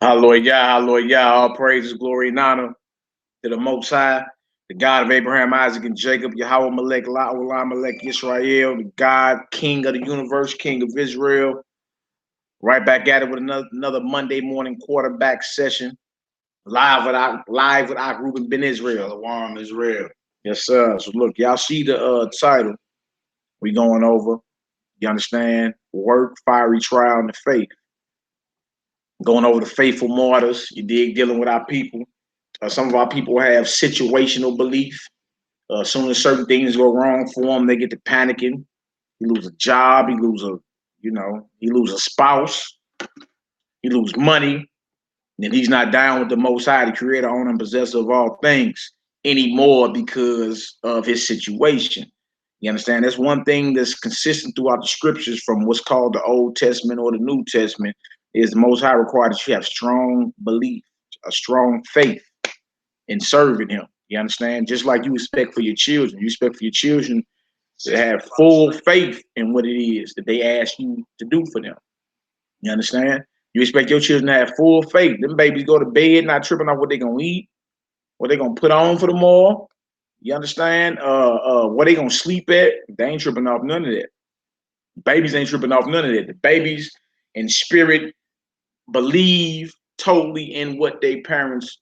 Hallelujah. All praises, glory, and honor to the Most High, the God of Abraham, Isaac, and Jacob, Yahweh Melech, La'olam Melech, Israel, the God, King of the universe, King of Israel. Right back at it with another Monday morning quarterback session, live with our group Ben Israel. Shalom, Israel. Yes, sir. So look, y'all see the title we going over. You understand? Work, fiery trial, and the faith. Going over the faithful martyrs. You dig? Dealing with our people. Some of our people have situational belief. As soon as certain things go wrong for them, they get to panicking. He lose a job. He lose a spouse. He lose money. And he's not down with the Most High, the creator, owner, and possessor of all things anymore because of his situation. You understand? That's one thing that's consistent throughout the scriptures from what's called the Old Testament or the New Testament is the Most High required that you have strong belief, a strong faith in serving him. You understand? Just like you expect for your children. You expect for your children to have full faith in what it is that they ask you to do for them. You understand? You expect your children to have full faith. Them babies go to bed not tripping on what they're gonna eat, what they're gonna put on for the morning. You understand? What they gonna sleep at. They ain't tripping off none of that. Babies ain't tripping off none of that. The babies in spirit believe totally in what their parents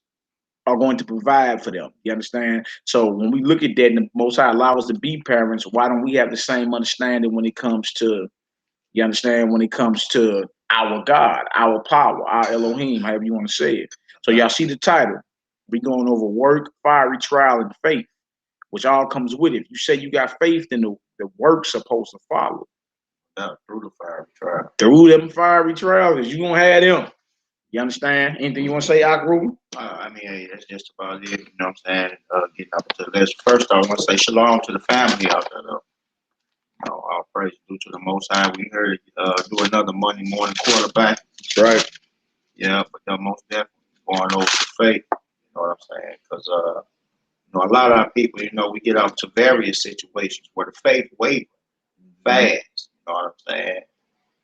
are going to provide for them. You understand? So when we look at that and the Most High allow us to be parents, why don't we have the same understanding when it comes to, you understand, when it comes to our God, our power, our Elohim, however you want to say it. So y'all see the title. We going over work, fiery trial, and faith, which all comes with it. If you say you got faith, then the work's supposed to follow. Through the fiery trial. Through them fiery trials, you gonna have them. You understand? Anything you want to say, Akru? Hey, that's just about it. You know what I'm saying? Getting up to the list. First, I want to say shalom to the family out there, though. All praise due to the Most High. We heard do another Monday morning quarterback. That's right. Yeah, but most definitely going over the faith. You know what I'm saying? Because a lot of our people, we get out to various situations where the faith wavers fast. You know what I'm saying?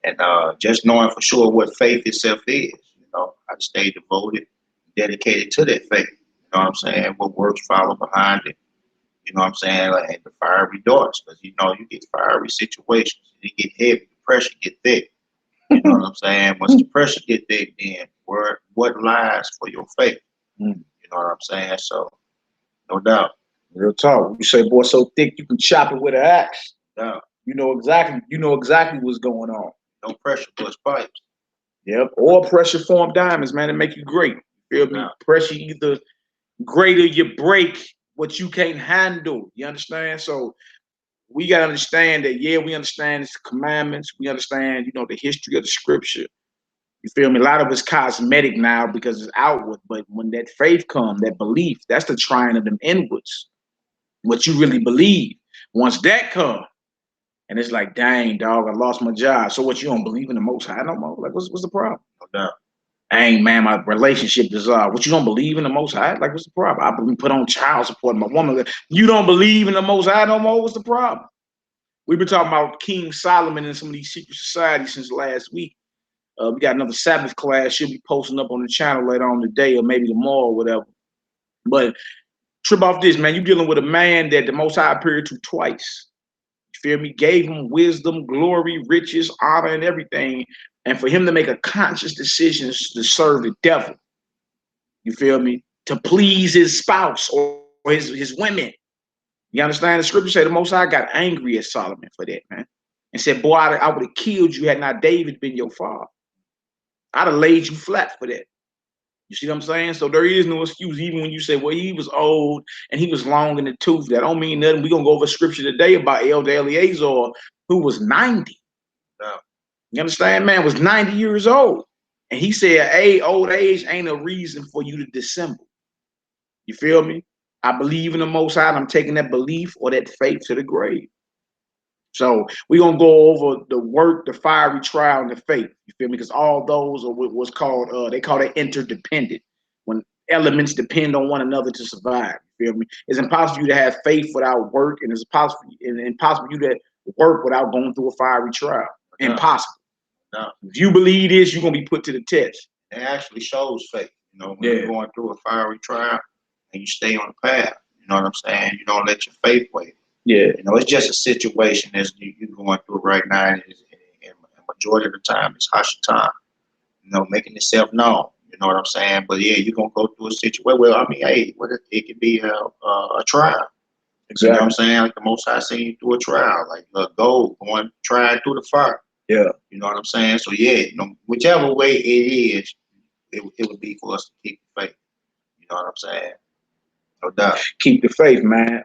And just knowing for sure what faith itself is. I stay devoted, dedicated to that faith. You know what I'm saying? What works follow behind it. You know what I'm saying? Like the fiery darts, because you get fiery situations. You get heavy, the pressure get thick. You know what I'm saying? Once the pressure get thick, then what lies for your faith? You know what I'm saying? So, no doubt. Real talk. You say, boy, so thick you can chop it with an axe. Yeah. You know exactly what's going on. No pressure plus pipes. Yep. Or pressure form diamonds, man, to make you great. You feel me? Pressure either greater you break what you can't handle. You understand? So we gotta understand that, yeah, we understand it's commandments. We understand, the history of the scripture. You feel me? A lot of it's cosmetic now because it's outward. But when that faith comes, that belief, that's the trying of them inwards. What you really believe. Once that comes, and it's like, dang, dog, I lost my job. So what, you don't believe in the Most High no more? Like, what's the problem? No doubt. Dang, man, my relationship dissolved. What, you don't believe in the Most High? Like, what's the problem? I've been put on child support. My woman, you don't believe in the Most High no more? What's the problem? We've been talking about King Solomon and some of these secret societies since last week. We got another Sabbath class. She'll be posting up on the channel later on today or maybe tomorrow or whatever. But trip off this, man. You're dealing with a man that the Most High appeared to twice. You feel me? Gave him wisdom, glory, riches, honor, and everything. And for him to make a conscious decision to serve the devil. You feel me? To please his spouse or his women. You understand? The scripture said the Most High got angry at Solomon for that, man. And said, boy, I would have killed you had not David been your father. I'd have laid you flat for that. You see what I'm saying? So there is no excuse, even when you say, well, he was old and he was long in the tooth. That don't mean nothing. We're going to go over scripture today about Elder Eleazar, who was 90. Yeah. You understand? Man was 90 years old. And he said, hey, old age ain't a reason for you to dissemble. You feel me? I believe in the Most High, and I'm taking that belief or that faith to the grave. So we're going to go over the work, the fiery trial, and the faith. You feel me? Because all those are what's called, they call it interdependent. When elements depend on one another to survive. You feel me? It's impossible for you to have faith without work, and it's impossible for you to work without going through a fiery trial. Impossible. No. If you believe this, you're going to be put to the test. it actually shows faith. You know, when you're going through a fiery trial and you stay on the path, you know what I'm saying? You don't let your faith waver. Yeah. You know, it's just a situation as you're going through right now, and majority of the time it's hush time. You know, making itself known. You know what I'm saying? But yeah, you're gonna go through a situation. Well, I mean, hey, it could be a trial. Exactly. You know what I'm saying? Like the Most High seen you through a trial, like a gold going trying through the fire. Yeah. You know what I'm saying? So yeah, you know, whichever way it is, it would be for us to keep the faith. You know what I'm saying? No doubt. Keep the faith, man.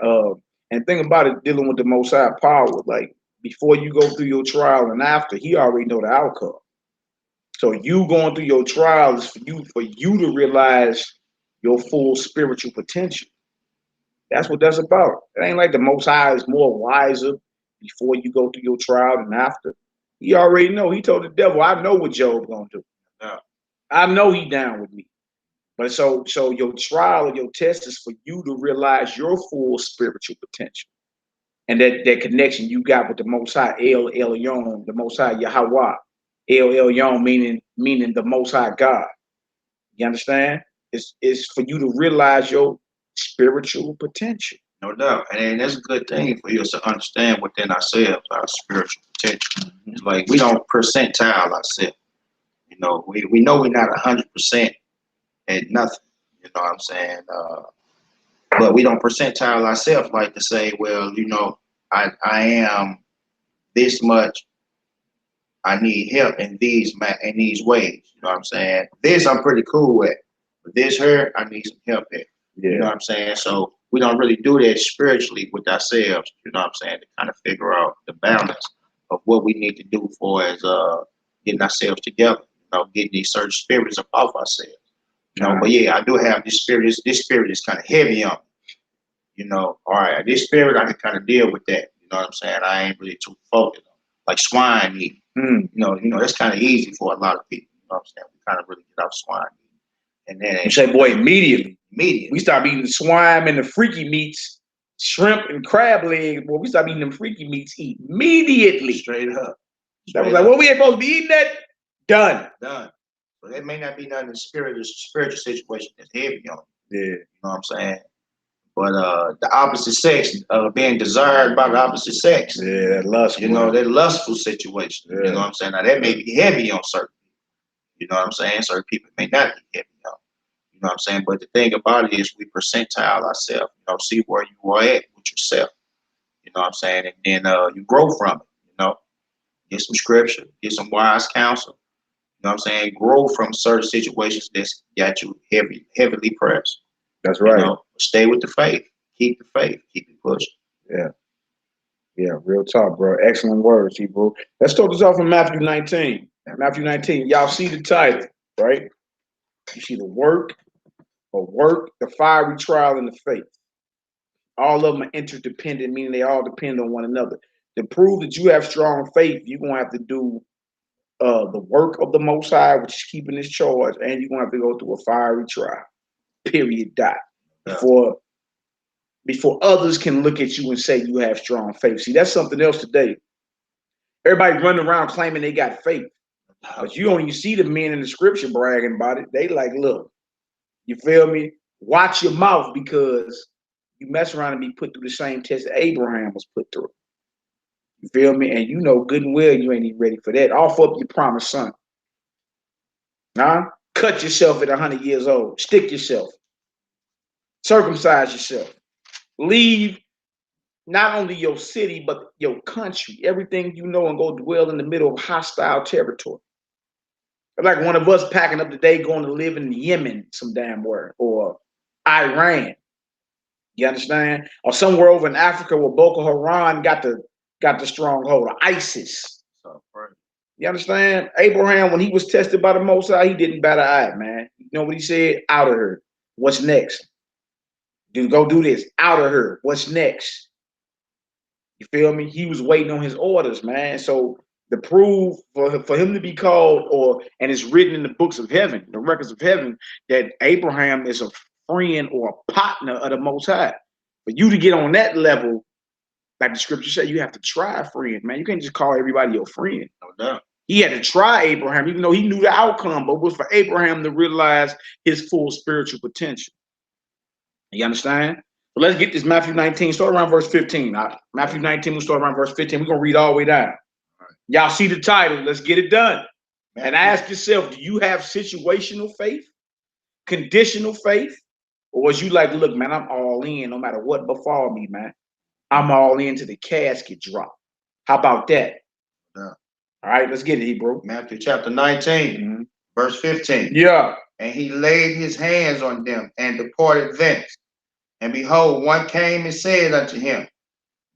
And think about it, dealing with the Most High power, like before you go through your trial and after, he already know the outcome. So you going through your trial is for you to realize your full spiritual potential. That's what that's about. It ain't like the Most High is more wiser before you go through your trial than after. He already know. He told the devil, I know what Job gonna do. Yeah. I know he down with me. But so your trial or your test is for you to realize your full spiritual potential. And that connection you got with the Most High, El Elyon, the Most High Yahweh. El Elyon meaning the Most High God. You understand? It's for you to realize your spiritual potential. No doubt. And that's a good thing for us to understand within ourselves, our spiritual potential. It's like we don't percentile ourselves. You know, we know we're not 100% at nothing. You know what I'm saying? But we don't percentile ourselves like to say, well, you know, I am this much. I need help in these ways. You know what I'm saying? This I'm pretty cool with, but this here I need some help in. Yeah. You know what I'm saying? So we don't really do that spiritually with ourselves. You know what I'm saying? To kind of figure out the balance of what we need to do for as getting ourselves together. You know, getting these certain spirits up off ourselves. You know, but yeah, I do have this spirit. This spirit is kind of heavy on me. You know, all right, this spirit I can kind of deal with that. You know what I'm saying? I ain't really too focused on like swine eating. You know, that's kind of easy for a lot of people. You know what I'm saying? We kind of really get off swine eating. And then you say, boy, immediately. We start eating the swine and the freaky meats, shrimp and crab legs. Boy, we start eating them freaky meats immediately. Straight up. That was like, well, we ain't supposed to be eating that. Done. So that may not be nothing in the spiritual situation that's heavy on you. Yeah. You know what I'm saying? But the opposite sex, being desired by the opposite sex. Yeah, that lust. You know, that lustful situation. Yeah. You know what I'm saying? Now that may be heavy on certain people. You know what I'm saying? Certain people may not be heavy on. You know what I'm saying? But the thing about it is we percentile ourselves. You know, see where you are at with yourself. You know what I'm saying? And then you grow from it. You know, get some scripture, get some wise counsel. You know what I'm saying? Grow from certain situations that's got you heavily pressed. That's right. You know, stay with the faith. Keep the faith. Keep it pushing. Yeah. Yeah, real talk, bro. Excellent words, Hebrew. Let's start this off from Matthew 19. Matthew 19. Y'all see the title, right? You see the work, the fiery trial, and the faith. All of them are interdependent, meaning they all depend on one another. To prove that you have strong faith, you're going to have to do the work of the Most High, which is keeping his charge, and you're going to have to go through a fiery trial. Period. Dot. Before others can look at you and say you have strong faith. See, that's something else today. Everybody running around claiming they got faith. But you only see the men in the scripture bragging about it. They like, look, you feel me? Watch your mouth because you mess around and be put through the same test that Abraham was put through. You feel me? And you know good and well you ain't even ready for that. Offer up your promised son. Cut yourself at 100 years old. Stick yourself. Circumcise yourself. Leave not only your city, but your country, everything you know, and go dwell in the middle of hostile territory. Like one of us packing up today, going to live in Yemen, some damn word, or Iran. You understand? Or somewhere over in Africa where Boko Haram got the stronghold, or ISIS. You understand? Abraham, when he was tested by the Most High, he didn't bat an eye, man. You know what he said? Out of her. What's next? Go do this. Out of her. What's next? You feel me? He was waiting on his orders, man. So the proof for him to be called, and it's written in the books of heaven, the records of heaven, that Abraham is a friend or a partner of the Most High. For you to get on that level, like the scripture said, you have to try a friend, man. You can't just call everybody your friend. No doubt. He had to try Abraham, even though he knew the outcome, but it was for Abraham to realize his full spiritual potential. You understand? So let's get this Matthew 19, start around verse 15. Matthew 19, we'll start around verse 15. We're going to read all the way down. Y'all see the title. Let's get it done. And ask yourself, do you have situational faith, conditional faith? Or was you like, look, man, I'm all in no matter what befall me, man. I'm all in till the casket drop. How about that? Yeah. All right, let's get it, Hebrew. Matthew chapter 19, verse 15. Yeah. And he laid his hands on them and departed thence. And behold, one came and said unto him,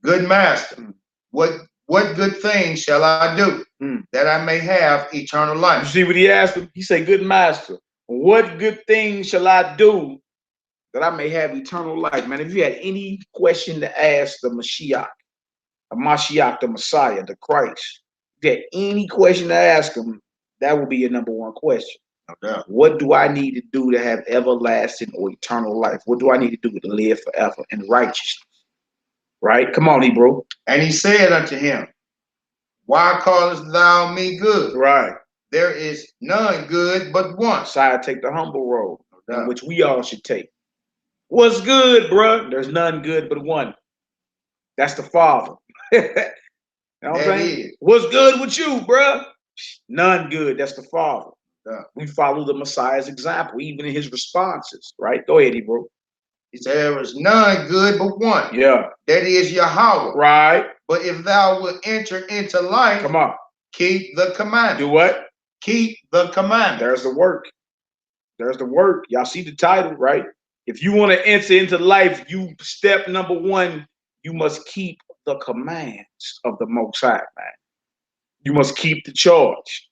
Good master, what good thing shall I do that I may have eternal life? You see what he asked him? He said, Good master, what good thing shall I do that I may have eternal life? Man, if you had any question to ask the Mashiach, the Messiah, the Christ, if you had any question to ask him, that would be your number one question. Okay. What do I need to do to have everlasting or eternal life? What do I need to do to live forever in righteousness? Right? Come on, Hebrew. And he said unto him, Why callest thou me good? Right. There is none good but one. Messiah take the humble road, which we all should take. What's good, bruh? There's none good but one. That's the Father. You know what I'm saying? What's good with you, bruh? None good. That's the Father. Yeah. We follow the Messiah's example, even in his responses, right? Go ahead, Hebrew. He said, There is none good but one. Yeah. That is Yahweh. Right. But if thou wilt enter into life, come on, keep the commandment. Do what? Keep the commandment. There's the work. There's the work. Y'all see the title, right? If you want to enter into life, step number one, you must keep the commands of the Most High, man. You must keep the charge.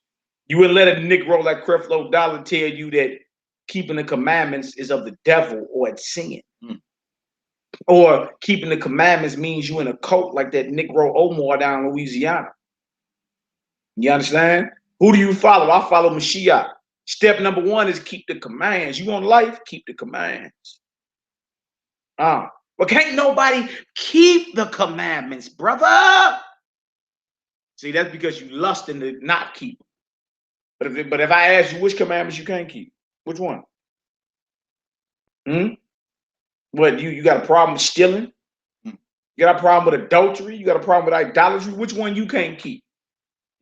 You wouldn't let a Negro like Creflo Dollar tell you that keeping the commandments is of the devil or it's sin. Or keeping the commandments means you in a cult like that Negro Omar down in Louisiana. You understand? Who do you follow? I follow Mashiach. Step number one is keep the commands. You want life? Keep the commands. But can't nobody keep the commandments, brother. See, that's because you lusting to not keep them. But if I ask you which commandments you can't keep, which one? What, you got a problem with stealing? You got a problem with adultery? You got a problem with idolatry? Which one you can't keep?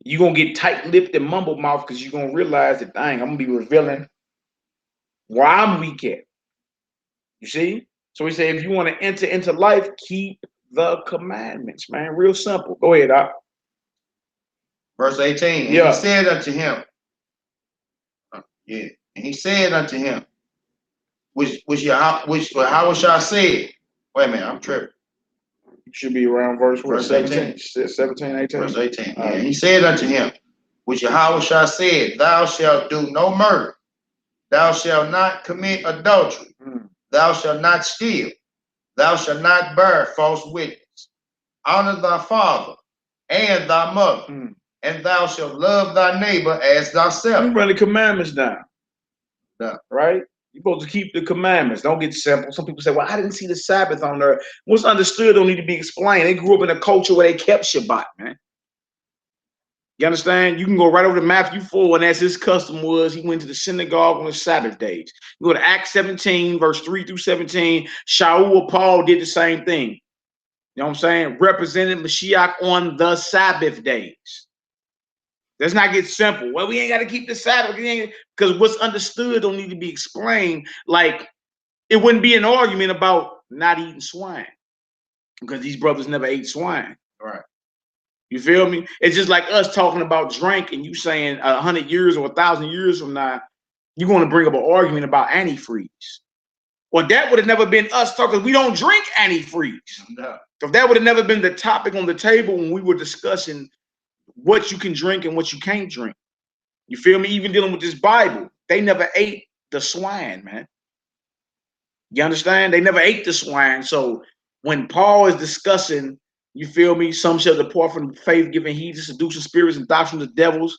You're going to get tight-lipped and mumble mouth because you're going to realize that, dang, I'm going to be revealing where I'm weak at. You see? So he said, if you want to enter into life, keep the commandments, man. Real simple. Go ahead, Doc. Verse 18. And he said unto him, and he said unto him, how shall I say it? Wait a minute, I'm tripping. You should be around verse 17, 18. Verse 18. And he said unto him, which Yahweh shall say it, thou shalt do no murder, thou shalt not commit adultery, thou shalt not steal, thou shalt not bear false witness, honor thy father and thy mother, and thou shalt love thy neighbor as thyself. You run the commandments down. Yeah. Right? You're supposed to keep the commandments. Don't get simple. Some people say, well, I didn't see the Sabbath on there. What's understood don't need to be explained. They grew up in a culture where they kept Shabbat, man. You understand? You can go right over to Matthew 4, and as his custom was, he went to the synagogue on the Sabbath days. You go to Acts 17, verse 3 through 17. Shaul or Paul did the same thing. You know what I'm saying? Represented Mashiach on the Sabbath days. Let's not get simple. Well, we ain't got to keep the Sabbath because what's understood don't need to be explained. Like, it wouldn't be an argument about not eating swine because these brothers never ate swine. Right. You feel me? It's just like us talking about drink and you saying 100 years or 1,000 years from now, you're going to bring up an argument about antifreeze. Well, that would have never been us talking. We don't drink antifreeze. No. So that would have never been the topic on the table when we were discussing what you can drink and what you can't drink. You feel me? Even dealing with this Bible, they never ate the swine, man. You understand? They never ate the swine. So when Paul is discussing, you feel me, some shall depart from faith, giving heed to seducing spirits and doctrines of devils,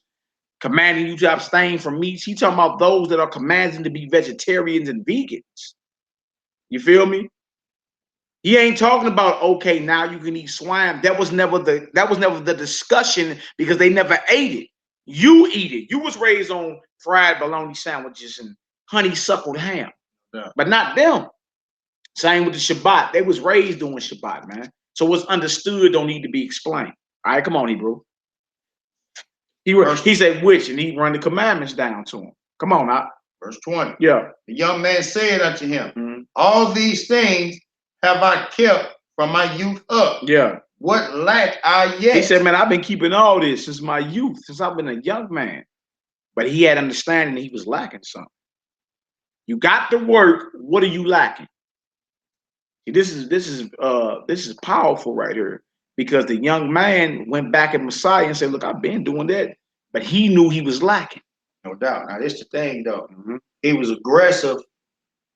commanding you to abstain from meats. He talking about those that are commanded to be vegetarians and vegans. You feel me? He ain't talking about, okay, now you can eat swine. That was never the discussion because they never ate it. You eat it. You was raised on fried bologna sandwiches and honeysuckle ham, but not them. Same with the Shabbat. They was raised doing Shabbat, man. So what's understood don't need to be explained. All right, come on, Hebrew. He said which, and he run the commandments down to him. Come on, now. Verse 20. Yeah. The young man said unto him, all these things have I kept from my youth up. Yeah. What lack I yet? He said, man, I've been keeping all this since my youth, since I've been a young man. But he had understanding that he was lacking something. You got to work. What are you lacking? See, this is powerful right here, because the young man went back at Messiah and said, look, I've been doing that, but he knew he was lacking. No doubt. Now, this is the thing, though. He was aggressive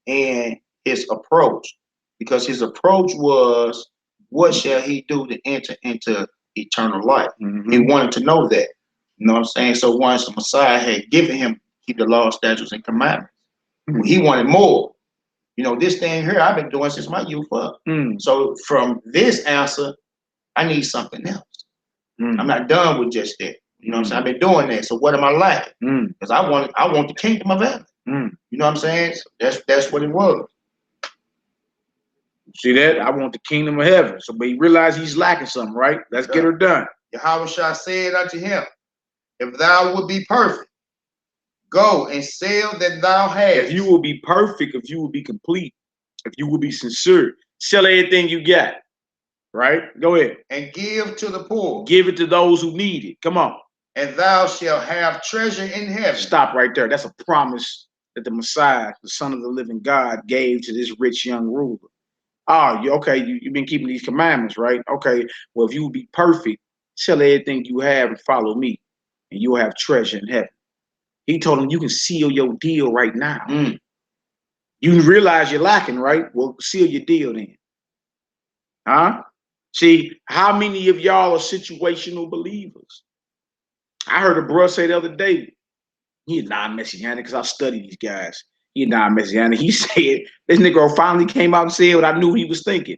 in his approach, because his approach was, what shall he do to enter into eternal life? He wanted to know that. You know what I'm saying? So once the Messiah had given him keep the law, statutes, and commandments, he wanted more. You know, this thing here I've been doing since my youth up. So from this answer, I need something else. I'm not done with just that. You know what I'm saying? I've been doing that. So what am I lacking? Because I want the kingdom of heaven. You know what I'm saying? So that's what it was. See that? I want the kingdom of heaven. So, but he realized he's lacking something, right? Let's get her done. Yahweh said unto him, if thou would be perfect, go and sell that thou hast. If you will be perfect, if you will be complete, if you will be sincere, sell everything you got. Right? Go ahead. And give to the poor. Give it to those who need it. Come on. And thou shalt have treasure in heaven. Stop right there. That's a promise that the Messiah, the Son of the living God, gave to this rich young ruler. Oh, you've been keeping these commandments, right? Okay, well, if you will be perfect, sell everything you have and follow me, and you'll have treasure in heaven. He told him, you can seal your deal right now. You realize you're lacking, right? Well, seal your deal then. Huh? See, how many of y'all are situational believers? I heard a bro say the other day, he is non-messianic, because I study these guys. He's non-messianic. He said, this Negro finally came out and said what I knew he was thinking.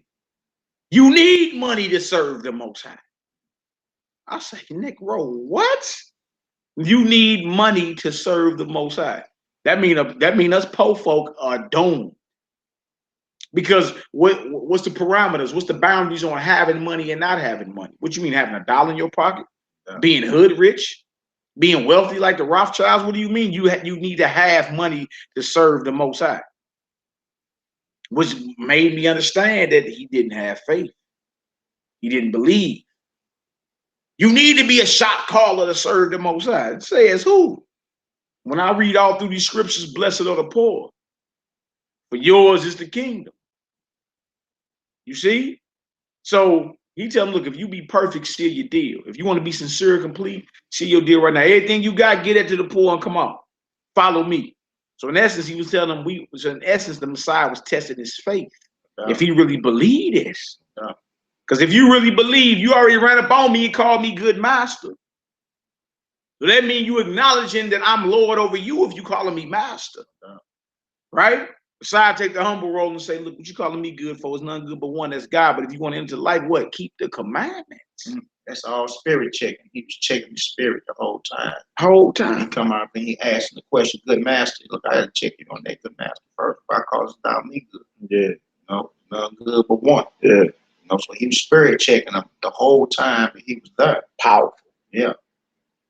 You need money to serve the Most High. I say, Negro, what? You need money to serve the Most High. That mean us poor folk are doomed. Because what's the parameters? What's the boundaries on having money and not having money? What you mean, having $1 in your pocket? Yeah. Being hood rich? Being wealthy like the Rothschilds? What do you mean? You need to have money to serve the Most High. Which made me understand that he didn't have faith. He didn't believe. You need to be a shot caller to serve the Most High. It says who? When I read all through these scriptures, blessed are the poor, for yours is the kingdom. You see? So he tell him, look, if you be perfect, seal your deal. If you want to be sincere and complete, seal your deal right now. Everything you got, get it to the poor and come on. Follow me. So in essence, he was telling them, the Messiah was testing his faith. If he really believed this. Because if you really believe, you already ran up on me and called me good master. So that means you acknowledging that I'm Lord over you if you calling me master. Right? Messiah take the humble role and say, look, what you calling me good for is none good but one, that's God. But if you want to enter life, what? Keep the commandments. That's all spirit checking. He was checking the spirit the whole time. Whole time. He come out and he asked the question, good master. Look, I had to check you on that good master first. If I cause it down me good. Yeah. No, none good but one. Yeah. So he was spirit checking them the whole time that he was there. Powerful. Yeah.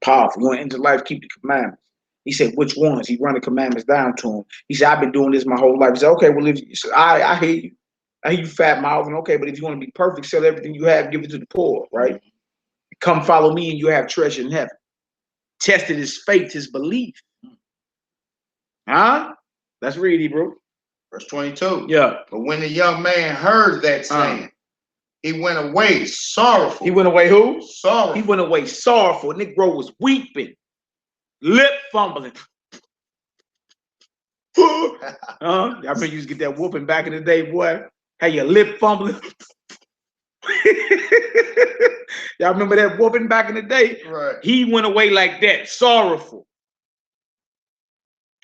Powerful. You want to enter life, keep the commandments. He said, which ones? He run the commandments down to him. He said, I've been doing this my whole life. He said, okay, well, if you, I hear you. I hear you fat mouthing. Okay, but if you want to be perfect, sell everything you have, give it to the poor, right? Come follow me and you have treasure in heaven. Tested his faith, his belief. Huh? Let's read, Hebrew. Verse 22. Yeah. But when the young man heard that saying, he went away sorrowful. He went away who? Sorrowful. He went away sorrowful. Negro was weeping, lip fumbling. I remember you used to get that whooping back in the day, boy. Had your lip fumbling. Y'all remember that whooping back in the day? Right. He went away like that, sorrowful.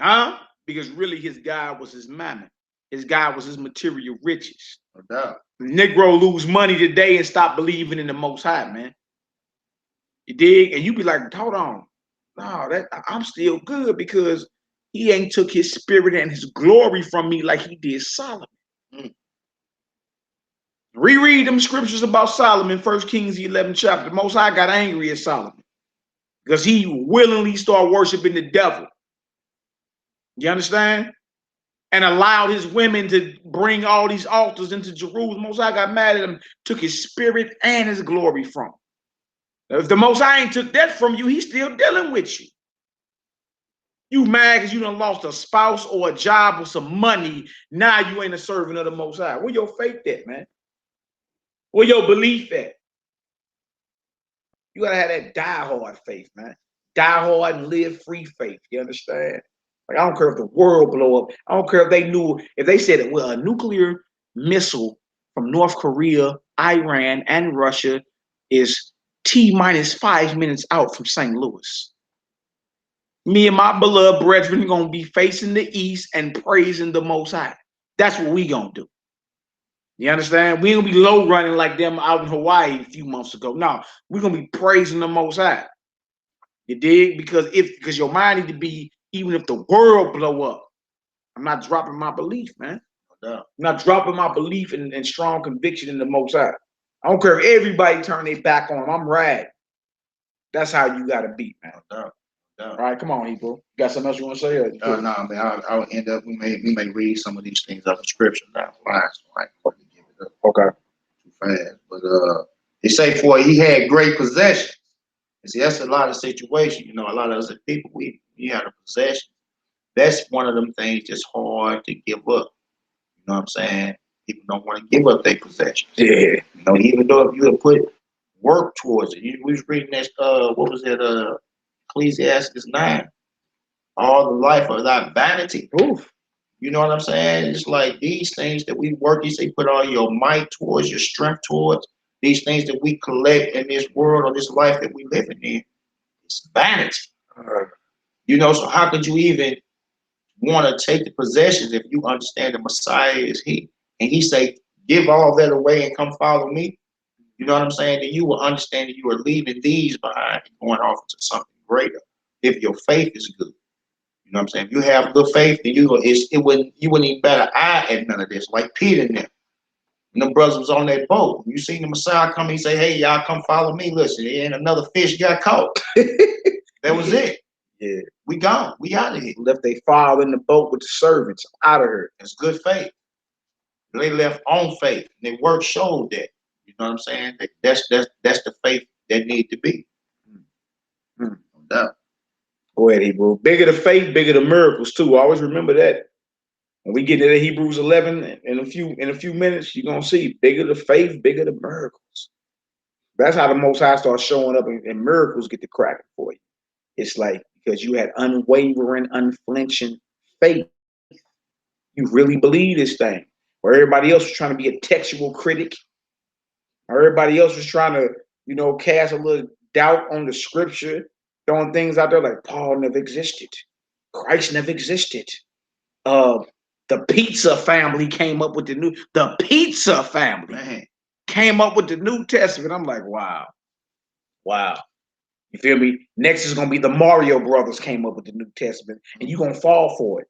Huh? Because really his God was his mammon. His God was his material riches. No doubt. Negro lose money today and stop believing in the Most High, man. You dig? And you be like, hold on. No, I'm still good because he ain't took his spirit and his glory from me like he did Solomon. Mm. Reread them scriptures about Solomon, 1 Kings 11th chapter. The Most High got angry at Solomon because he willingly started worshiping the devil. You understand? And allowed his women to bring all these altars into Jerusalem. Most High got mad at him, took his spirit and his glory from him. Now, if the Most High ain't took that from you, he's still dealing with you. You mad because you done lost a spouse or a job or some money. Now you ain't a servant of the Most High. Where your faith at, man? Where your belief at? You gotta have that die-hard faith, man. Die hard and live free faith. You understand? Like, I don't care if the world blow up. I don't care if they knew, if they said, well, a nuclear missile from North Korea, Iran, and Russia is T-minus 5 minutes out from St. Louis. Me and my beloved brethren gonna be facing the east and praising the Most High. That's what we gonna do. You understand? We ain't gonna be low running like them out in Hawaii a few months ago. No, we're gonna be praising the Most High. You dig? Because your mind need to be, even if the world blow up, I'm not dropping my belief, man. No. I'm not dropping my belief and strong conviction in the Most High. I don't care if everybody turn their back on him. I'm right. That's how you gotta be, man. No. All right, come on, Hebrew. You got something else you want to say? No, man. I'll end up. We may read some of these things up in scripture now. Like give it up. Okay. Too fast, but they say for he had great possessions. And see, that's a lot of situations. You know, a lot of other people we had a possession. That's one of them things that's hard to give up. You know what I'm saying? People don't want to give up their possessions. Yeah. You know, even though if you have put work towards it. We was reading that what was it, Ecclesiastes 9. All the life of thy vanity. Oof. You know what I'm saying? It's like these things that we work, you say put all your might towards, your strength towards, these things that we collect in this world or this life that we living in, it's vanity. You know, so how could you even want to take the possessions if you understand the Messiah is he? And he say, give all that away and come follow me. You know what I'm saying? Then you will understand that you are leaving these behind and going off into something greater if your faith is good. You know what I'm saying? If you have good faith, then you wouldn't even bat an eye at none of this. Like Peter and them. And them brothers was on that boat. You seen the Messiah come, he say, hey, y'all come follow me. Listen, there ain't another fish got caught. That was it. Yeah. We gone. We out of here. Left they father in the boat with the servants. Out of here. It's good faith. They left on faith. And their work showed that. You know what I'm saying? That's the faith that need to be. No doubt. Go ahead, Hebrew. Bigger the faith, bigger the miracles too. Always remember that. When we get into Hebrews 11 in a few minutes, you're gonna see bigger the faith, bigger the miracles. That's how the Most High starts showing up, and miracles get to cracking for you. It's like because you had unwavering, unflinching faith. You really believe this thing. Where everybody else was trying to be a textual critic, or everybody else was trying to, cast a little doubt on the scripture, throwing things out there like Paul never existed, Christ never existed. The pizza family came up with the pizza family came up with the New Testament. I'm like, wow. You feel me? Next is gonna be the Mario Brothers came up with the New Testament, and you're gonna fall for it.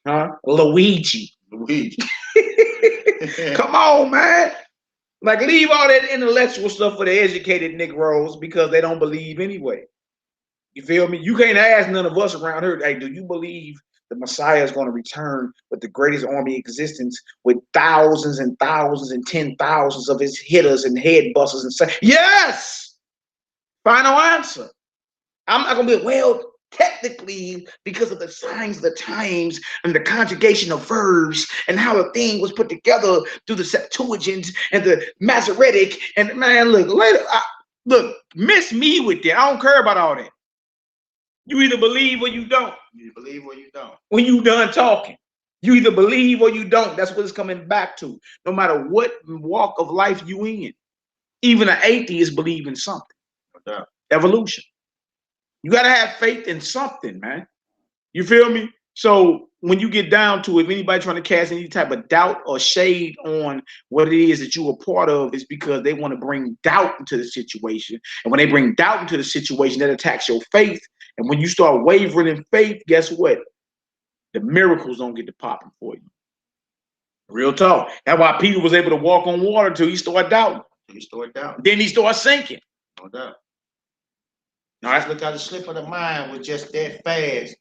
Huh? Luigi. Come on, man. Like, leave all that intellectual stuff for the educated Negroes because they don't believe anyway. You feel me? You can't ask none of us around here, hey, do you believe the Messiah is going to return with the greatest army in existence with thousands and thousands and 10,000s of his hitters and head busters and say, yes! Final answer. I'm not going to be, well, technically, because of the signs of the times and the conjugation of verbs and how the thing was put together through the Septuagint and the Masoretic, and man, look, miss me with that. I don't care about all that. You either believe or you don't. You believe or you don't. When you done talking, you either believe or you don't. That's what it's coming back to. No matter what walk of life you in, even an atheist believes in something. No doubt. Evolution. You gotta have faith in something, man. You feel me? So when you get down to it, if anybody trying to cast any type of doubt or shade on what it is that you are part of, it's because they want to bring doubt into the situation. And when they bring doubt into the situation, that attacks your faith. And when you start wavering in faith, guess what? The miracles don't get to popping for you. Real talk. That's why Peter was able to walk on water until he started doubting. Then he started sinking. No doubt. All right, look how the slip of the mind was just that fast.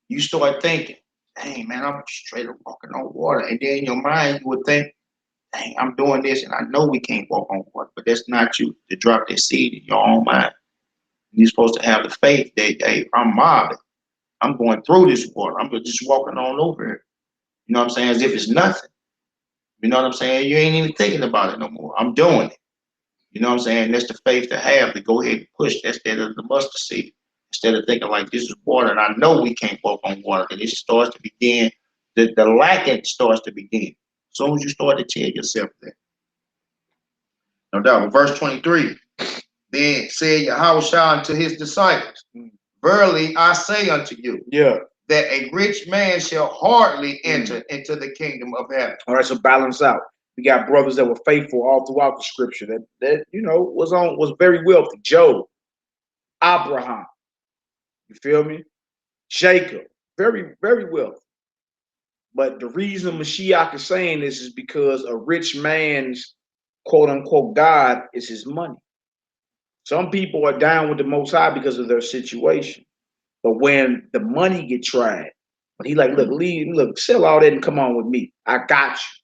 You start thinking, dang, man, I'm straight up walking on water. And then in your mind, you would think, dang, I'm doing this, and I know we can't walk on water. But that's not you to drop that seed in your own mind. You're supposed to have the faith that, hey, I'm mobbing. I'm going through this water. I'm just walking on over it. You know what I'm saying? As if it's nothing. You know what I'm saying? You ain't even thinking about it no more. I'm doing it. You know what I'm saying? That's the faith to have to go ahead and push. That's the mustard seed. Instead of thinking like this is water, and I know we can't walk on water, because it starts to begin, the lacking starts to begin. As soon as you start to tell yourself that. No doubt. Verse 23, then said Yahweh unto his disciples, verily I say unto you, that a rich man shall hardly enter into the kingdom of heaven. All right, so balance out. We got brothers that were faithful all throughout the scripture that you know was very wealthy. Job, Abraham, you feel me? Jacob, very, very wealthy. But the reason Mashiach is saying this is because a rich man's quote unquote God is his money. Some people are down with the Most High because of their situation. But when the money get tried, when he like, look, sell all that and come on with me. I got you.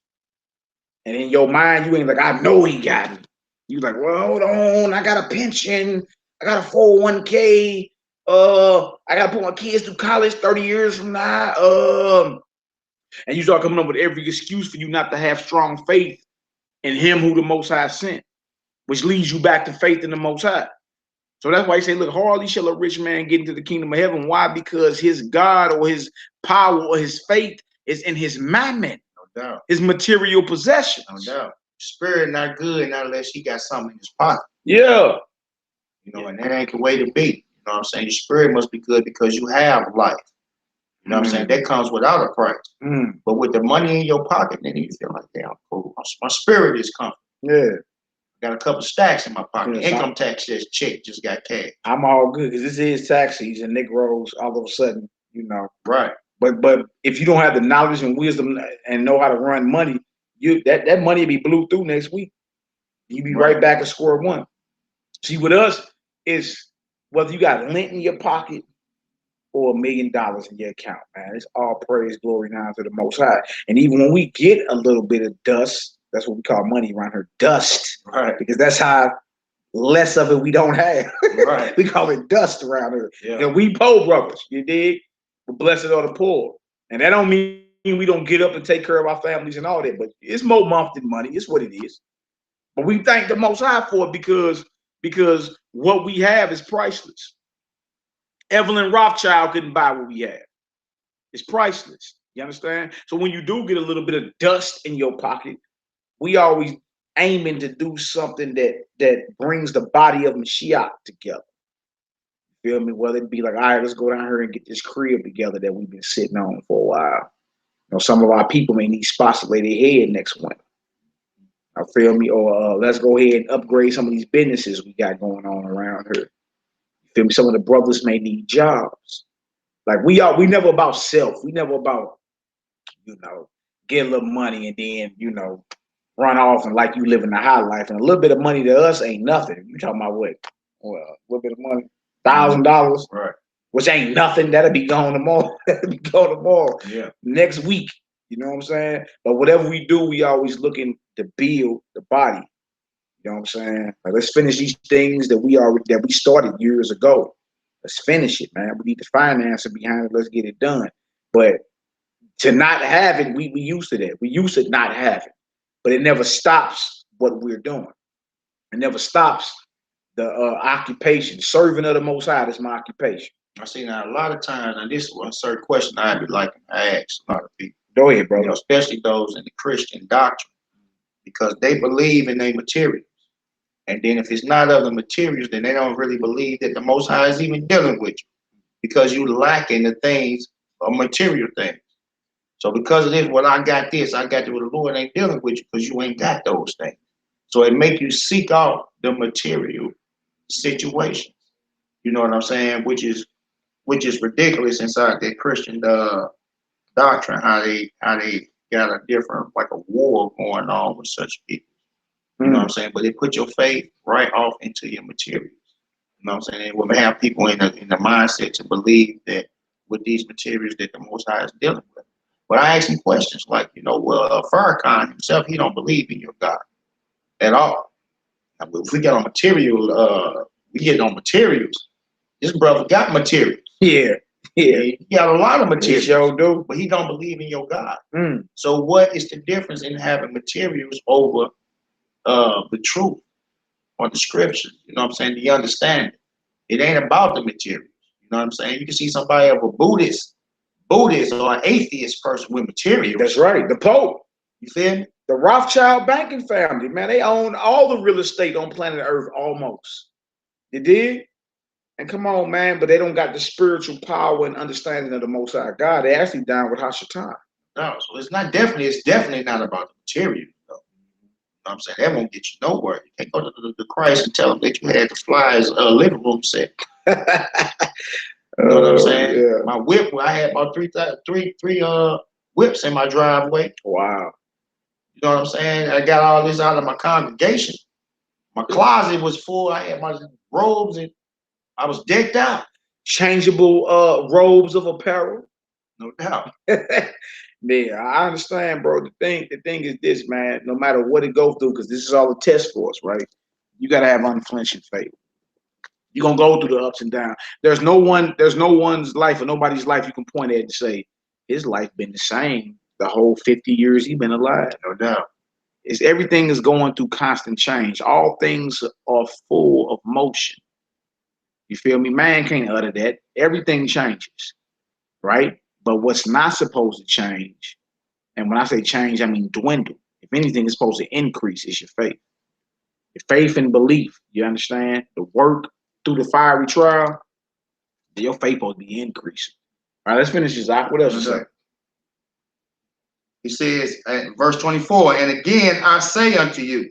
And in your mind, you ain't like, I know he got me. You like, well, hold on, I got a pension, I got a 401k, I gotta put my kids through college 30 years from now. And you start coming up with every excuse for you not to have strong faith in him who the Most High sent, which leads you back to faith in the Most High. So that's why he say, look, hardly shall a rich man get into the kingdom of heaven. Why? Because his God or his power or his faith is in his mammon. No doubt. His material possessions. No doubt. Spirit not good not unless he got something in his pocket. Yeah. You know, and that ain't the way to be. You know what I'm saying? Your spirit must be good because you have life. You know what I'm saying? That comes without a price. But with the money in your pocket, then you feel like, damn, cool. My spirit is comfortable. Yeah. Got a couple stacks in my pocket. Yeah, income tax check just got cash. I'm all good because this is tax season. Negroes all of a sudden, you know. Right. But if you don't have the knowledge and wisdom and know how to run money, that money will be blew through next week. You be right back at square one. See, with us is whether you got lint in your pocket or $1 million in your account, man. It's all praise, glory, now to the Most High. And even when we get a little bit of dust, that's what we call money around here, dust. Right. Because that's how less of it we don't have. Right. We call it dust around here. Yeah. You know, we poor brothers, you dig? But blessed are the poor. And that don't mean we don't get up and take care of our families and all that, but it's more month than money. It's what it is. But we thank the Most High for it because what we have is priceless. Evelyn Rothschild couldn't buy what we have. It's priceless. You understand? So when you do get a little bit of dust in your pocket, we always aiming to do something that brings the body of Mashiach together. You feel me? Whether it be like, all right, let's go down here and get this crib together that we've been sitting on for a while. You know, some of our people may need spots to lay their head next winter. I feel me? Or let's go ahead and upgrade some of these businesses we got going on around here. You feel me? Some of the brothers may need jobs. Like we never about self. We never about, you know, get a little money and then, you know, run off and like you living the high life. And a little bit of money to us ain't nothing. You talking about what? Well, a little bit of money, $1,000, right? Which ain't nothing. That'll be gone tomorrow. That'll be gone tomorrow. Yeah. Next week. You know what I'm saying? But whatever we do, we always looking to build the body. You know what I'm saying? Like, let's finish these things that we started years ago. Let's finish it, man. We need the financing behind it. Let's get it done. But to not have it, we used to that. We used to not have it. But it never stops what we're doing. It never stops the occupation. Serving of the Most High is my occupation. I see now a lot of times, and this is one certain question I'd be liking to ask a lot of people. Go ahead, brother. You know, especially those in the Christian doctrine, because they believe in their materials. And then if it's not of the materials, then they don't really believe that the Most High is even dealing with you, because you lack in the things material things. So because of this, when I got this, I got it with the Lord ain't dealing with you because you ain't got those things. So it make you seek out the material situations. You know what I'm saying? Which is ridiculous inside that Christian doctrine. How they got a different, like a war going on with such people. You know what I'm saying? But they put your faith right off into your materials. You know what I'm saying? We have people in the mindset to believe that with these materials that the Most High is dealing with. But I ask him questions like, well, Farrakhan himself, he don't believe in your God at all. Now, if we get on material, we get on materials. This brother got materials. Yeah. He got a lot of materials. Sure do. But he don't believe in your God. So what is the difference in having materials over the truth or the scriptures? You know what I'm saying? The understanding. It ain't about the materials. You know what I'm saying? You can see somebody of a Buddhist or an atheist person with materials. That's right. The Pope. You feel me? The Rothschild banking family, man, they own all the real estate on planet Earth almost. You did? And come on, man, but they don't got the spiritual power and understanding of the Most High God. They actually down with Hashatan. No, so it's definitely not about the material, though. You know what I'm saying? That won't get you nowhere. You can't go to the Christ and tell him that you had the fly's living room set. You know what I'm saying? Yeah. My whip, I had about three whips in my driveway. Wow. You know what I'm saying? I got all this out of my congregation. My closet was full. I had my robes and I was decked out. Changeable robes of apparel. No doubt. Yeah, I understand, bro. The thing is this, man. No matter what it goes through, because this is all a test for us, right? You gotta have unflinching faith. You're gonna go through the ups and downs. There's no one's life or nobody's life you can point at and say his life been the same the whole 50 years he's been alive. No doubt. Everything is going through constant change. All things are full of motion. You feel me? Man can't utter that. Everything changes, right? But what's not supposed to change, and when I say change, I mean dwindle. If anything is supposed to increase, is your faith. Your faith and belief, you understand? The work through the fiery trial, your faith supposed to be increasing. All right, let's finish this out. What else is that? He says, verse 24, and again I say unto you,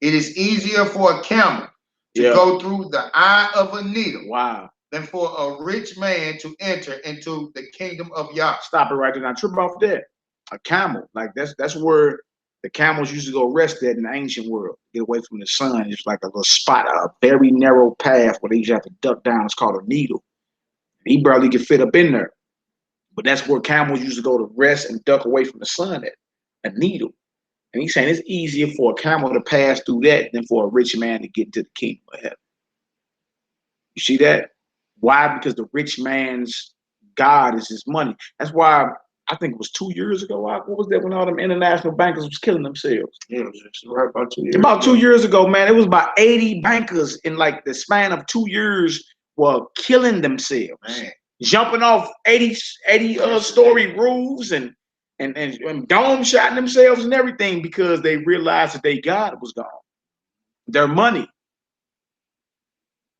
it is easier for a camel to go through the eye of a needle than for a rich man to enter into the kingdom of Yah. Stop it right there. Now trip off that. A camel, like that's where the camels used to go rest at in the ancient world, get away from the sun. It's like a little spot, a very narrow path where they used to have to duck down. It's called a needle. He barely could fit up in there. But that's where camels used to go to rest and duck away from the sun at, a needle. And he's saying it's easier for a camel to pass through that than for a rich man to get into the kingdom of heaven. You see that? Why? Because the rich man's God is his money. That's why I think it was 2 years ago. What was that when all them international bankers was killing themselves? Yeah, it was just right about 2 years About 2 years ago, man. It was about 80 bankers in like the span of 2 years were killing themselves. Man. Jumping off 80 story roofs and dome shotting themselves and everything because they realized that their God was gone. Their money.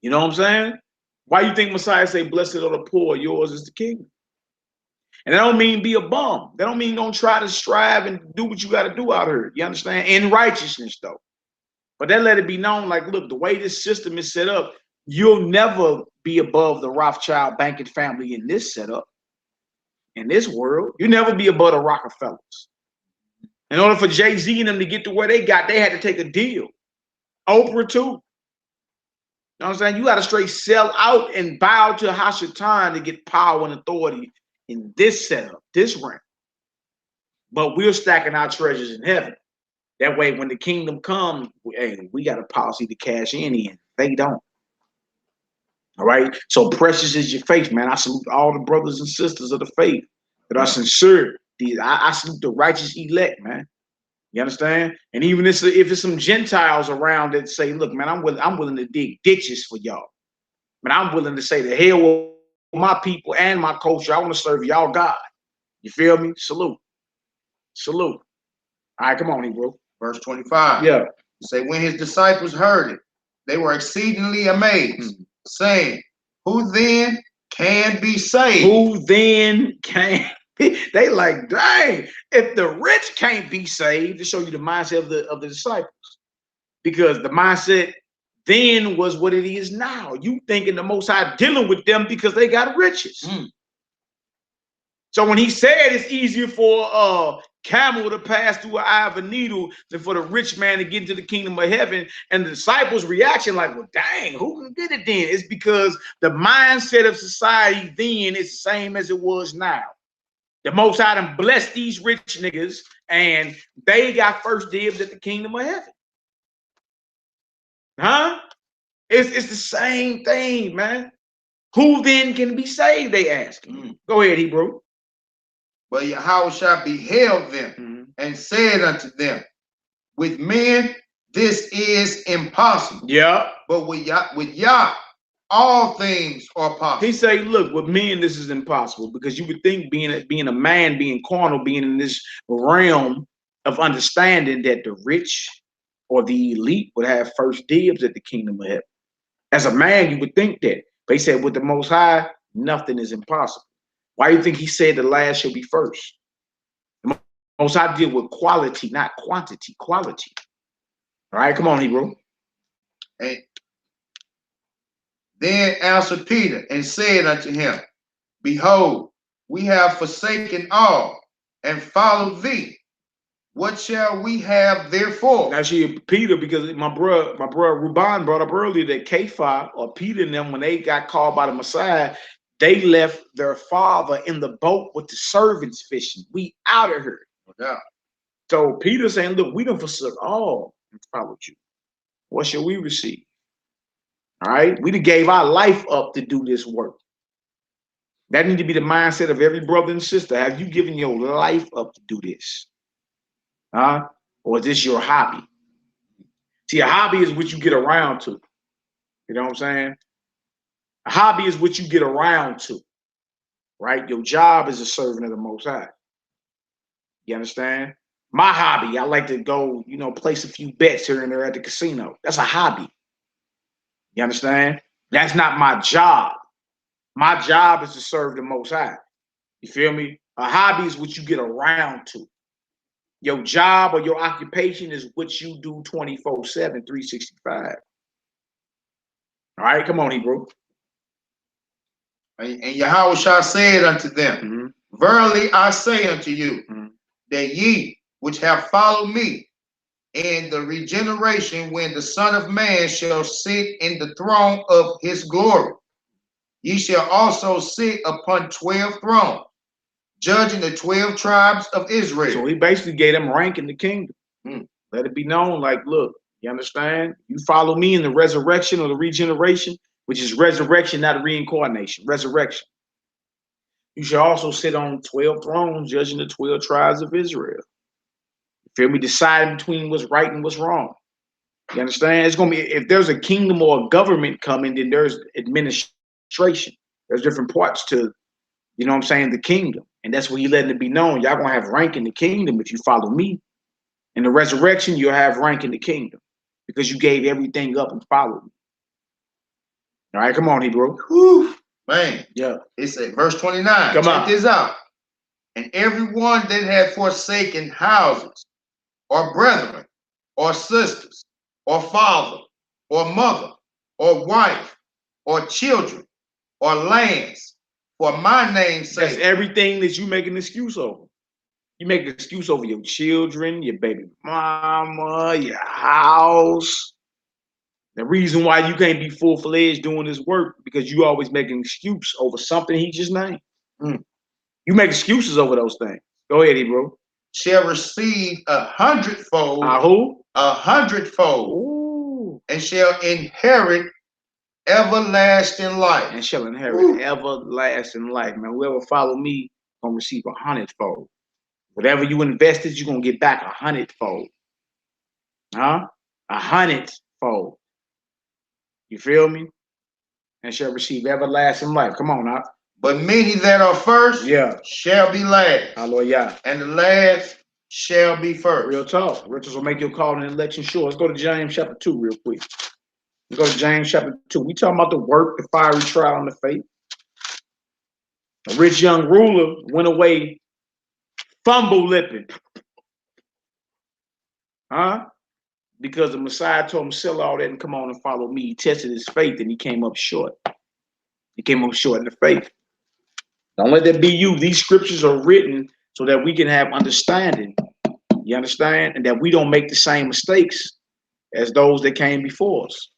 You know what I'm saying? Why you think Messiah say, blessed are the poor, yours is the kingdom? And that don't mean be a bum. That don't mean don't try to strive and do what you got to do out here. You understand? In righteousness, though. But that let it be known, like, look, the way this system is set up, you'll never be above the Rothschild banking family in this setup. In this world, you never be above the Rockefellers. In order for Jay-Z and them to get to where they got, they had to take a deal. Oprah too. You know what I'm saying? You got to straight sell out and bow to Hashatan to get power and authority in this setup, this realm. But we're stacking our treasures in heaven. That way, when the kingdom comes, hey, we got a policy to cash in. They don't. All right. So precious is your faith, man. I salute all the brothers and sisters of the faith that are sincere. I salute the righteous elect, man. You understand? And even if it's some Gentiles around that say, look, man, I'm willing to dig ditches for y'all. Man, I'm willing to say the hell with my people and my culture. I want to serve y'all God. You feel me? Salute. Salute. All right, come on, Hebrew. Verse 25. Yeah. Say, when his disciples heard it, they were exceedingly amazed, saying, who then can be saved. Who then can be? They like, dang, if the rich can't be saved, to show you the mindset of the disciples. Because the mindset then was what it is now. You thinking the Most High dealing with them because they got riches. So when he said it's easier for a camel to pass through an eye of a needle than for the rich man to get into the kingdom of heaven, and the disciples' reaction like, well, dang, who can get it then? It's because the mindset of society then is the same as it was now. The Most High done blessed these rich niggas, and they got first dibs at the kingdom of heaven. Huh? It's the same thing, man. Who then can be saved, they ask. Go ahead, Hebrew. But Yahushua beheld them and said unto them, with men this is impossible. Yeah. But with Yah, all things are possible. He say, look, with men this is impossible, because you would think being a man, being carnal, being in this realm of understanding that the rich or the elite would have first dibs at the kingdom of heaven. As a man, you would think that. But he said, with the Most High, nothing is impossible. Why do you think he said the last shall be first? The Most High deal with quality, not quantity, quality. All right, come on, Hebrew. And then answered Peter and said unto him, behold, we have forsaken all and followed thee. What shall we have therefore? Now, see, Peter, because my brother Ruban brought up earlier that Kepha or Peter and them, when they got called by the Messiah, they left their father in the boat with the servants fishing. We out of here. Yeah. So Peter saying, look, we done forsook all and followed you. What shall we receive? All right. We done gave our life up to do this work. That need to be the mindset of every brother and sister. Have you given your life up to do this? Huh? Or is this your hobby? See, a hobby is what you get around to. You know what I'm saying? A hobby is what you get around to, right? Your job is a servant of the Most High. You understand? My hobby, I like to go, place a few bets here and there at the casino. That's a hobby. You understand? That's not my job. My job is to serve the Most High. You feel me? A hobby is what you get around to. Your job or your occupation is what you do 24/7, 365. All right, come on, Hebrew. And Yahushua said unto them, verily I say unto you, that ye which have followed me in the regeneration, when the Son of Man shall sit in the throne of his glory, ye shall also sit upon 12 thrones, judging the 12 tribes of Israel. So he basically gave them rank in the kingdom. Let it be known, like, look, you understand? You follow me in the resurrection or the regeneration, which is resurrection, not reincarnation, resurrection. You should also sit on 12 thrones, judging the 12 tribes of Israel. You feel me? Deciding between what's right and what's wrong. You understand? It's going to be, if there's a kingdom or a government coming, then there's administration. There's different parts to, the kingdom. And that's where he letting it be known. Y'all going to have rank in the kingdom if you follow me. In the resurrection, you'll have rank in the kingdom because you gave everything up and followed me. All right, come on, Hebrew. Whew, man. Yeah. It's at verse 29. Check this out. And everyone that had forsaken houses, or brethren, or sisters, or father, or mother, or wife, or children, or lands, for my name's sake. That's everything that you make an excuse over. You make an excuse over your children, your baby mama, your house. The reason why you can't be full-fledged doing this work, because you always make an excuse over something he just named. You make excuses over those things. Go ahead, Hebrew. Shall receive 100-fold. Who? 100-fold. Ooh. And shall inherit everlasting life. And shall inherit everlasting life. Man, whoever follow me gonna receive 100-fold. Whatever you invested, you're gonna get back 100-fold. Huh? 100-fold. You feel me? And shall receive everlasting life. Come on now. But many that are first shall be last. Hallelujah. And the last shall be first. Real talk. Riches will make your call in the election sure. Let's go to James chapter 2 real quick. Let's go to James chapter 2. We talking about the work, the fiery trial, and the faith. A rich young ruler went away fumble lipping. Huh? Because the Messiah told him, sell all that and come on and follow me. He tested his faith and he came up short. He came up short in the faith. Don't let that be you. These scriptures are written so that we can have understanding. You understand? And that we don't make the same mistakes as those that came before us.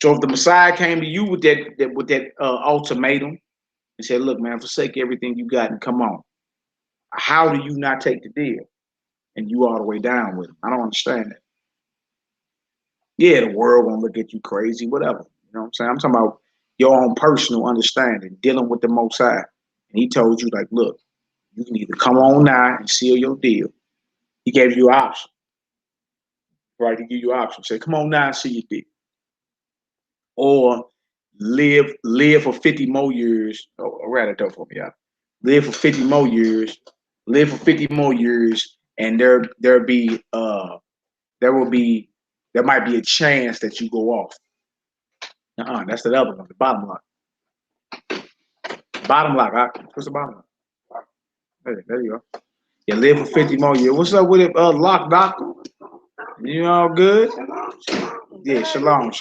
So if the Messiah came to you with that ultimatum and said, look, man, forsake everything you got and come on. How do you not take the deal? And you all the way down with him. I don't understand that. Yeah, the world won't look at you crazy, whatever. You know what I'm saying? I'm talking about your own personal understanding, dealing with the Most High. And he told you, like, look, you can either come on now and seal your deal. He gave you an option. Right? He gave you an option. Say, come on now and seal your deal. Or live for 50 more years. Or rather, don't for me out. Live for 50 more years. Live for 50 more years, and there might be a chance that you go off. That's the other one, the bottom line. Bottom line. What's the bottom line? There you go. You live for 50 more years. What's up with it, Lock Doctor? You all good? Yeah, shalom.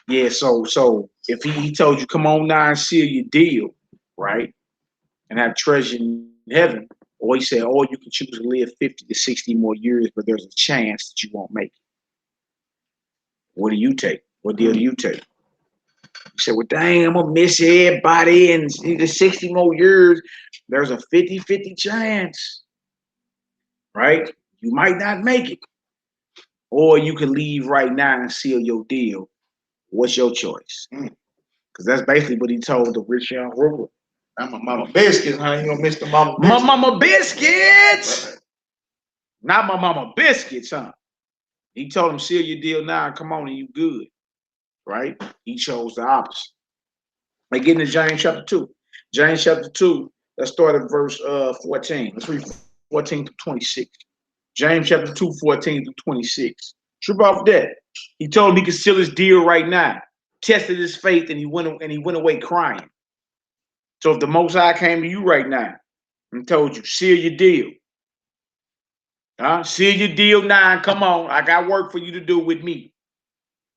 Yeah, so if he told you, come on now and seal your deal, right? And have treasure in heaven, or he said, or you can choose to live 50 to 60 more years, but there's a chance that you won't make it. What do you take? What deal do you take? You say, well, dang, I'm going to miss everybody and the 60 more years. There's a 50-50 chance, right? You might not make it. Or you can leave right now and seal your deal. What's your choice? Because that's basically what he told the rich young ruler. I'm a mama biscuits, honey. You gonna miss the mama biscuits. My mama biscuits! Not my mama biscuits, huh? He told him, seal your deal now and come on and you good. Right? He chose the opposite. They get into James chapter 2. James chapter 2, let's start at verse 14. Let's read 14 to 26. James chapter 2, 14 to 26. Trip off that. He told him he could seal his deal right now. Tested his faith and he went away crying. So if the Most High came to you right now and told you, seal your deal. Seal your deal now and come on. I got work for you to do with me.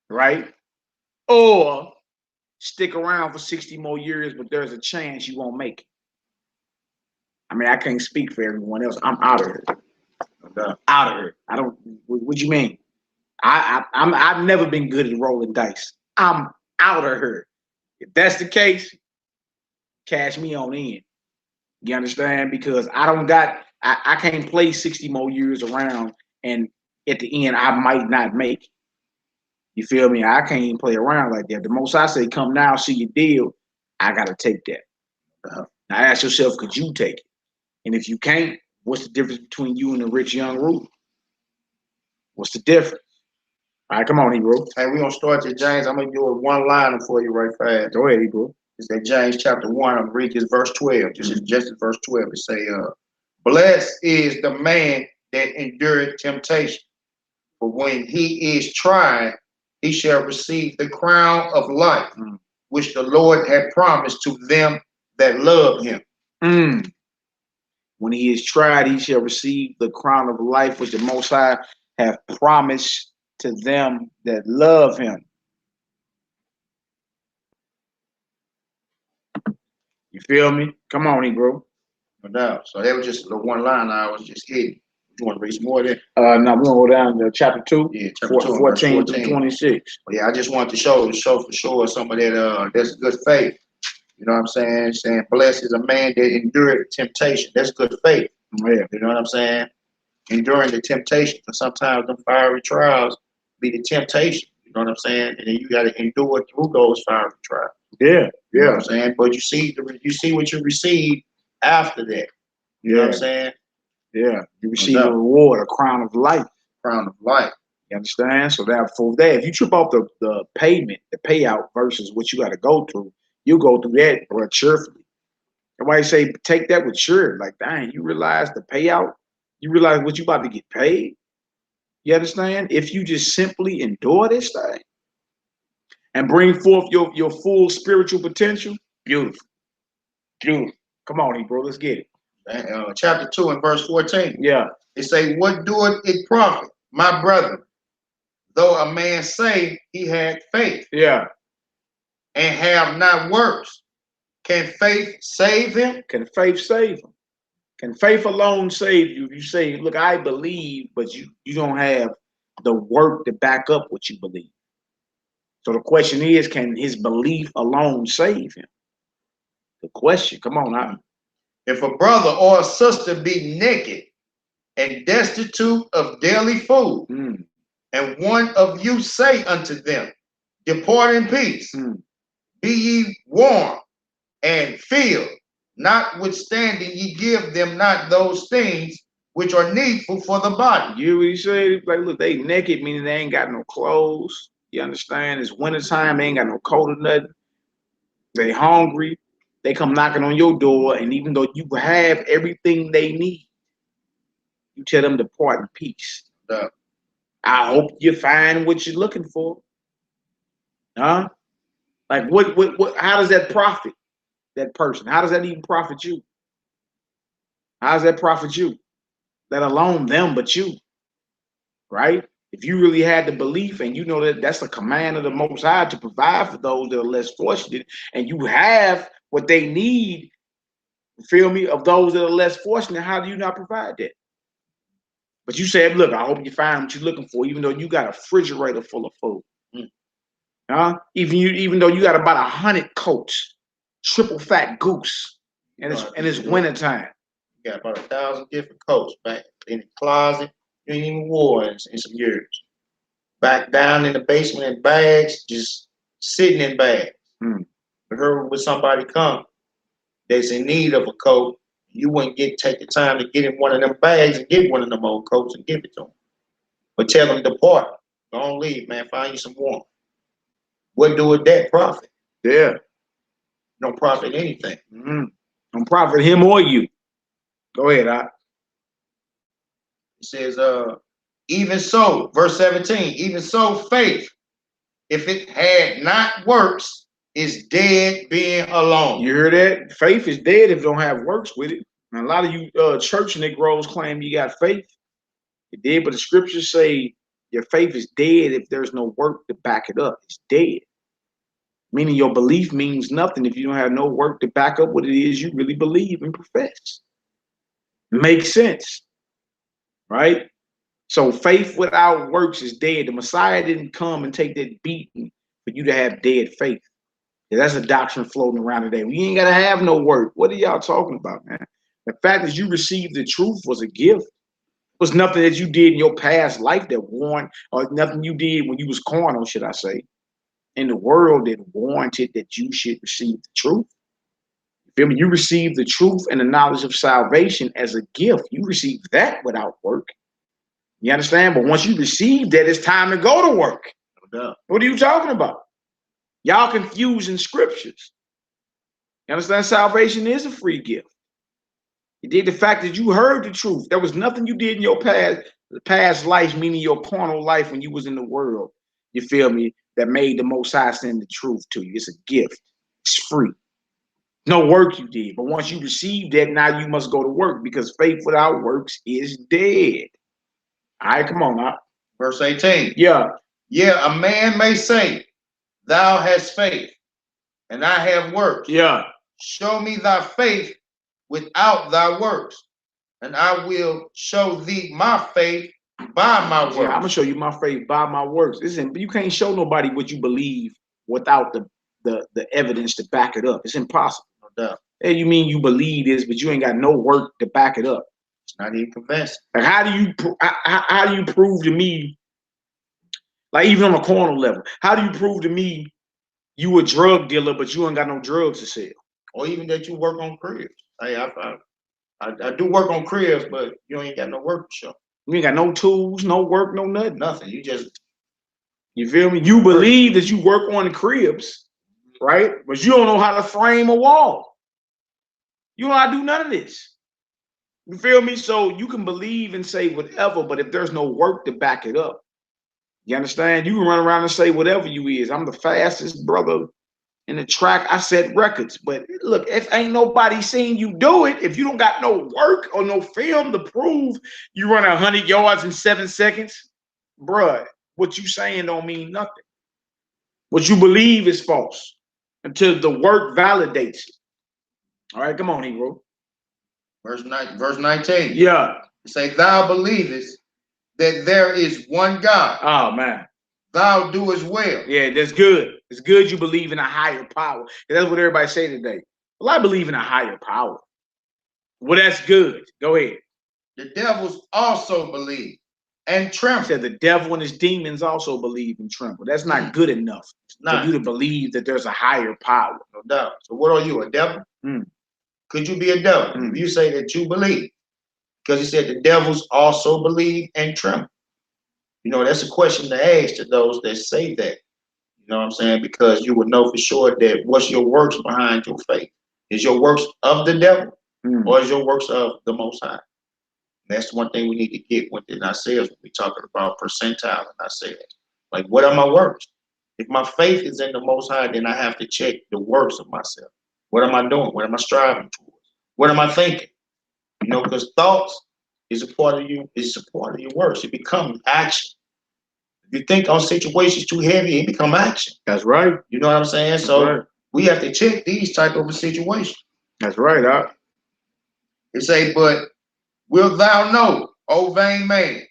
Right? Or stick around for 60 more years, but there's a chance you won't make it. I mean, I can't speak for everyone else. I'm out of here. Out of here. I don't. What you mean? I've never been good at rolling dice. I'm out of here. If that's the case, cash me on in. You understand? Because I can't play 60 more years around, and at the end I might not make it. You feel me? I can't even play around like that. The most I say, come now, see your deal, I gotta take that. Now ask yourself, could you take it? And if you can't, what's the difference between you and the rich young ruler? What's the difference? All right, come on, Hebrew. Hey, we're gonna start at James. I'm gonna do a one-liner for you right fast. Go ahead, Hebrew. It's that James chapter 1. I'm gonna read this verse 12. This is just verse 12. It say, blessed is the man that endureth temptation, for when he is tried, he shall receive the crown of life, which the Lord had promised to them that love him. When he is tried, he shall receive the crown of life, which the Most High have promised to them that love him. You feel me? Come on, Hebrew. No doubt. So that was just the one line I was just hitting. You want to read some more there? No, we're gonna go down to chapter 2. Yeah, chapter 2, 14 to 26. Well, yeah, I just wanted to show for sure some of that. That's good faith. You know what I'm saying? Saying blessed is a man that endured temptation. That's good faith. Yeah. You know what I'm saying? Enduring the temptation. Because sometimes them fiery trials be the temptation. You know what I'm saying? And then you got to endure through those fiery trials. Yeah. You know what I'm saying? But you see what you receive after that. You know what I'm saying? Yeah. You receive a reward, a crown of life. Crown of life. You understand? So therefore, if you trip off the payment, the payout versus what you got to go through, you go through that cheerfully. Everybody say, take that with sure. Like, dang, you realize the payout? You realize what you about to get paid? You understand? If you just simply endure this thing and bring forth your full spiritual potential, Beautiful. Beautiful. Come on, Hebrew. Let's get it. Chapter 2 and verse 14. Yeah. It say, what doeth it profit, my brethren, though a man say he had faith, Yeah, and have not works? Can faith save him? can faith save him? Can faith alone save you? You say, look, I believe, but you don't have the work to back up what you believe. So the question is, can his belief alone save him? The question, come on now. If a brother or a sister be naked and destitute of daily food, and one of you say unto them, depart in peace, be ye warm and filled, notwithstanding ye give them not those things which are needful for the body. You what he said? Like, look, they naked, meaning they ain't got no clothes. You understand? It's wintertime, they ain't got no coat or nothing. They hungry. They come knocking on your door, and even though you have everything they need, you tell them to depart in peace. I hope you find what you're looking for. Huh? Like what how does that profit that person? How does that even profit you? How does that profit you? Let alone them, but you. Right? If you really had the belief and you know that that's the command of the Most High to provide for those that are less fortunate, and you have what they need, feel me, of those that are less fortunate, how do you not provide that? But you said, look, I hope you find what you're looking for, even though you got a refrigerator full of food. Huh? Even though you got about 100 coats, triple fat goose, and it's wintertime. You got about 1,000 different coats back in the closet. You ain't even wore in some years. Back down in the basement in bags, just sitting in bags. I heard when somebody come, that's in need of a coat, you wouldn't take the time to get in one of them bags and get one of them old coats and give it to them. But tell them depart. Don't leave, man. Find you some warmth. What do with that profit? Yeah. Don't profit anything. Don't profit him or you. Go ahead, Doc. It says, even so, verse 17, even so faith, if it had not works, is dead being alone. You hear that? Faith is dead if it don't have works with it. And a lot of you church Negroes claim you got faith. It did, but the scriptures say your faith is dead if there's no work to back it up. It's dead. Meaning your belief means nothing if you don't have no work to back up what it is you really believe and profess. Makes sense, right? So faith without works is dead. The Messiah didn't come and take that beating for you to have dead faith. That's a doctrine floating around today. We ain't got to have no work. What are y'all talking about, man? The fact that you received the truth was a gift. It was nothing that you did in your past life that warned, or nothing you did when you was carnal, should I say, in the world that warranted that you should receive the truth. You feel me? You received the truth and the knowledge of salvation as a gift. You received that without work. You understand? But once you receive that, it's time to go to work. What are you talking about? Y'all confusing scriptures. You understand? Salvation is a free gift. It did the fact that you heard the truth. There was nothing you did in your past life, meaning your carnal life when you was in the world. You feel me? That made the Most High send the truth to you. It's a gift. It's free. No work you did. But once you receive that, now you must go to work because faith without works is dead. All right, come on now. Verse 18. Yeah. Yeah, a man may say, thou hast faith, and I have works. Yeah. Show me thy faith without thy works, and I will show thee my faith by my works. Yeah, I'm gonna show you my faith by my works. Listen, you can't show nobody what you believe without the evidence to back it up. It's impossible. No doubt. Hey, you mean you believe this, but you ain't got no work to back it up. It's not even convincing. Like, how do you prove to me, like even on a carnal level, how do you prove to me you a drug dealer, but you ain't got no drugs to sell? Or even that you work on cribs. Hey, I do work on cribs, but you ain't got no work to show. You ain't got no tools, no work, no nothing. Nothing. You feel me? You believe that you work on the cribs, right? But you don't know how to frame a wall. You don't know how to do none of this. You feel me? So you can believe and say whatever, but if there's no work to back it up, you understand? You can run around and say whatever you is. I'm the fastest brother In the track, I set records. But look, if ain't nobody seen you do it, if you don't got no work or no film to prove you run 100 yards in 7 seconds, bruh, what you saying don't mean nothing. What you believe is false until the work validates it. All right, come on, Hebrew. Verse 19. Yeah. It say, thou believest that there is one God. Oh, man. Thou doest well. Yeah, that's good. It's good you believe in a higher power. That's what everybody say today. Well, I believe in a higher power. Well, that's good. Go ahead. The devils also believe and tremble. He said the devil and his demons also believe and tremble. That's not good enough for you to believe that there's a higher power. No doubt. So what are you, a devil? Could you be a devil if you say that you believe? Because he said the devils also believe and tremble. You know, that's a question to ask to those that say that. You know what I'm saying? Because you would know for sure that what's your works behind your faith? Is your works of the devil or is your works of the Most High? And that's one thing we need to get within ourselves when we're talking about percentile in ourselves. Like, what are my works? If my faith is in the Most High, then I have to check the works of myself. What am I doing? What am I striving towards? What am I thinking? You know, because thoughts is a part of you, is a part of your works. It becomes action. If you think on situations too heavy, it becomes action. That's right. You know what I'm saying? That's So right. we have to check these type of situations. That's right, Doc. It say, but wilt thou know, O vain man,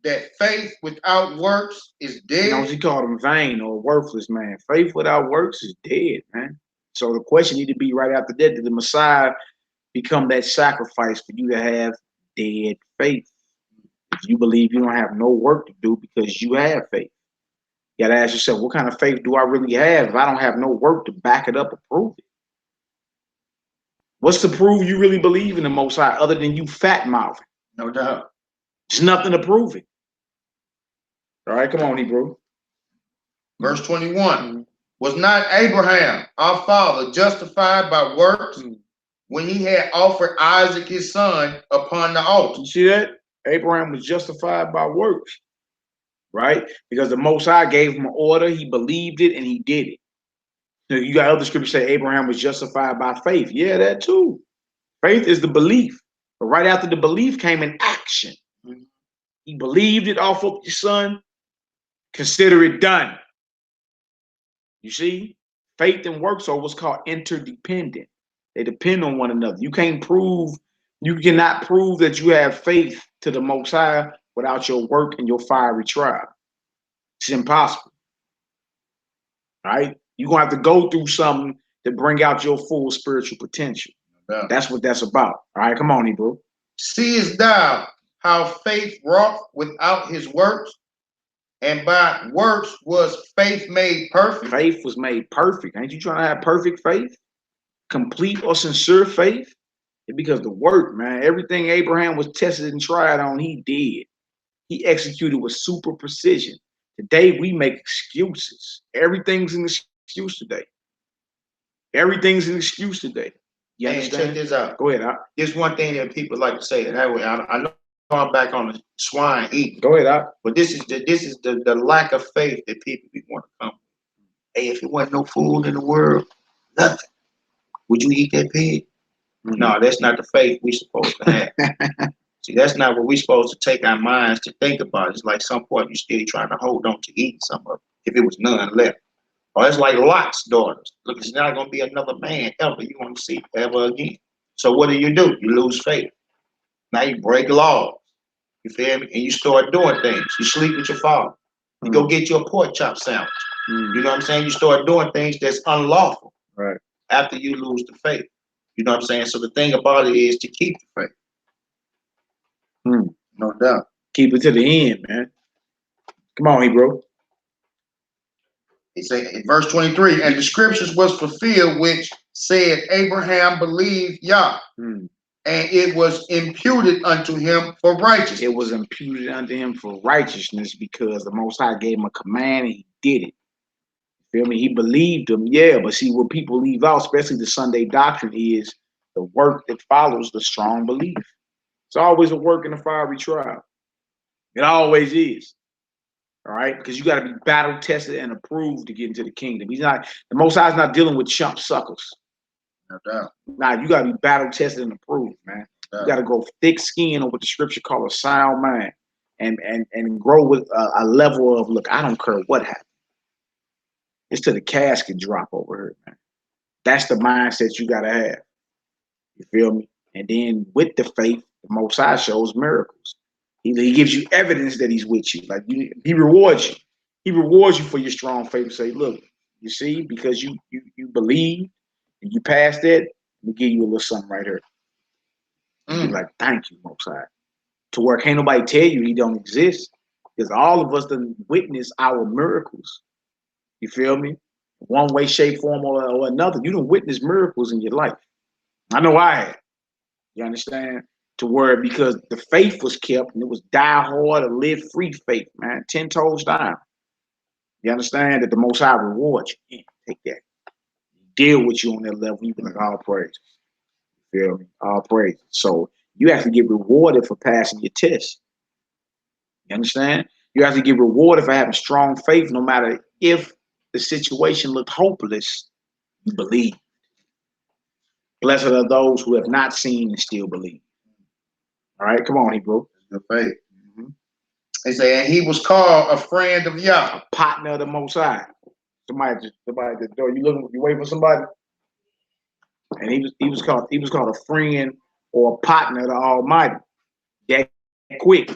that faith without works is dead? You know, he called him vain or worthless, man. Faith without works is dead, man. So the question need to be right after that, did the Messiah become that sacrifice for you to have dead faith? If you believe you don't have no work to do because you have faith. You got to ask yourself, what kind of faith do I really have if I don't have no work to back it up or prove it? What's to prove you really believe in the Most High other than you fat mouthing? No doubt. There's nothing to prove it. All right, come on, Hebrew. Verse 21. Was not Abraham, our father, justified by works when he had offered Isaac his son upon the altar? You see that? Abraham was justified by works, right? Because the Most High gave him an order, he believed it, and he did it. Now, you got other scriptures say Abraham was justified by faith. Yeah, that too. Faith is the belief. But right after the belief came an action. He believed it, offered his son, consider it done. You see? Faith and works are what's called interdependent. They depend on one another. You cannot prove that you have faith to the Most High without your work and your fiery trial. It's impossible. Right? You're going to have to go through something to bring out your full spiritual potential. Yeah. That's what that's about. All right, come on, Hebrew. Seest thou how faith wrought without his works? And by works was faith made perfect? Faith was made perfect. Ain't you trying to have perfect faith? Complete or sincere faith? It's because the work, man, everything Abraham was tested and tried on, he did. He executed with super precision. Today, we make excuses. Everything's an excuse today. Everything's an excuse today. You understand? Check this out. Go ahead. There's one thing that people like to say, and I know I'm back on the swine eating. Go ahead. But this is the lack of faith that people want to come. Hey, if it wasn't no food in the world, nothing, would you eat that pig? No, that's not the faith we're supposed to have. See, that's not what we're supposed to take our minds to think about. It's like some point you're still trying to hold on to eating some of it, if it was none left. Or it's like Lot's daughters. Look, it's not going to be another man ever you want to see ever again. So what do? You lose faith. Now you break laws. You feel me? And you start doing things. You sleep with your father. You go get you a pork chop sandwich. You know what I'm saying? You start doing things that's unlawful. Right. After you lose the faith. You know what I'm saying? So the thing about it is to keep the faith. No doubt. Keep it to the end, man. Come on, Hebrew. He said in verse 23, and the scriptures was fulfilled, which said, Abraham believed Yah, and it was imputed unto him for righteousness. It was imputed unto him for righteousness because the Most High gave him a command and he did it. Feel me? He believed him, yeah. But see, what people leave out, especially the Sunday doctrine, is the work that follows the strong belief. It's always a work in a fiery trial. It always is. All right, because you got to be battle tested and approved to get into the kingdom. The Most High is not dealing with chump suckers. No doubt. Nah, you got to be battle tested and approved, man. You got to go thick skin on what the scripture calls a sound mind, and grow with a level of, look, I don't care what happens. It's till the casket drop over here, man. That's the mindset you got to have. You feel me? And then with the faith, the Most High shows miracles. He gives you evidence that he's with you. Like he rewards you. He rewards you for your strong faith and say, look, you see, because you believe and you passed that, we give you a little something right here. You're like, thank you, Most High. To where can't nobody tell you he don't exist. Because all of us done witness our miracles. You feel me? One way, shape, form, or another. You done witness miracles in your life. I know I have. You understand? To where, because the faith was kept, and it was die hard or live free faith, man. 10 toes down. You understand that the Most High rewards you. Take that. Deal with you on that level. You be like, all praise. You feel me? All praise. So you have to get rewarded for passing your test. You understand? You have to get rewarded for having strong faith, no matter if the situation looked hopeless. You believe. Blessed are those who have not seen and still believe. All right, come on, Hebrew. Good faith. They say, and he was called a friend of Yah, a partner of the Most High. Somebody at the door. You waiting for somebody? And he was called a friend or a partner of the Almighty. That quick.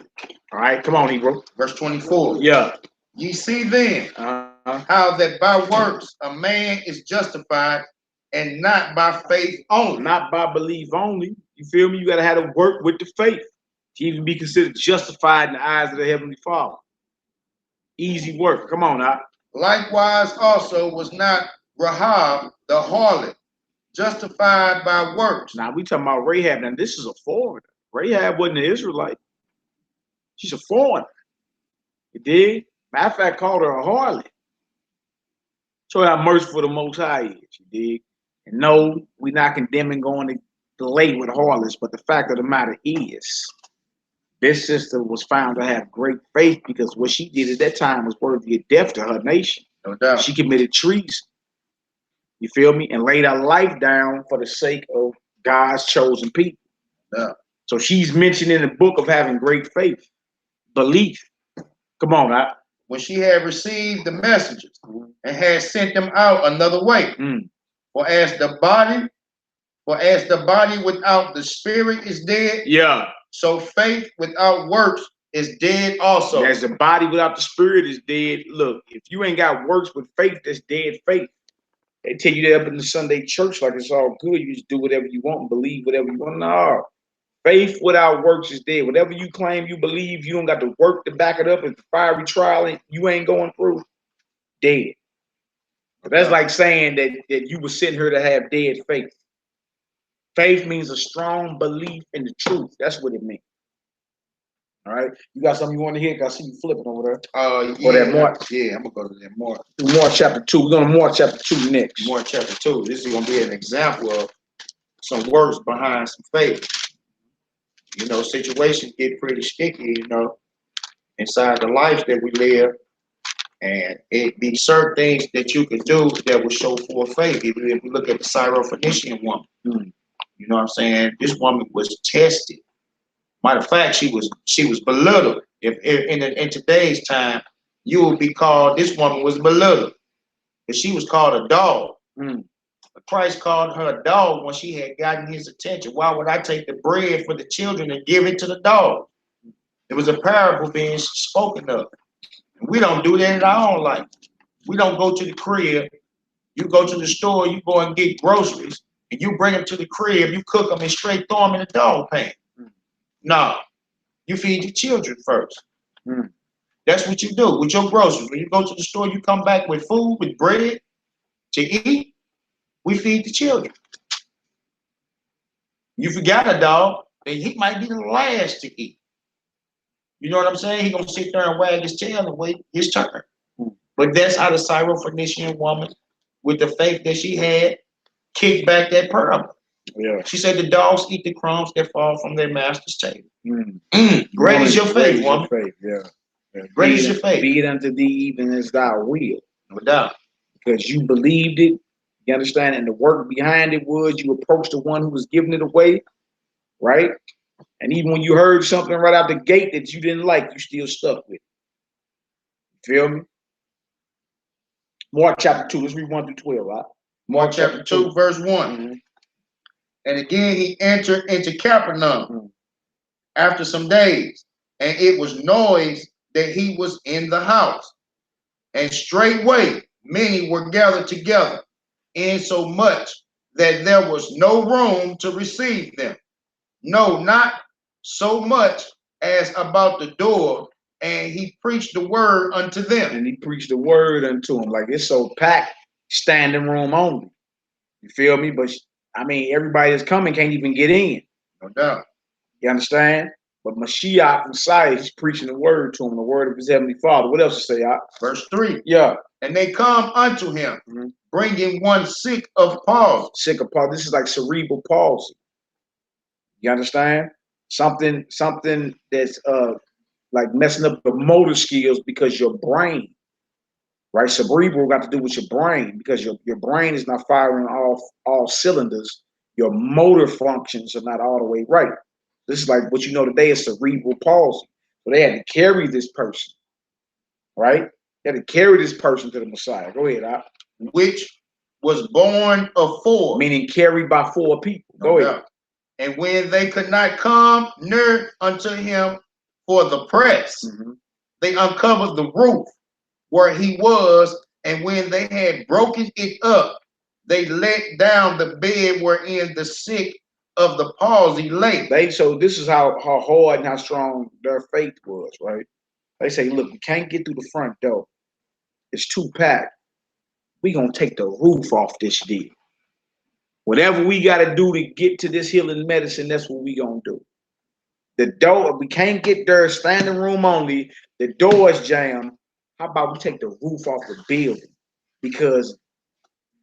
All right, come on, Hebrew. Verse 24. Yeah. Ye see then how that by works a man is justified, and not by faith only. Not by belief only. You feel me? You got to have to work with the faith to even be considered justified in the eyes of the Heavenly Father. Easy work. Come on now. Likewise also was not Rahab the harlot justified by works. Now we talking about Rahab. Now this is a foreigner. Rahab wasn't an Israelite. She's a foreigner. You dig? Matter of fact, called her a harlot. Show how merciful the Most High is. You dig? And no, we're not condemning going to delay with harlots, but the fact of the matter is, this sister was found to have great faith because what she did at that time was worthy of death to her nation. No doubt. She committed treason. You feel me? And laid her life down for the sake of God's chosen people. Yeah. So she's mentioned in the book of having great faith, belief. Come on, now. When she had received the messengers and had sent them out another way, for as the body without the spirit is dead, yeah, so faith without works is dead also. As the body without the spirit is dead. Look, if you ain't got works with faith, that's dead faith. They tell you that up in the Sunday church like it's all good. You just do whatever you want and believe whatever you want. No. Faith without works is dead. Whatever you claim you believe, you don't got to work to back it up. It's a fiery trial and you ain't going through. Dead. But that's like saying that you were sitting here to have dead faith. Faith means a strong belief in the truth. That's what it means. All right. You got something you want to hear? I see you flipping over there. Yeah. Or that Mark. Yeah, I'm gonna go to that Mark. Mark chapter 2. We're going to Mark chapter 2 next. Mark chapter 2. This is gonna be an example of some works behind some faith. You know, situations get pretty sticky, you know, inside the lives that we live. And it be certain things that you can do that will show forth faith. If we look at the Syrophoenician woman, you know what I'm saying? This woman was tested. Matter of fact, she was belittled. If in today's time, you would be called, this woman was belittled. But she was called a dog. But Christ called her a dog when she had gotten his attention. Why would I take the bread for the children and give it to the dog? There was a parable being spoken of. And we don't do that in our own life. We don't go to the crib. You go to the store, you go and get groceries, and you bring them to the crib, you cook them and straight throw them in the dog pan. No, you feed your children first. That's what you do with your groceries. When you go to the store, you come back with food, with bread to eat. We feed the children. You forgot a dog, and he might be the last to eat. You know what I'm saying? He's going to sit there and wag his tail and wait his turn. But that's how the Syrophoenician woman, with the faith that she had, kicked back that parable. Yeah. She said the dogs eat the crumbs that fall from their master's table. Great is your faith, woman. Yeah. Great is your faith. Be it unto thee even as thou will. No doubt. Because you believed it, you understand, and the work behind it was you approached the one who was giving it away, right? And even when you heard something right out the gate that you didn't like, you still stuck with it. Feel me? Mark chapter 2, let's read 1 through 12, right? Mark chapter 2, verse 1. Mm-hmm. And again he entered into Capernaum after some days, and it was noised that he was in the house. And straightway many were gathered together, insomuch that there was no room to receive them. No, not so much as about the door, and he preached the word unto them. And he preached the word unto them. Like, it's so packed, standing room only. You feel me? But I mean, everybody that's coming can't even get in. No doubt. You understand? But Mashiach, Messiah, he's preaching the word to him, the word of his heavenly Father. What else to say? Verse 3. Yeah. And they come unto him, bringing one sick of palsy. Sick of palsy. This is like cerebral palsy. You understand? Something that's like messing up the motor skills because your brain, right? Cerebral got to do with your brain because your brain is not firing off all cylinders. Your motor functions are not all the way right. This is like what you know today is cerebral palsy. So they had to carry this person, right? They had to carry this person to the Messiah. Go ahead, which was born of 4. Meaning carried by 4 people. Go ahead. And when they could not come near unto him for the press, they uncovered the roof where he was, and when they had broken it up, they let down the bed wherein the sick of the palsy lay. So this is how hard and how strong their faith was, right? They say, look, we can't get through the front door. It's too packed. We're going to take the roof off this deal. Whatever we got to do to get to this healing medicine, that's what we going to do. The door, we can't get there, standing room only. The door is jammed. How about we take the roof off the building? Because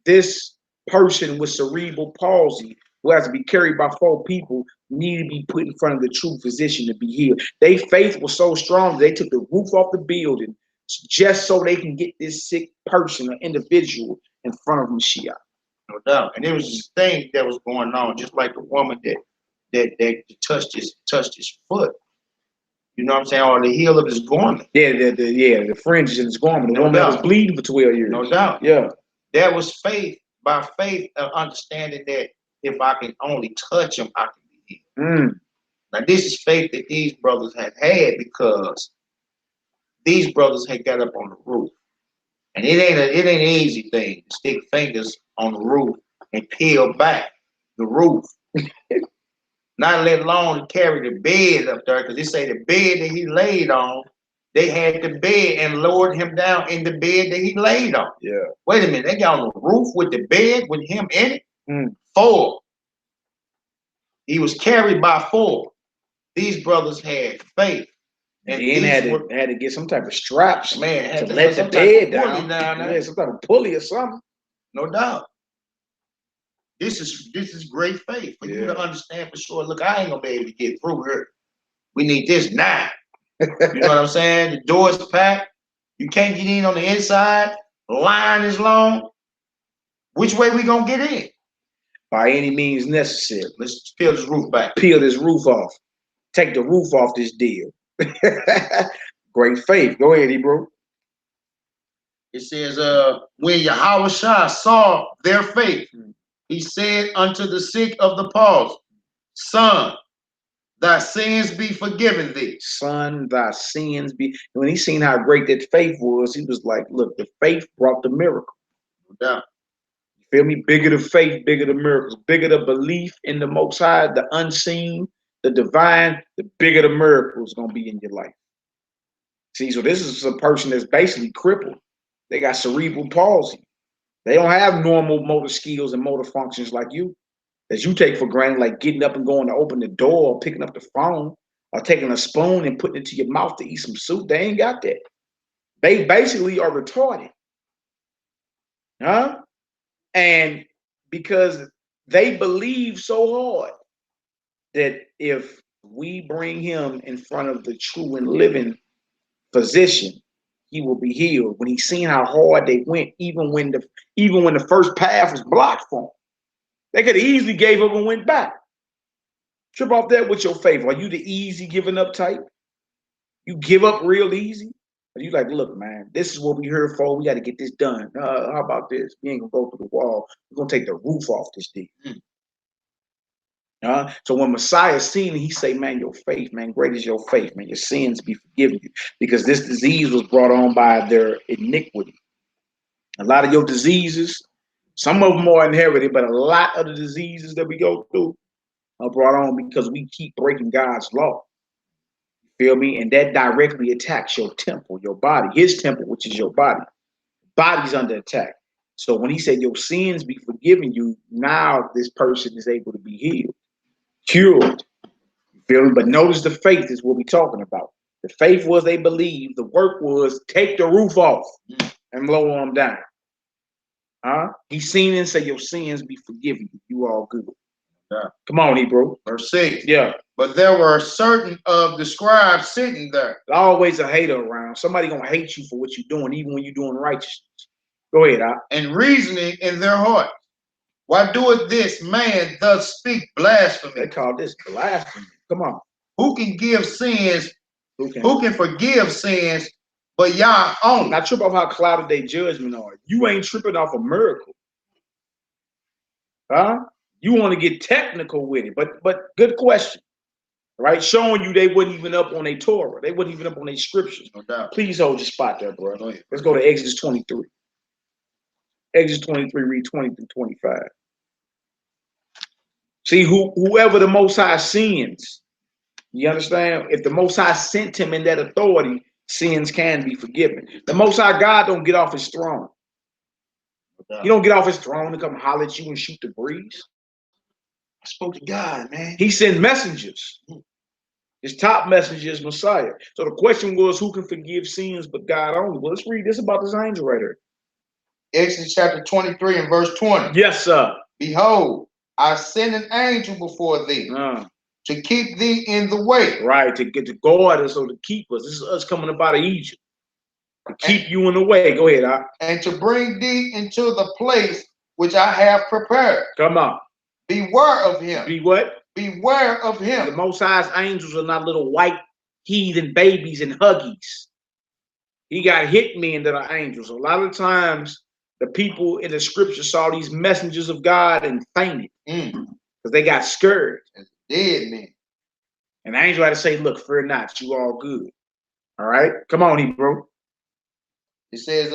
this person with cerebral palsy, who has to be carried by 4 people, need to be put in front of the true physician to be healed. Their faith was so strong, they took the roof off the building just so they can get this sick person or individual in front of Mashiach. No doubt. And there was this thing that was going on, just like the woman that touched his foot. You know what I'm saying? Or the heel of his garment. Yeah, the fringes in his garment. The woman that was bleeding for 12 years. No doubt. Yeah. That was faith, by faith, understanding that if I can only touch him, I can be healed. Now, this is faith that these brothers had because these brothers had got up on the roof. And it ain't an easy thing to stick fingers on the roof and peel back the roof. Not let alone to carry the bed up there, because they say the bed that he laid on, they had the bed and lowered him down in the bed that he laid on. Yeah. Wait a minute, they got on the roof with the bed with him in it? 4. He was carried by 4. These brothers had faith. And then had to get some type of straps, man, to let the bed down. Yeah, some type of pulley or something. No doubt. This is great faith for you to understand for sure. Look, I ain't gonna be able to get through here. We need this now. You know what I'm saying? The door's packed. You can't get in on the inside. The line is long. Which way we gonna get in? By any means necessary. Let's peel this roof back. Peel this roof off. Take the roof off this deal. Great faith. Go ahead, Hebrew. It says, when Yahushua saw their faith, he said unto the sick of the palsy, son, thy sins be forgiven thee. Son, thy sins be. When he seen how great that faith was, he was like, look, the faith brought the miracle. No doubt. You feel me? Bigger the faith, bigger the miracles, bigger the belief in the Most High, the unseen, the divine, the bigger the miracles going to be in your life. See, so this is a person that's basically crippled. They got cerebral palsy. They don't have normal motor skills and motor functions like you, that you take for granted, like getting up and going to open the door, or picking up the phone, or taking a spoon and putting it to your mouth to eat some soup. They ain't got that. They basically are retarded. Huh? And because they believe so hard that if we bring him in front of the true and living physician, he will be healed. When he seen how hard they went, even when the first path was blocked for them, they could have easily gave up and went back. Trip off that with your faith. Are you the easy giving up type? You give up real easy? Or you like, look, man, this is what we here for. We got to get this done. How about this? We ain't gonna go through the wall. We're gonna take the roof off this thing. So when Messiah seen it, he say, man, your faith, man, great is your faith, man. Your sins be forgiven you. Because this disease was brought on by their iniquity. A lot of your diseases, some of them are inherited, but a lot of the diseases that we go through are brought on because we keep breaking God's law. Feel me? And that directly attacks your temple, your body, his temple, which is your body. Body's under attack. So when he said your sins be forgiven you, now this person is able to be healed, cured. You feel me? But notice the faith is what we're talking about. The faith was they believed. The work was take the roof off and blow them down. He seen it and said your sins be forgiven you. You all good. Yeah. Come on, Hebrew. Verse 6. Yeah. But there were certain of the scribes sitting there. Always a hater around. Somebody gonna hate you for what you're doing, even when you're doing righteousness. Go ahead, and reasoning in their heart. Why doeth this man thus speak blasphemy? They call this blasphemy. Come on. Who can give sins? Who can forgive sins? But Yah only. Not trip off how clouded their judgment are. You ain't tripping off a miracle. You want to get technical with it, but good question. Right? Showing you they wasn't even up on their Torah. They wasn't even up on their scriptures. No doubt. Please hold your spot there, bro. Let's go to Exodus 23. Exodus 23, read 20 through 25. See, whoever the Most High sends, you understand? If the Most High sent him in that authority, sins can be forgiven. The Most High God don't get off his throne. He don't get off his throne to come holler at you and shoot the breeze. I spoke to God, man. He sent messengers. His top messenger is Messiah. So the question was, who can forgive sins but God only? Well, let's read this about this angel right here. Exodus chapter 23 and verse 20. Yes, sir. Behold, I send an angel before thee to keep thee in the way. Right, to get to guard us or to keep us. This is us coming up out of Egypt. To keep you in the way. Go ahead, and to bring thee into the place which I have prepared. Come on. Beware of him. Be what? Beware of him. The Most High's angels are not little white heathen babies and huggies. He got hitmen that are angels. A lot of times, the people in the scripture saw these messengers of God and fainted because they got scared. Dead men. And the angel had to say, look, fear not, you all good. All right? Come on, Hebrew. It says,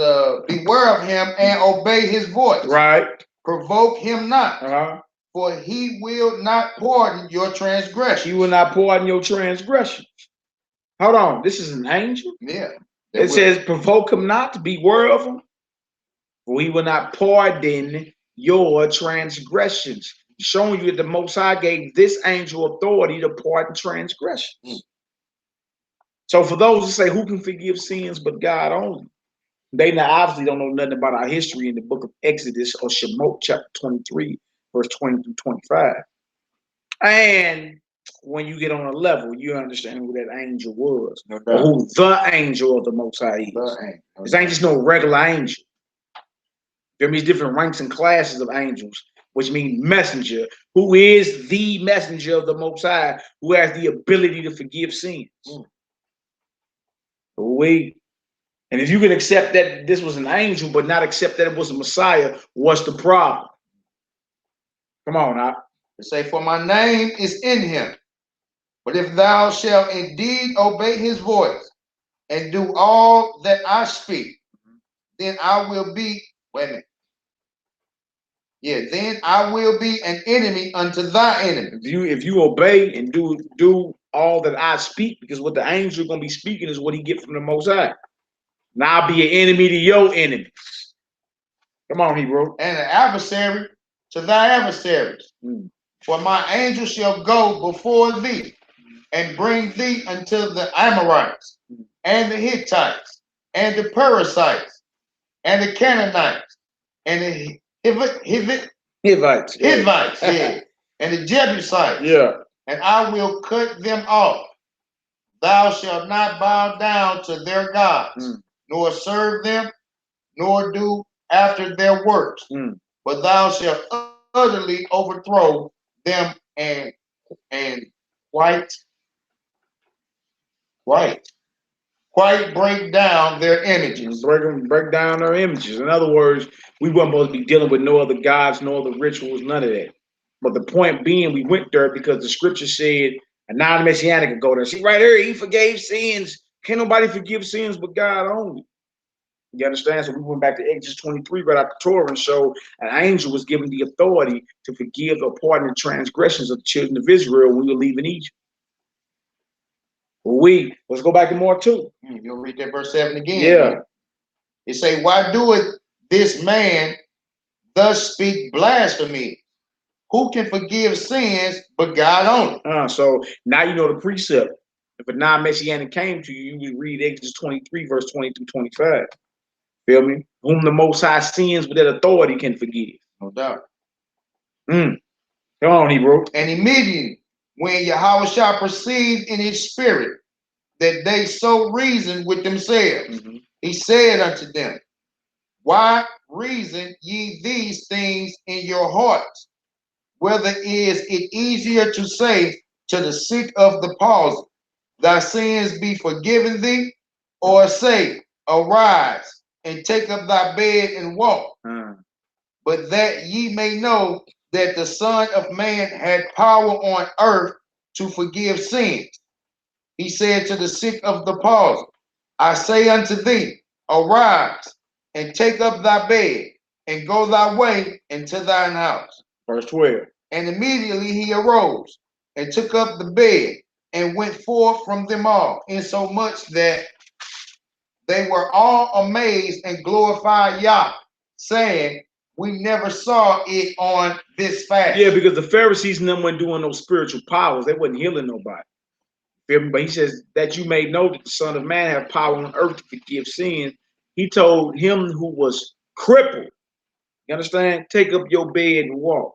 beware of him and obey his voice. Right. Provoke him not. For he will not pardon your transgression. He will not pardon your transgression. Hold on. This is an angel? Yeah. It says, provoke him not, to beware of him. For he will not pardon your transgressions. Showing you that the Most High gave this angel authority to pardon transgressions. So for those who say, who can forgive sins but God only? They obviously don't know nothing about our history in the book of Exodus or Shemot chapter 23, verse 20 through 25. And when you get on a level, you understand who that angel was, or who the angel of the Most High is. This ain't just no regular angel. There means different ranks and classes of angels, which means messenger, who is the messenger of the Most High, who has the ability to forgive sins. And if you can accept that this was an angel, but not accept that it was a Messiah, what's the problem? Come on now. Say, for my name is in him. But if thou shalt indeed obey his voice and do all that I speak, then I will be, wait a minute. Yeah, then I will be an enemy unto thy enemy. If you obey and do all that I speak, because what the angel is going to be speaking is what he get from the Most High. Now I'll be an enemy to your enemies. Come on, Hebrew. And an adversary to thy adversaries. For my angel shall go before thee and bring thee unto the Amorites and the Hittites and the Perizzites and the Canaanites and the Hivites, yeah, and the Jebusites. Yeah. And I will cut them off Thou shalt not bow down to their gods, nor serve them, nor do after their works. But thou shalt utterly overthrow them and quite break down their images. Break down their images. In other words, we weren't supposed to be dealing with no other gods, no other rituals, none of that. But the point being, we went there because the scripture said a non-messianic could go there. See, right here, he forgave sins. Can't nobody forgive sins but God only. You understand? So we went back to Exodus 23 right out the Torah and showed an angel was given the authority to forgive or pardon the transgressions of the children of Israel when we were leaving Egypt. Let's go back to Mark 2. You'll read that verse 7 again. Yeah. It say, why doeth this man thus speak blasphemy? Who can forgive sins but God only? So now you know the precept. If a non-messianic came to you, you would read Exodus 23, verse 20 through 25. Feel me? Whom the Most High sins with that authority can forgive. No doubt. Come on, Hebrew. And immediately, when Yahweh perceived in his spirit that they so reasoned with themselves, he said unto them, why reason ye these things in your hearts? Whether is it easier to say to the sick of the palsy, thy sins be forgiven thee, or say, arise and take up thy bed and walk? But that ye may know that the Son of Man had power on earth to forgive sins. He said to the sick of the palsy, I say unto thee, arise and take up thy bed and go thy way into thine house. Verse 12. And immediately he arose and took up the bed and went forth from them all, insomuch that they were all amazed and glorified Yah, saying, we never saw it on this fast. Yeah, because the Pharisees and them weren't doing no spiritual powers. They wasn't healing nobody. But he says that you may know that the Son of Man have power on earth to forgive sins. He told him who was crippled, you understand, take up your bed and walk.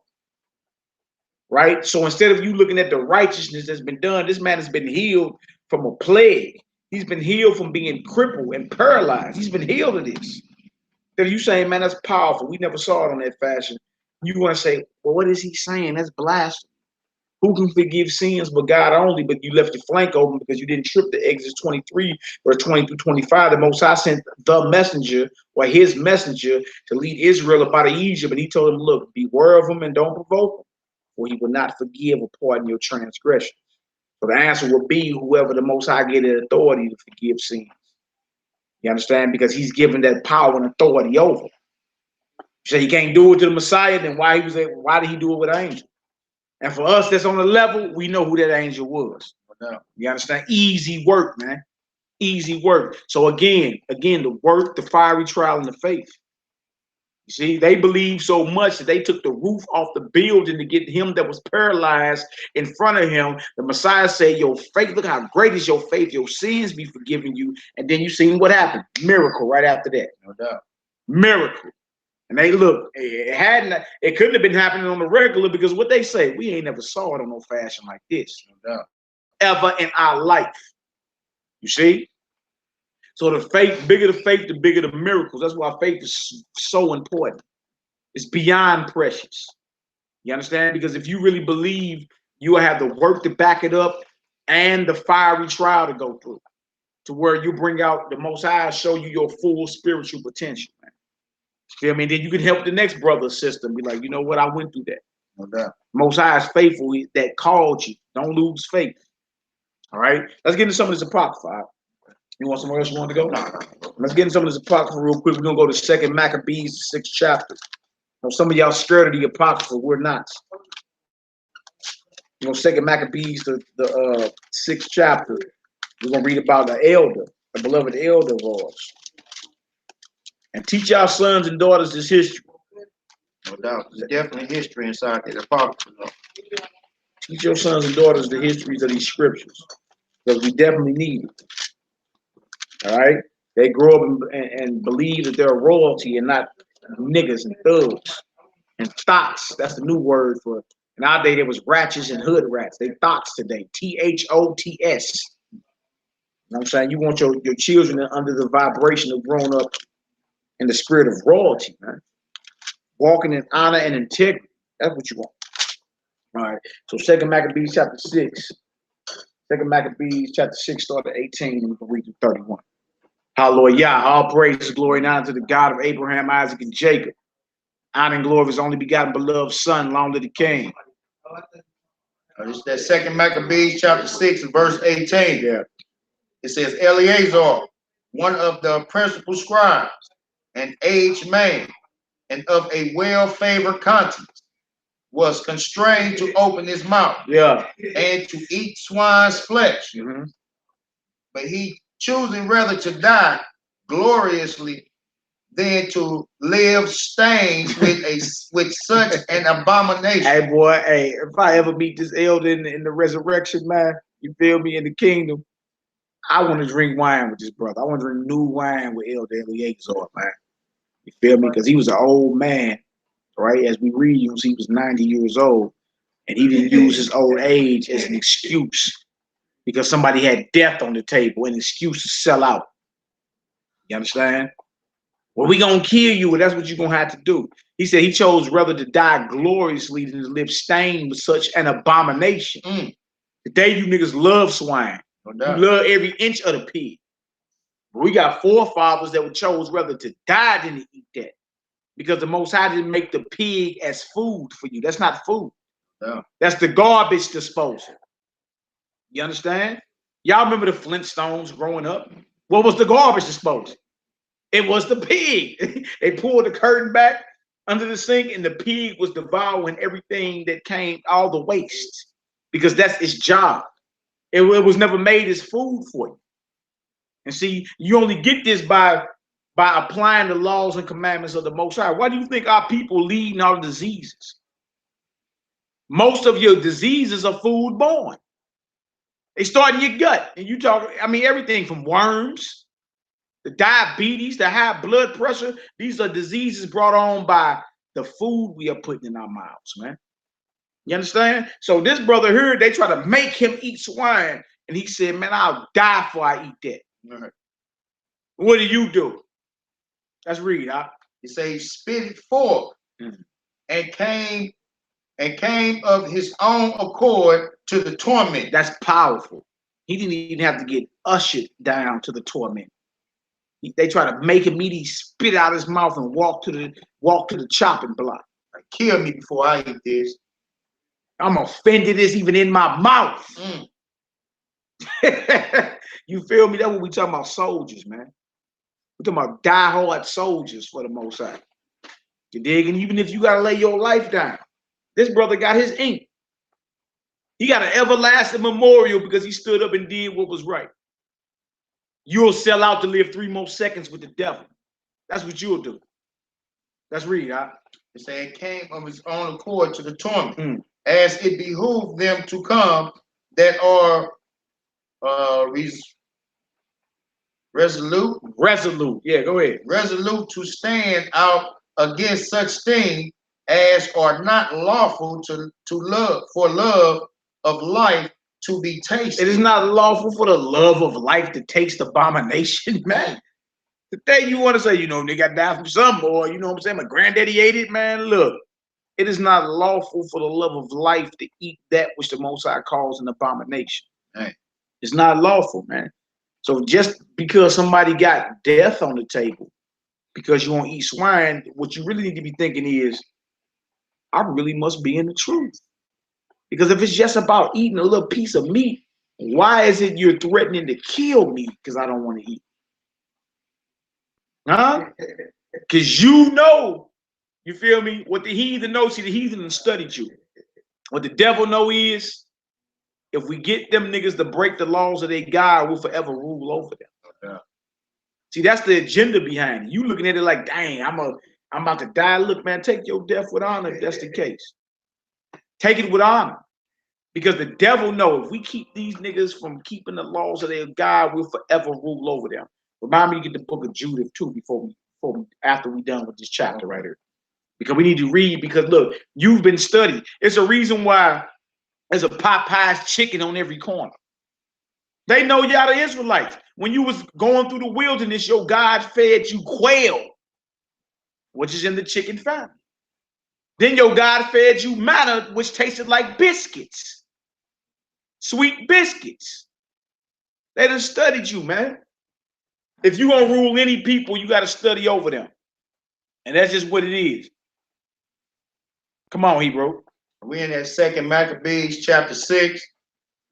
Right? So instead of you looking at the righteousness that's been done, this man has been healed from a plague. He's been healed from being crippled and paralyzed. He's been healed of this. Then you saying, man, that's powerful. We never saw it on that fashion. You want to say, well, what is he saying? That's blasphemy. Who can forgive sins but God only? But you left your flank open because you didn't trip the Exodus 23, verse 20 through 25. The Most High sent the messenger or his messenger to lead Israel up out of Egypt. And he told them, look, beware of him and don't provoke him, for he will not forgive or pardon your transgressions. So the answer would be whoever the Most High gave the authority to forgive sins. You understand? Because he's given that power and authority over. You say he can't do it to the Messiah, then why did he do it with an angel? And for us that's on the level, we know who that angel was. You understand? Easy work, man. Easy work. So again, the work, the fiery trial, and the faith. You see, they believed so much that they took the roof off the building to get him that was paralyzed in front of him. The Messiah said, your faith, look how great is your faith. Your sins be forgiven you. And then you seen what happened. Miracle right after that. No doubt. Miracle. And they look, it couldn't have been happening on the regular because what they say, we ain't never saw it on no fashion like this. No doubt. Ever in our life. You see? So the faith, bigger the faith, the bigger the miracles. That's why faith is so important. It's beyond precious. You understand? Because if you really believe, you will have the work to back it up and the fiery trial to go through to where you bring out the Most High, show you your full spiritual potential, man. Feel me? Then you can help the next brother or sister and be like, you know what? I went through that. No doubt. Most High is faithful that called you. Don't lose faith. All right? Let's get into some of this Apocrypha. You want somewhere else you want to go? Let's get into some of this Apocrypha real quick. We're going to go to 2 Maccabees, 6th chapter. Some of y'all scared of the Apocrypha. We're not. 2 Maccabees, the 6th chapter. We're going to read about the elder, the beloved elder of ours. And teach our sons and daughters this history. No doubt. There's definitely history inside the Apocrypha. Teach your sons and daughters the histories of these scriptures. Because we definitely need it. All right? They grow up and believe that they're royalty and not niggas and thugs and thots. That's the new word for it. In our day, there was ratchets and hood rats. They thots today. THOTS. know what I'm saying? You want your children under the vibration of growing up in the spirit of royalty, man. Walking in honor and integrity. That's what you want. All right. So 2 Maccabees chapter 6. 2 Maccabees chapter 6 start at 18 and we can read to 31. Hallelujah. All praise, glory, and honor to the God of Abraham, Isaac, and Jacob. Honor and glory of his only begotten beloved son, long live the king. It's that 2 Maccabees chapter 6 and verse 18. Yeah. It says, Eleazar, one of the principal scribes, an aged man, and of a well-favored conscience, was constrained to open his mouth and to eat swine's flesh. But he choosing rather to die gloriously than to live stained with such an abomination. Hey boy, hey, if I ever meet this elder in the resurrection, man, you feel me, in the kingdom, I want to drink wine with this brother. I want to drink new wine with Elder Eleazar, man. You feel me? Because he was an old man, right? As we read, he was 90 years old, and he didn't use his old age as an excuse because somebody had death on the table, an excuse to sell out. You understand? Well, we gonna kill you, and that's what you're gonna have to do. He said he chose rather to die gloriously than to live stained with such an abomination. Today, you niggas love swine. You love every inch of the pig. But we got forefathers that were chose rather to die than to eat that. Because the Most High didn't make the pig as food for you. That's not food. Yeah. That's the garbage disposal. You understand? Y'all remember the Flintstones growing up? What was the garbage disposal? It was the pig. They pulled the curtain back under the sink and the pig was devouring everything that came, all the waste, because that's its job. It was never made as food for you. And see, you only get this by applying the laws and commandments of the Most High. Why do you think our people leading all diseases? Most of your diseases are food borne. They start in your gut. And you talk, I mean, everything from worms, the diabetes, the high blood pressure, these are diseases brought on by the food we are putting in our mouths, man. You understand? So this brother here, they try to make him eat swine. And he said, man, I'll die before I eat that. Right. What do you do? Let's read. He said he spit it forth and came of his own accord to the torment. That's powerful. He didn't even have to get ushered down to the torment. They try to make him eat. He spit out his mouth and walk to the chopping block. Kill me before I eat this. I'm offended. It's even in my mouth. You feel me? That's what we talking about, soldiers, man. We're talking about die-hard soldiers for the Most High. You dig? And even if you got to lay your life down, this brother got his ink. He got an everlasting memorial because he stood up and did what was right. You'll sell out to live 3 more seconds with the devil. That's what you'll do. Let's read. It said it came of his own accord to the torment, as it behooved them to come that are resolute. Yeah, go ahead. Resolute to stand out against such things as are not lawful to love, for love of life to be tasted. It is not lawful for the love of life to taste abomination, man. The day you want to say, you know, they got died from some, or you know what I'm saying, my granddaddy ate it, man. Look, it is not lawful for the love of life to eat that which the Most High calls an abomination. Right. It's not lawful, man. So just because somebody got death on the table, because you won't eat swine, what you really need to be thinking is, I really must be in the truth. Because if it's just about eating a little piece of meat, why is it you're threatening to kill me because I don't want to eat? Huh? Because you know, you feel me? What the heathen knows, see, the heathen studied you. What the devil know is, if we get them niggas to break the laws of their God, we'll forever rule over them. Yeah. See, that's the agenda behind it. You looking at it like, dang, I'm about to die. Look, man, take your death with honor if that's the case. Take it with honor. Because the devil know if we keep these niggas from keeping the laws of their God, we'll forever rule over them. Remind me to get the book of Judith too after we done with this chapter right here. Because we need to read, because look, you've been studied. It's a reason why there's a Popeye's chicken on every corner. They know y'all the Israelites. When you was going through the wilderness, your God fed you quail, which is in the chicken family. Then your God fed you manna, which tasted like biscuits, sweet biscuits. They done studied you, man. If you gonna rule any people, you got to study over them. And that's just what it is. Come on, Hebrew. We're in that 2 Maccabees chapter 6,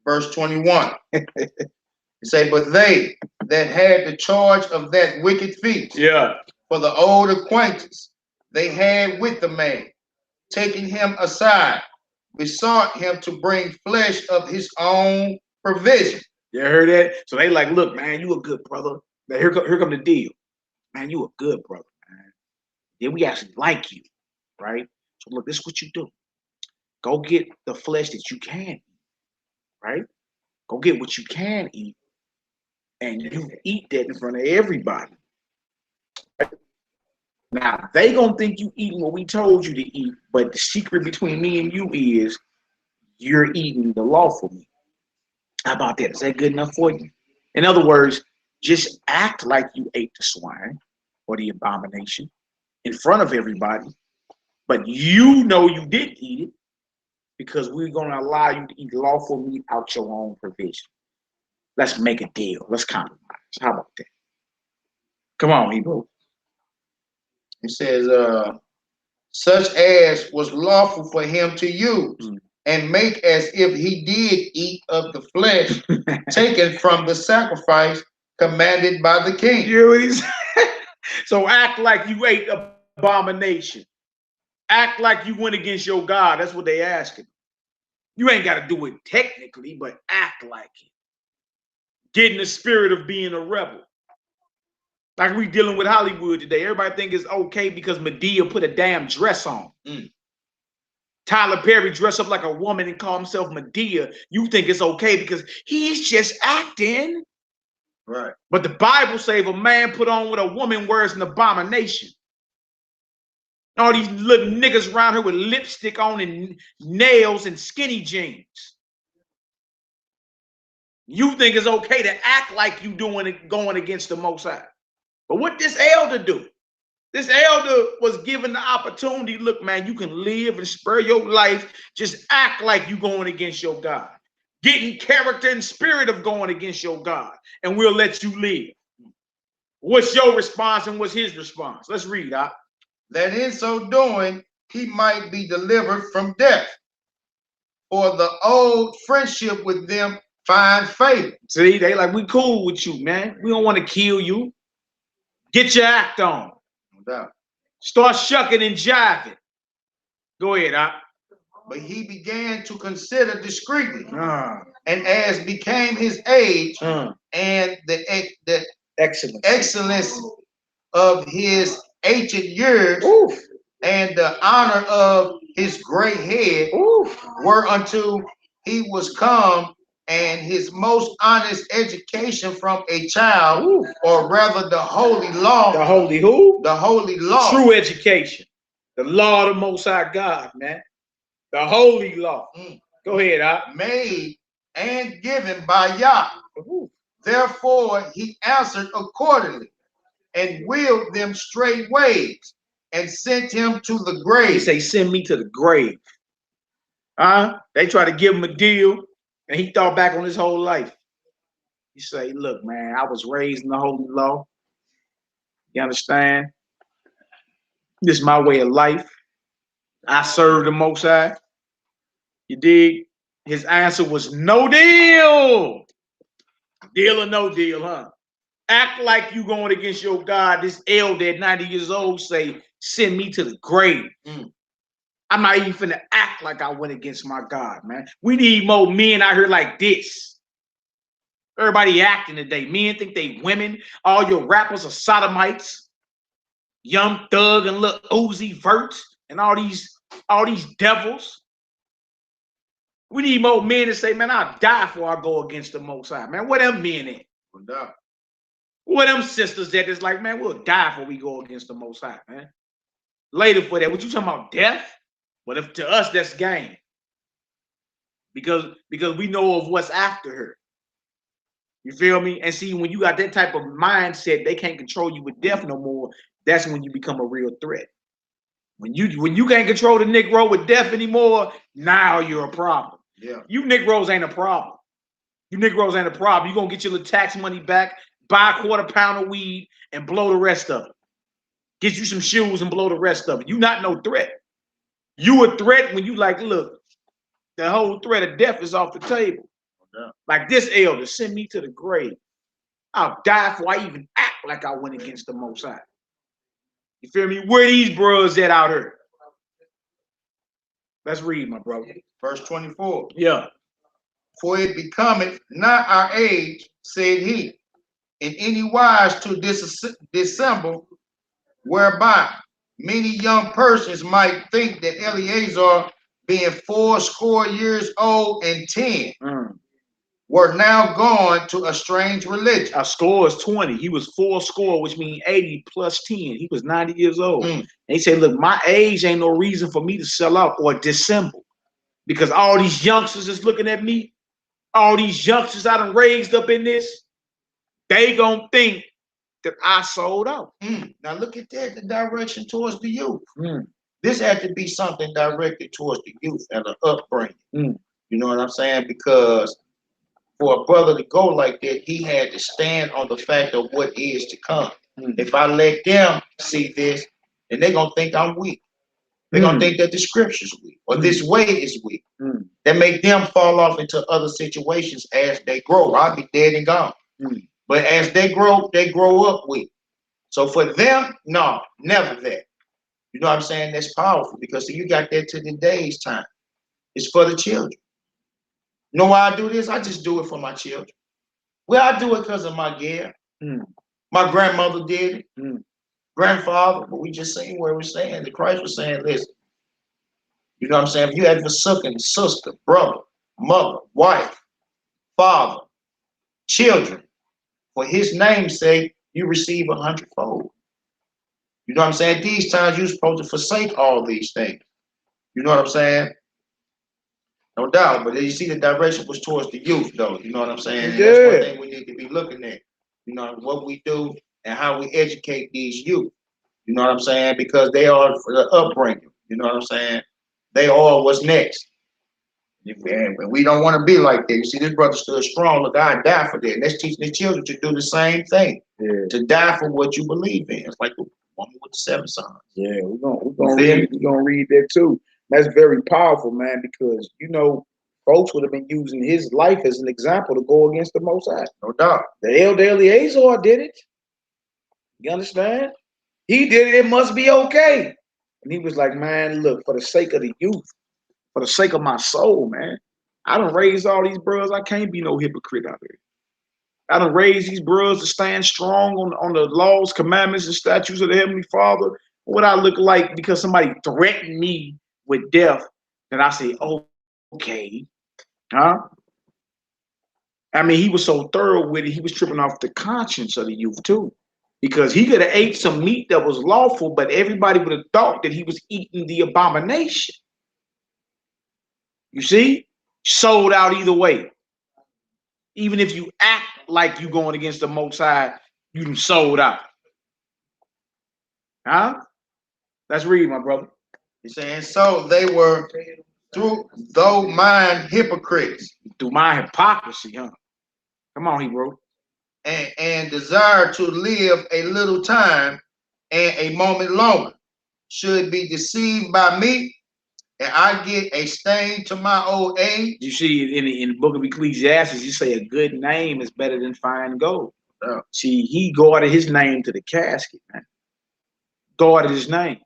verse 21. It say, but they that had the charge of that wicked feast, for the old acquaintance they had with the man, taking him aside, besought him to bring flesh of his own provision. You heard that? So they like, look, man, you a good brother. Now here come the deal. Man, you a good brother, man. Then we actually like you, right? So look, this is what you do. Go get the flesh that you can eat, right? Go get what you can eat, and you eat that in front of everybody. Now, they gonna think you eating what we told you to eat, but the secret between me and you is you're eating the lawful meat. How about that? Is that good enough for you? In other words, just act like you ate the swine or the abomination in front of everybody, but you know you didn't eat it because we're going to allow you to eat lawful meat out your own provision. Let's make a deal. Let's compromise. How about that? Come on, Hebrew. It says, such as was lawful for him to use, and make as if he did eat of the flesh taken from the sacrifice commanded by the king. You know what he's So act like you ate abomination. Act like you went against your God. That's what they asking. You ain't got to do it technically, but act like it. Get in the spirit of being a rebel. Like we dealing with Hollywood today. Everybody think it's okay because Madea put a damn dress on. Tyler Perry dressed up like a woman and call himself Madea. You think it's okay because he's just acting. Right. But the Bible says if a man put on what a woman wears an abomination. All these little niggas around here with lipstick on and nails and skinny jeans. You think it's okay to act like you doing it going against the Most High. But what this elder do? This elder was given the opportunity. Look, man, you can live and spare your life. Just act like you going against your God. Get in character and spirit of going against your God. And we'll let you live. What's your response and what's his response? Let's read out. That in so doing, he might be delivered from death. For the old friendship with them find favor. See, they like, we cool with you, man. We don't want to kill you. Get your act on. No doubt. Start shucking and jiving. Go ahead, Doc. But he began to consider discreetly, and as became his age, and the excellence of his ancient years, and the honor of his gray head, whereunto he was come, and his most honest education from a child, or rather the holy law. The holy who? The holy law. True education. The law of the Most High God, man. The holy law. Go ahead, Doc. Made and given by Yah. Therefore he answered accordingly, and willed them straight ways, and sent him to the grave. He say, send me to the grave. They try to give him a deal, and he thought back on his whole life. He say, look, man, I was raised in the holy law. You understand? This is my way of life. I serve the Most High. You dig? His answer was no deal. Deal or no deal, huh? Act like you going against your God. This elder at 90 years old say, send me to the grave. I'm not even finna act like I went against my God, man. We need more men out here like this. Everybody acting today. Men think they women. All your rappers are sodomites. Young Thug and Lil Uzi Vert and all these devils. We need more men to say, man, I'll die before I go against the Most High. Man, where them men at? Where them sisters that is like, man, we'll die before we go against the Most High, man. Later for that. What you talking about, death? But if to us, that's gain. Because we know of what's after her. You feel me? And see, when you got that type of mindset, they can't control you with death no more. That's when you become a real threat. When you can't control the Negro with death anymore, now you're a problem. Yeah. You Negroes ain't a problem. You Negroes ain't a problem. You're gonna get your little tax money back, buy a quarter pound of weed, and blow the rest of it. Get you some shoes and blow the rest of it. You not no threat. You a threat when you like, look, the whole threat of death is off the table. Yeah. Like this elder, send me to the grave. I'll die before I even act like I went against the Most High. You feel me? Where these bros at out here? Let's read, my brother. Verse 24. Yeah. For it becometh not our age, said he, in any wise to dissemble, whereby many young persons might think that Eleazar, being 80 years old and 10, were now gone to a strange religion. Our score is 20. He was 80, which means 80 plus 10. He was 90 years old. And he said, look, my age ain't no reason for me to sell out or dissemble. Because all these youngsters is looking at me, all these youngsters I done raised up in this, they gonna think that I sold out. Now look at that, the direction towards the youth. This had to be something directed towards the youth and the upbringing. You know what I'm saying? Because for a brother to go like that, he had to stand on the fact of what is to come. If I let them see this, then they're going to think I'm weak. They're going to think that the scripture's weak or this way is weak. That make them fall off into other situations as they grow. I'll be dead and gone. But as they grow up weak. So for them, no, never that. You know what I'm saying? That's powerful because you got that to today's time. It's for the children. You know why I do this? I just do it for my children. Well, I do it because of my gear. My grandmother did it. Grandfather, but we just saying where we're saying that Christ was saying, listen, you know what I'm saying? If you had forsaken sister, brother, mother, wife, father, children, for his name's sake, you receive 100-fold. You know what I'm saying? These times you're supposed to forsake all these things. You know what I'm saying? No doubt, but you see the direction was towards the youth, though. You know what I'm saying? And that's one thing we need to be looking at. You know, what we do and how we educate these youth. You know what I'm saying? Because they are for the upbringing. You know what I'm saying? They are what's next. And we don't want to be like that. You see, this brother stood strong. Look, I died for that. And let's teach the children to do the same thing. To die for what you believe in. It's like the woman with the 7 sons. Yeah, we're gonna read that too. That's very powerful, man, because you know, folks would have been using his life as an example to go against the Most High. No doubt. The elder Eleazar did it. You understand? He did it. It must be okay. And he was like, man, look, for the sake of the youth, for the sake of my soul, man, I done raised all these bros. I can't be no hypocrite out here. I done raised these bros to stand strong on the laws, commandments, and statutes of the Heavenly Father. What I look like because somebody threatened me with death, and I say, oh, okay, huh? I mean, he was so thorough with it, he was tripping off the conscience of the youth too. Because he could have ate some meat that was lawful, but everybody would have thought that he was eating the abomination. You see? Sold out either way. Even if you act like you going against the Most High, you done sold out. Huh? Let's read, my brother. He's saying, so they were though mine hypocrites. Through my hypocrisy, huh? Come on, Hebrew. And desire to live a little time and a moment longer, should be deceived by me, and I get a stain to my old age. You see, in the book of Ecclesiastes, you say a good name is better than fine gold. See, he guarded his name to the casket, man. Guarded his name.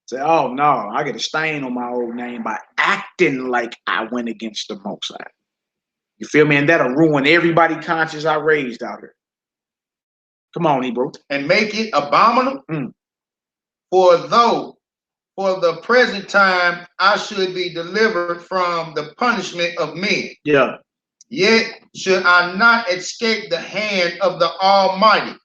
Say, oh no, I get a stain on my old name by acting like I went against the Most High. You feel me? And that'll ruin everybody's conscience I raised out here. Come on, Hebrew. And make it abominable. For the present time I should be delivered from the punishment of men. Yeah. Yet should I not escape the hand of the Almighty,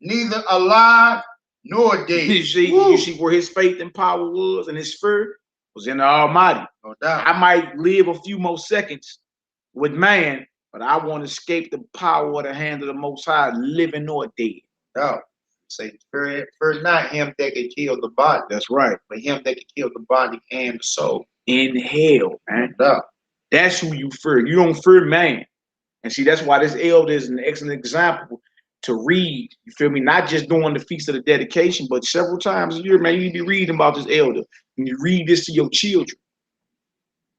neither alive nor dead. You see where his faith and power was, and his spirit was in the Almighty. No doubt. I might live a few more seconds with man, but I won't escape the power of the hand of the Most High, living or dead. No. Say, fear not him that can kill the body. That's right. But him that can kill the body and the soul. In hell, man. No. That's who you fear. You don't fear man. And see, that's why this elder is an excellent example to read. You feel me? Not just during the Feast of the Dedication, but several times a year, man, you need to be reading about this elder. And you read this to your children.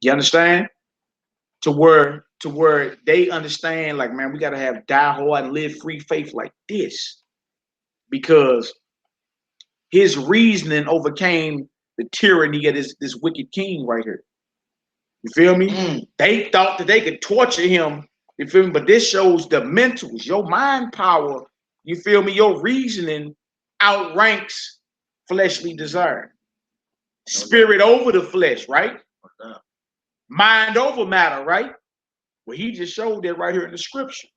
You understand? To where they understand, like, man, we got to have die hard and live free faith like this. Because his reasoning overcame the tyranny of this wicked king right here. You feel me? They thought that they could torture him. You feel me? But this shows the mentals, your mind power. You feel me? Your reasoning outranks fleshly desire. Spirit over the flesh, right? Mind over matter, right? Well, he just showed that right here in the scripture.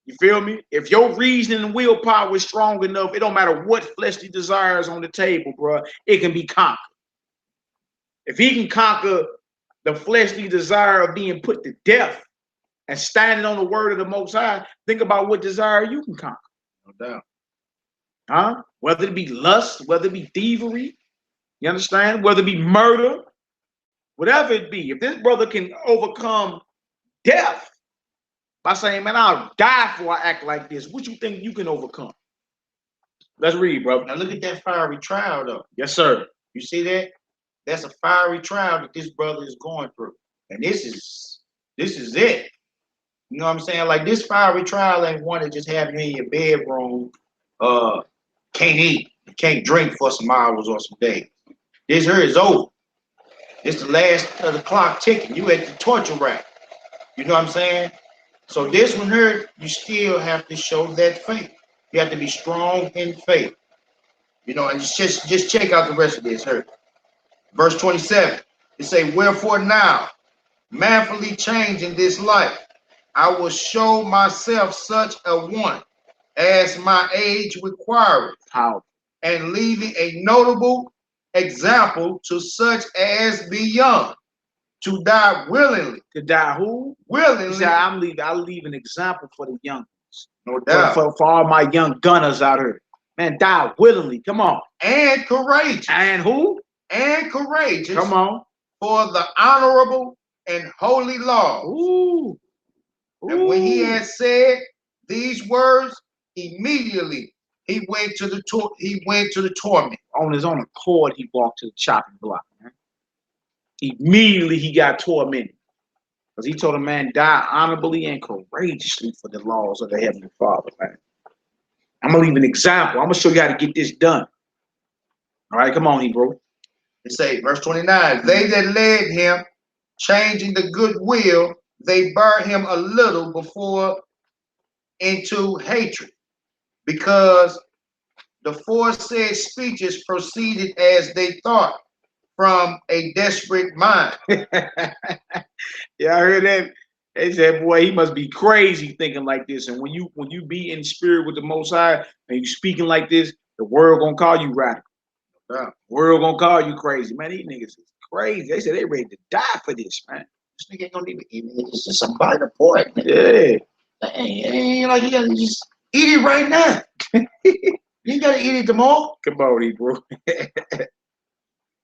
You feel me? If your reasoning and willpower is strong enough, it don't matter what fleshly desires on the table, bro. It can be conquered. If he can conquer the fleshly desire of being put to death and standing on the word of the Most High, think about what desire you can conquer. No doubt. Huh? Whether it be lust, whether it be thievery, you understand? Whether it be murder, whatever it be. If this brother can overcome death by saying, man, I'll die before I act like this, what you think you can overcome? Let's read, bro. Now look at that fiery trial, though. Yes, sir. You see that? That's a fiery trial that this brother is going through. And this is it. You know what I'm saying? Like, this fiery trial ain't one that just have you in your bedroom, can't eat, can't drink for some hours or some days. This here is over. It's the last of the clock ticking. You at the torture rack. You know what I'm saying? So this one here, you still have to show that faith. You have to be strong in faith. You know, and just check out the rest of this here. Verse 27, it say, wherefore now, manfully changing this life, I will show myself such a one as my age requireth. How? And leaving a notable example to such as be young, to die willingly. To die who? Willingly. See, I'll leave an example for the young ones. No doubt. For all my young gunners out here. Man, die willingly. Come on. And courageous. And who? And courageous. Come on. For the honorable and holy law. Ooh. And when he had said these words, immediately he went to the torment. On his own accord, he walked to the chopping block, man. Immediately he got tormented. Because he told a man, die honorably and courageously for the laws of the Heavenly Father, man. I'm going to leave an example. I'm going to show you how to get this done. All right, come on, Hebrew. It say, verse 29, they that led him, changing the good will, they bare him a little before into hatred, because the foresaid speeches proceeded as they thought from a desperate mind. Yeah, I heard that. They said, boy, he must be crazy thinking like this. And when you be in spirit with the Most High and you speaking like this, the world gonna call you radical. Yeah. The world gonna call you crazy. Man, these niggas is crazy. They said they ready to die for this, man. This nigga ain't gonna even eat it. It's just some bite of pork, man. Yeah. Ain't like you gotta just eat it right now. You ain't gotta eat it tomorrow. Come on, Hebrew.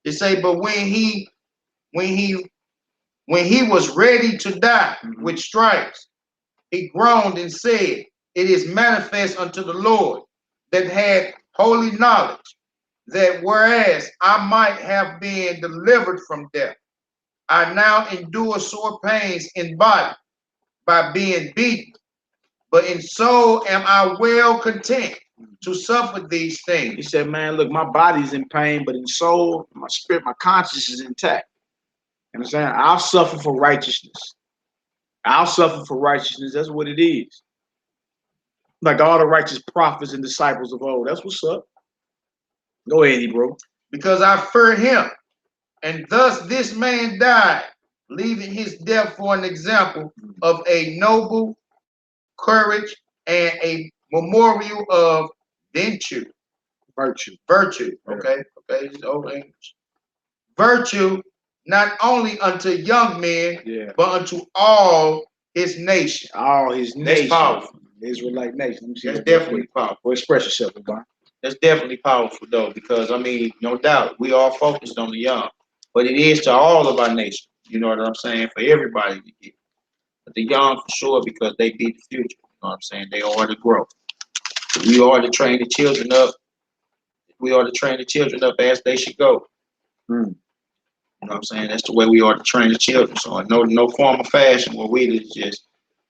They say, but when he was ready to die with stripes, he groaned and said, it is manifest unto the Lord that had holy knowledge, that whereas I might have been delivered from death, I now endure sore pains in body by being beaten. But in soul am I well content to suffer these things. He said, man, look, my body's in pain, but in soul, my spirit, my conscience is intact. You know what I'm saying? I'll suffer for righteousness. I'll suffer for righteousness. That's what it is. Like all the righteous prophets and disciples of old. That's what's up. Go ahead, Hebrew. Because I fear him. And thus this man died, leaving his death for an example of a noble courage and a memorial of virtue. Virtue. Okay. It's old English. Virtue, not only unto young men, but unto all his nation. All his nation. That's powerful. Israelite nation. Let me see That's that definitely powerful. Well, express yourself, Obama. That's definitely powerful, though, because, I mean, no doubt, we are focused on the young. But it is to all of our nation. You know what I'm saying? For everybody to get. But the young, for sure, because they be the future. You know what I'm saying? They are the growth. We are to train the children up. We are to train the children up as they should go. You know what I'm saying? That's the way we are to train the children. So no form of fashion where we just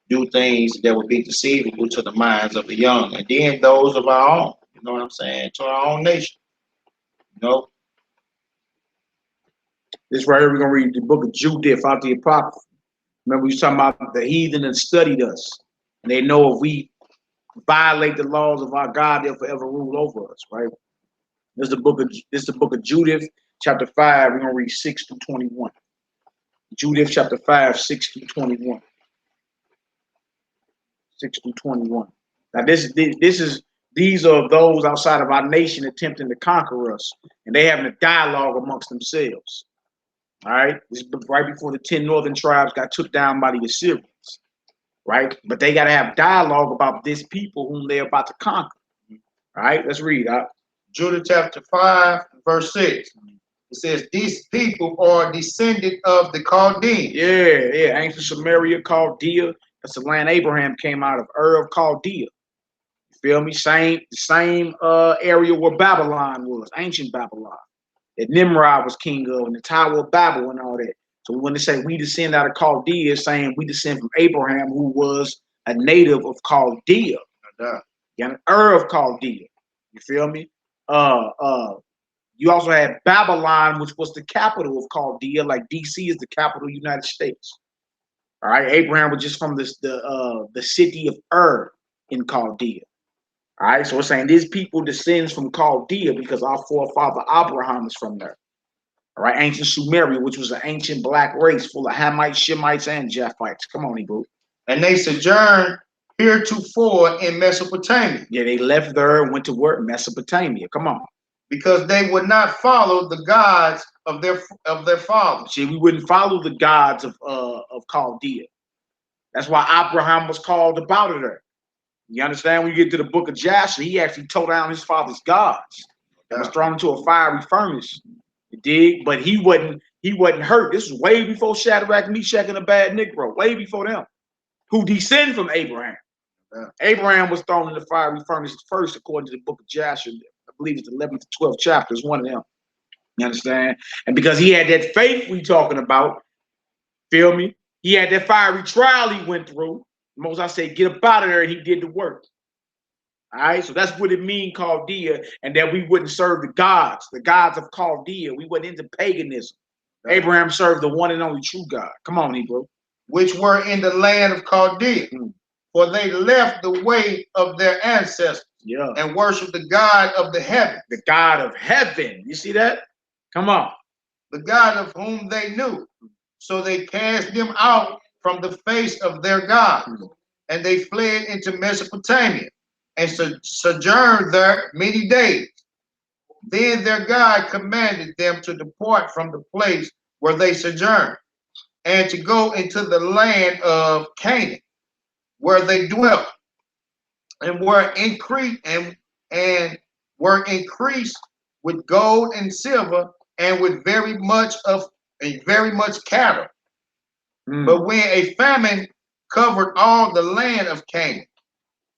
do things that would be deceivable to the minds of the young. And then those of our own. You know what I'm saying? To our own nation. You know? This right here, we're going to read the book of Judith out the Apocrypha. Remember, we was talking about the heathen that studied us. And they know if we violate the laws of our God, they'll forever rule over us, right? This is the book of Judith, chapter 5. We're going to read 6 through 21. Judith, chapter 5, 6 through 21. 6 through 21. Now, these are those outside of our nation attempting to conquer us. And they having a dialogue amongst themselves. All right, this is right before the 10 northern tribes got took down by the Assyrians, right? But they got to have dialogue about this people whom they're about to conquer. All right, let's read. Judah chapter 5, verse 6. It says, these people are descended of the Chaldeans. Yeah, ancient Samaria, Chaldea. That's the land Abraham came out of, Ur of Chaldea. You feel me? Same area where Babylon was, ancient Babylon. That Nimrod was king of, and the Tower of Babel and all that. So when they say we descend out of Chaldea, it's saying we descend from Abraham, who was a native of Chaldea. An Ur of Chaldea. You feel me? You also had Babylon, which was the capital of Chaldea, like DC is the capital of the United States. All right, Abraham was just from the city of Ur in Chaldea. All right, so we're saying these people descends from Chaldea because our forefather Abraham is from there. All right, ancient Sumeria, which was an ancient black race full of Hamites, Shemites, and Japhites. Come on, Hebrew. And they sojourned heretofore in Mesopotamia. Yeah, they left there and went to work Mesopotamia. Come on. Because they would not follow the gods of their fathers. See, we wouldn't follow the gods of Chaldea. That's why Abraham was called about it there. You understand? When you get to the book of Jasher, he actually tore down his father's gods. That was thrown into a fiery furnace. You dig? But he wasn't hurt. This was way before Shadrach, Meshach, and a bad Negro. Way before them. Who descend from Abraham. Abraham was thrown in the fiery furnace first, according to the book of Jasher. I believe it's the 11th to 12th chapter is one of them. You understand? And because he had that faith we talking about, feel me? He had that fiery trial he went through. Most I say, get up out of there, and he did the work. All right, so that's what it means, Chaldea, and that we wouldn't serve the gods of Chaldea. We went into paganism. Abraham served the one and only true God. Come on, Hebrew. Which were in the land of Chaldea. For they left the way of their ancestors and worshiped the God of the heavens. The God of heaven. You see that? Come on. The God of whom they knew. So they cast them out from the face of their God. And they fled into Mesopotamia and sojourned there many days. Then their God commanded them to depart from the place where they sojourned and to go into the land of Canaan, where they dwelt, and were increased with gold and silver, and with very much cattle. But when a famine covered all the land of Canaan,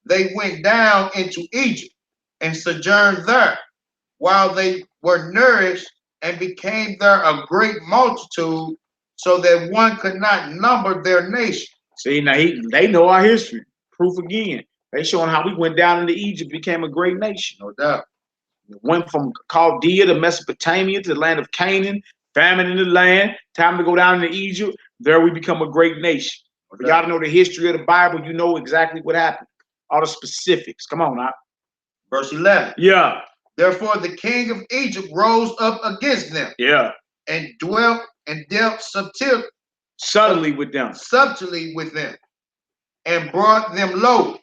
they went down into Egypt and sojourned there, while they were nourished and became there a great multitude, so that one could not number their nation. See, now they know our history. Proof again. They showing how we went down into Egypt, became a great nation. No doubt. We went from Chaldea to Mesopotamia to the land of Canaan, famine in the land, time to go down into Egypt. There we become a great nation. For y'all to know the history of the Bible, you know exactly what happened. All the specifics. Come on now. Verse 11. Yeah. Therefore the king of Egypt rose up against them. Yeah. And dealt subtly with them. And brought them low,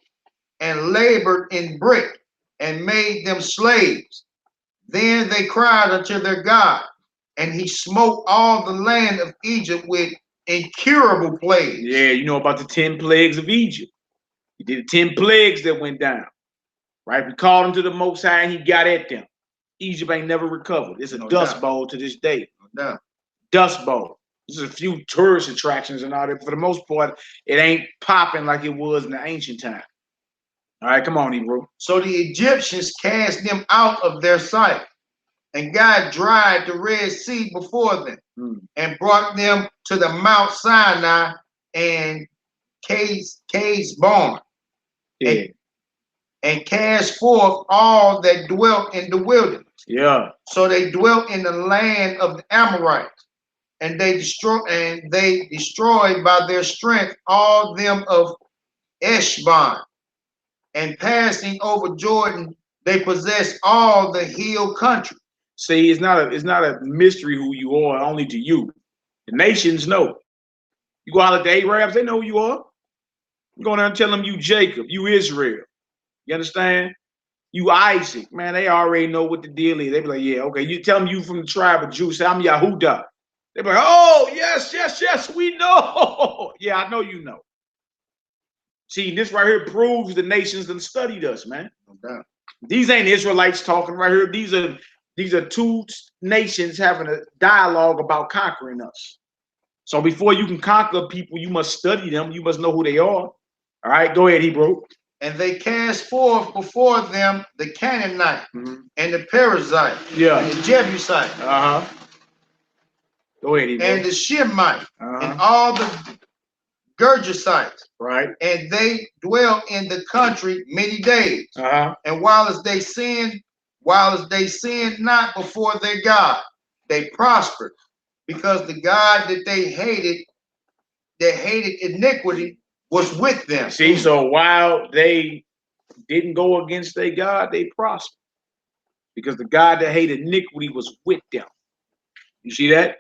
and labored in brick, and made them slaves. Then they cried unto their God, and he smote all the land of Egypt with incurable plagues. Yeah, you know about the 10 plagues of Egypt. He did the 10 plagues that went down. Right? We called him to the Most High and he got at them. Egypt ain't never recovered. It's a dust bowl to this day. No. Dust bowl. There's a few tourist attractions and all that. For the most part, it ain't popping like it was in the ancient time. All right, come on, Hebrew. So the Egyptians cast them out of their sight, and God dried the Red Sea before them, and brought them to the Mount Sinai and Cade's barn, and cast forth all that dwelt in the wilderness. Yeah. So they dwelt in the land of the Amorites, and they destroyed by their strength all them of Eshban. And passing over Jordan, they possessed all the hill country. See, it's not a mystery who you are, only to you. The nations know. You go out to the Arabs, they know who you are. You go down and tell them you Jacob, you Israel. You understand? You Isaac, man. They already know what the deal is. They be like, yeah, okay. You tell them you from the tribe of Judah. Say I'm Yahudah. They be like, oh yes, we know. Yeah, I know you know. See, this right here proves the nations that studied us, man. Okay. These ain't Israelites talking right here. These are two nations having a dialogue about conquering us. So before you can conquer people, you must study them. You must know who they are. All right, go ahead, Hebrew. And they cast forth before them the Canaanite and the Perizzite, and the Jebusite. Go ahead, Hebrew. And the Shemite, and all the Gergesites, right? And they dwell in the country many days. And while they sinned not before their God, they prospered, because the God that they hated iniquity, was with them. See, so while they didn't go against their God, they prospered, because the God that hated iniquity was with them. You see that?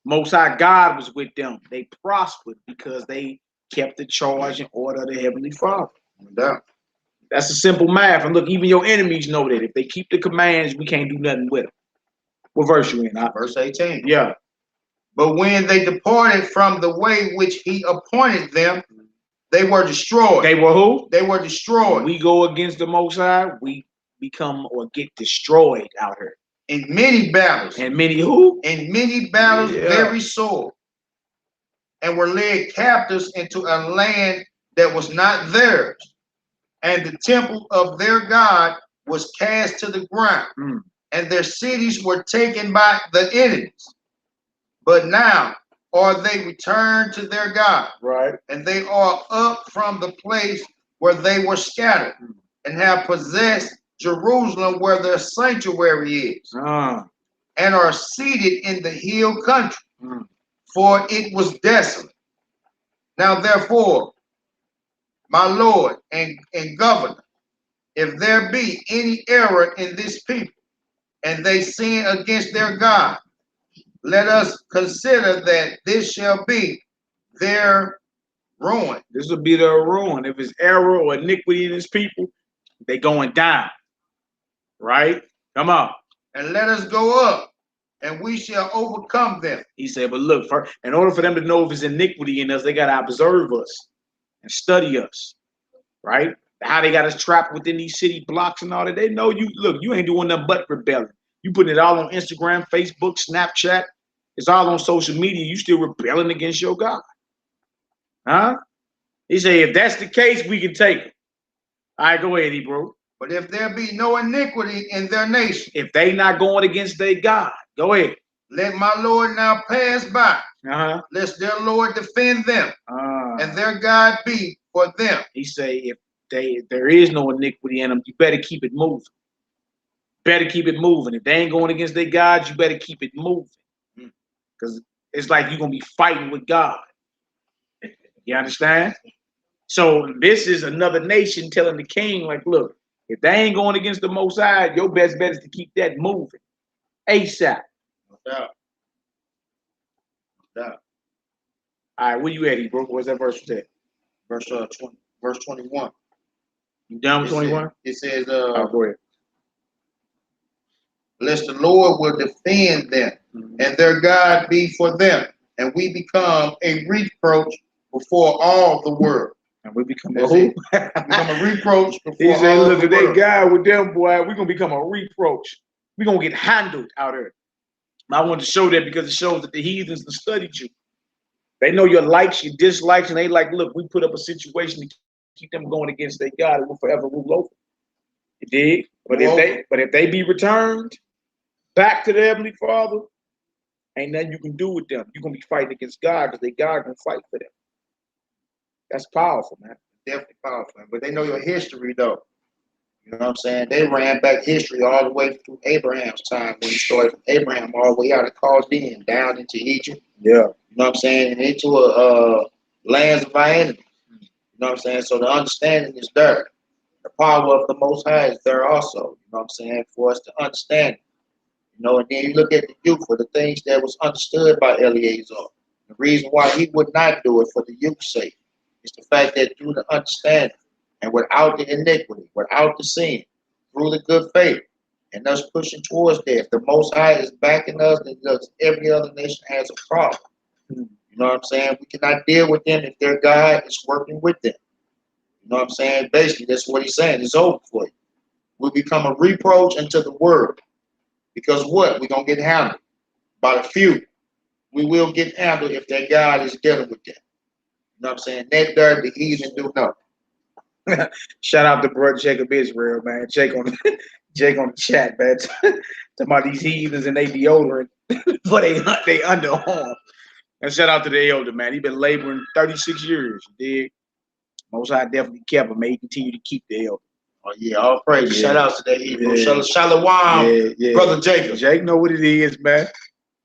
Most High God was with them. They prospered because they kept the charge and order of the Heavenly Father. Yeah. That's a simple math. And look, even your enemies know that if they keep the commands, we can't do nothing with them. What verse you in? Verse 18. Yeah. But when they departed from the way which he appointed them, they were destroyed. They were who? They were destroyed. When we go against the Most High, we become or get destroyed out here. In many battles. And many who? In many battles, very sore. And were led captives into a land that was not theirs. And the temple of their God was cast to the ground. And their cities were taken by the enemies. But now are they returned to their God. Right. And they are up from the place where they were scattered, and have possessed Jerusalem, where their sanctuary is, and are seated in the hill country, for it was desolate. Now therefore, my Lord and governor, if there be any error in this people, and they sin against their God, let us consider that this shall be their ruin. This will be their ruin. If it's error or iniquity in his people, they going down. Right? Come on. And let us go up, and we shall overcome them. He said, but look, in order for them to know if it's iniquity in us, they got to observe us and study us. Right? How they got us trapped within these city blocks and all that. They know you. Look, you ain't doing nothing but rebelling. You putting it all on Instagram, Facebook, Snapchat. It's all on social media. You still rebelling against your God. Huh? He said, if that's the case, we can take it. All right, go ahead, Hebrew. But if there be no iniquity in their nation, if they not going against their God, go ahead. Let my Lord now pass by, lest their Lord defend them, and their God be for them. He say, if there is no iniquity in them, you better keep it moving. Better keep it moving. If they ain't going against their God, you better keep it moving. Because it's like you're going to be fighting with God. You understand? So this is another nation telling the king, like, look, if they ain't going against the Most High, your best bet is to keep that moving. ASAP. No doubt. No doubt. All right, where you at, Hebrew? Where's that verse at? Verse 21. You done with 21? It says, go ahead. Lest the Lord will defend them, and their God be for them. and we become a reproach before all the world. And we become That's a who? Become a reproach before He said, all look, the if they world. guy with them, boy, we're going to become a reproach. We're going to get handled out here. I wanted to show that because it shows that the heathens have studied you. They know your likes, your dislikes, and they like, look, we put up a situation to keep them going against their God and will forever rule over. You dig? But if they be returned back to the Heavenly Father, ain't nothing you can do with them. You're gonna be fighting against God because they God gonna fight for them. That's powerful, man. Definitely powerful, man. But they know your history though. You know what I'm saying? They ran back history all the way through Abraham's time when he started from Abraham all the way out of Chaldean down into Egypt. Yeah. You know what I'm saying? And into lands of our enemies. You know what I'm saying? So the understanding is there. The power of the Most High is there also. You know what I'm saying? For us to understand it. You know, and then you look at the youth for the things that was understood by Eleazar. The reason why he would not do it for the youth's sake is the fact that through the understanding and without the iniquity, without the sin, through the good faith, and us pushing towards that, the Most High is backing us, and every other nation has a problem. You know what I'm saying? We cannot deal with them if their God is working with them. You know what I'm saying? Basically, that's what he's saying. It's over for you. We become a reproach unto the world. Because what? We're going to get handled by the few. We will get handled if that God is dealing with them. You know what I'm saying? That there, the heathen do know. Shout out to brother Jacob Israel, man. Jake on the chat, man. Talking about these heathens and they deodorant for they underarm. And shout out to the elder, man. He been laboring 36 years. You dig? Most High definitely kept him. May he continue to keep the elder. Oh yeah, all praise. Yeah. Shout out to that Hebrew. Yeah. Shalom, brother Jacob. Jake know what it is, man.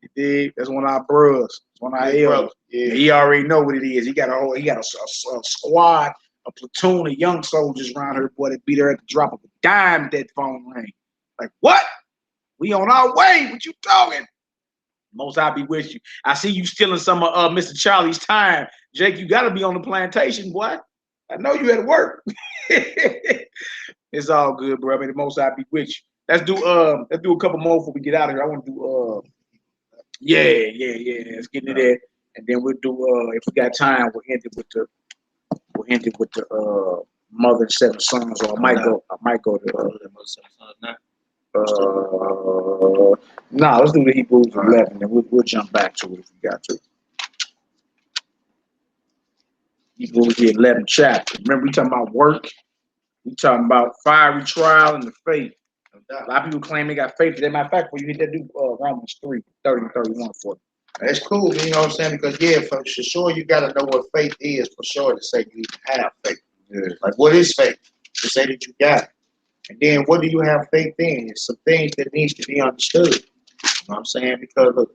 You dig? That's one of our bros. That's one of our elders. Yeah. He already know what it is. He got a squad, a platoon of young soldiers around her, boy, that beat her at the drop of a dime. That phone rang. Like, what? We on our way. What you talking? Most High be with you. I see you stealing some of Mr. Charlie's time. Jake, you got to be on the plantation, boy. I know you at work. It's all good, bro. I mean, the Most High be with you. Let's do a couple more before we get out of here. I want to do Let's get into that, and then we'll do if we got time, we'll end it with the mother and seven sons, or I might go to nah, let's do the Hebrews 11, and we'll jump back to it if we got to. Hebrews the 11th chapter. Remember, we talking about work. We talking about fiery trial and the faith. A lot of people claim they got faith. As a matter of fact, when you hit that, do Romans 3, 30 and 31 for them. That's cool, you know what I'm saying? Because yeah, for sure you got to know what faith is for sure to say you even have faith. Yeah. Like, what is faith? To say that you got it. And then what do you have faith in? It's some things that needs to be understood. You know what I'm saying? Because look,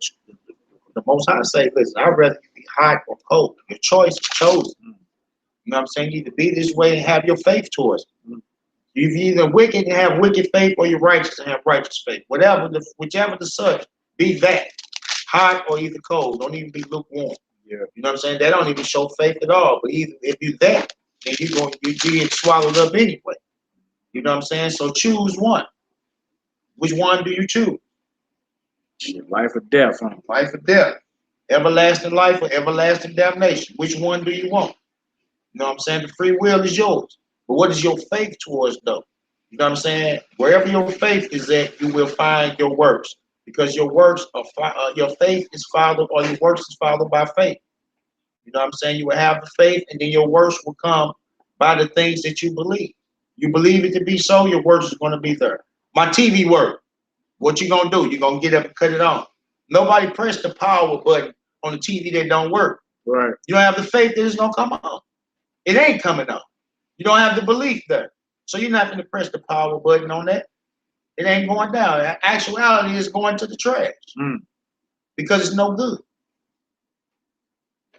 the Most High say, listen, I'd rather you be hot or cold. Your choice is chosen. You know what I'm saying? You need to be this way and have your faith towards it. You're either wicked and have wicked faith, or you're righteous and have righteous faith. Whichever the such, be that. Hot or either cold. Don't even be lukewarm. Yeah. You know what I'm saying? That don't even show faith at all. But either if you that, then you get swallowed up anyway. You know what I'm saying? So choose one. Which one do you choose? Life or death, huh? Life or death. Everlasting life or everlasting damnation. Which one do you want? You know what I'm saying? The free will is yours. But what is your faith towards, though? You know what I'm saying? Wherever your faith is at, you will find your works. Because your works are your faith is followed, or your works is followed by faith. You know what I'm saying? You will have the faith, and then your works will come by the things that you believe. You believe it to be so, your works is going to be there. My TV work. What you gonna do? You're gonna get up and cut it on. Nobody press the power button on the TV that don't work. Right. You don't have the faith that it's gonna come on. It ain't coming on. You don't have the belief there. So you're not gonna press the power button on that. It ain't going down. Actuality is going to the trash. Because it's no good.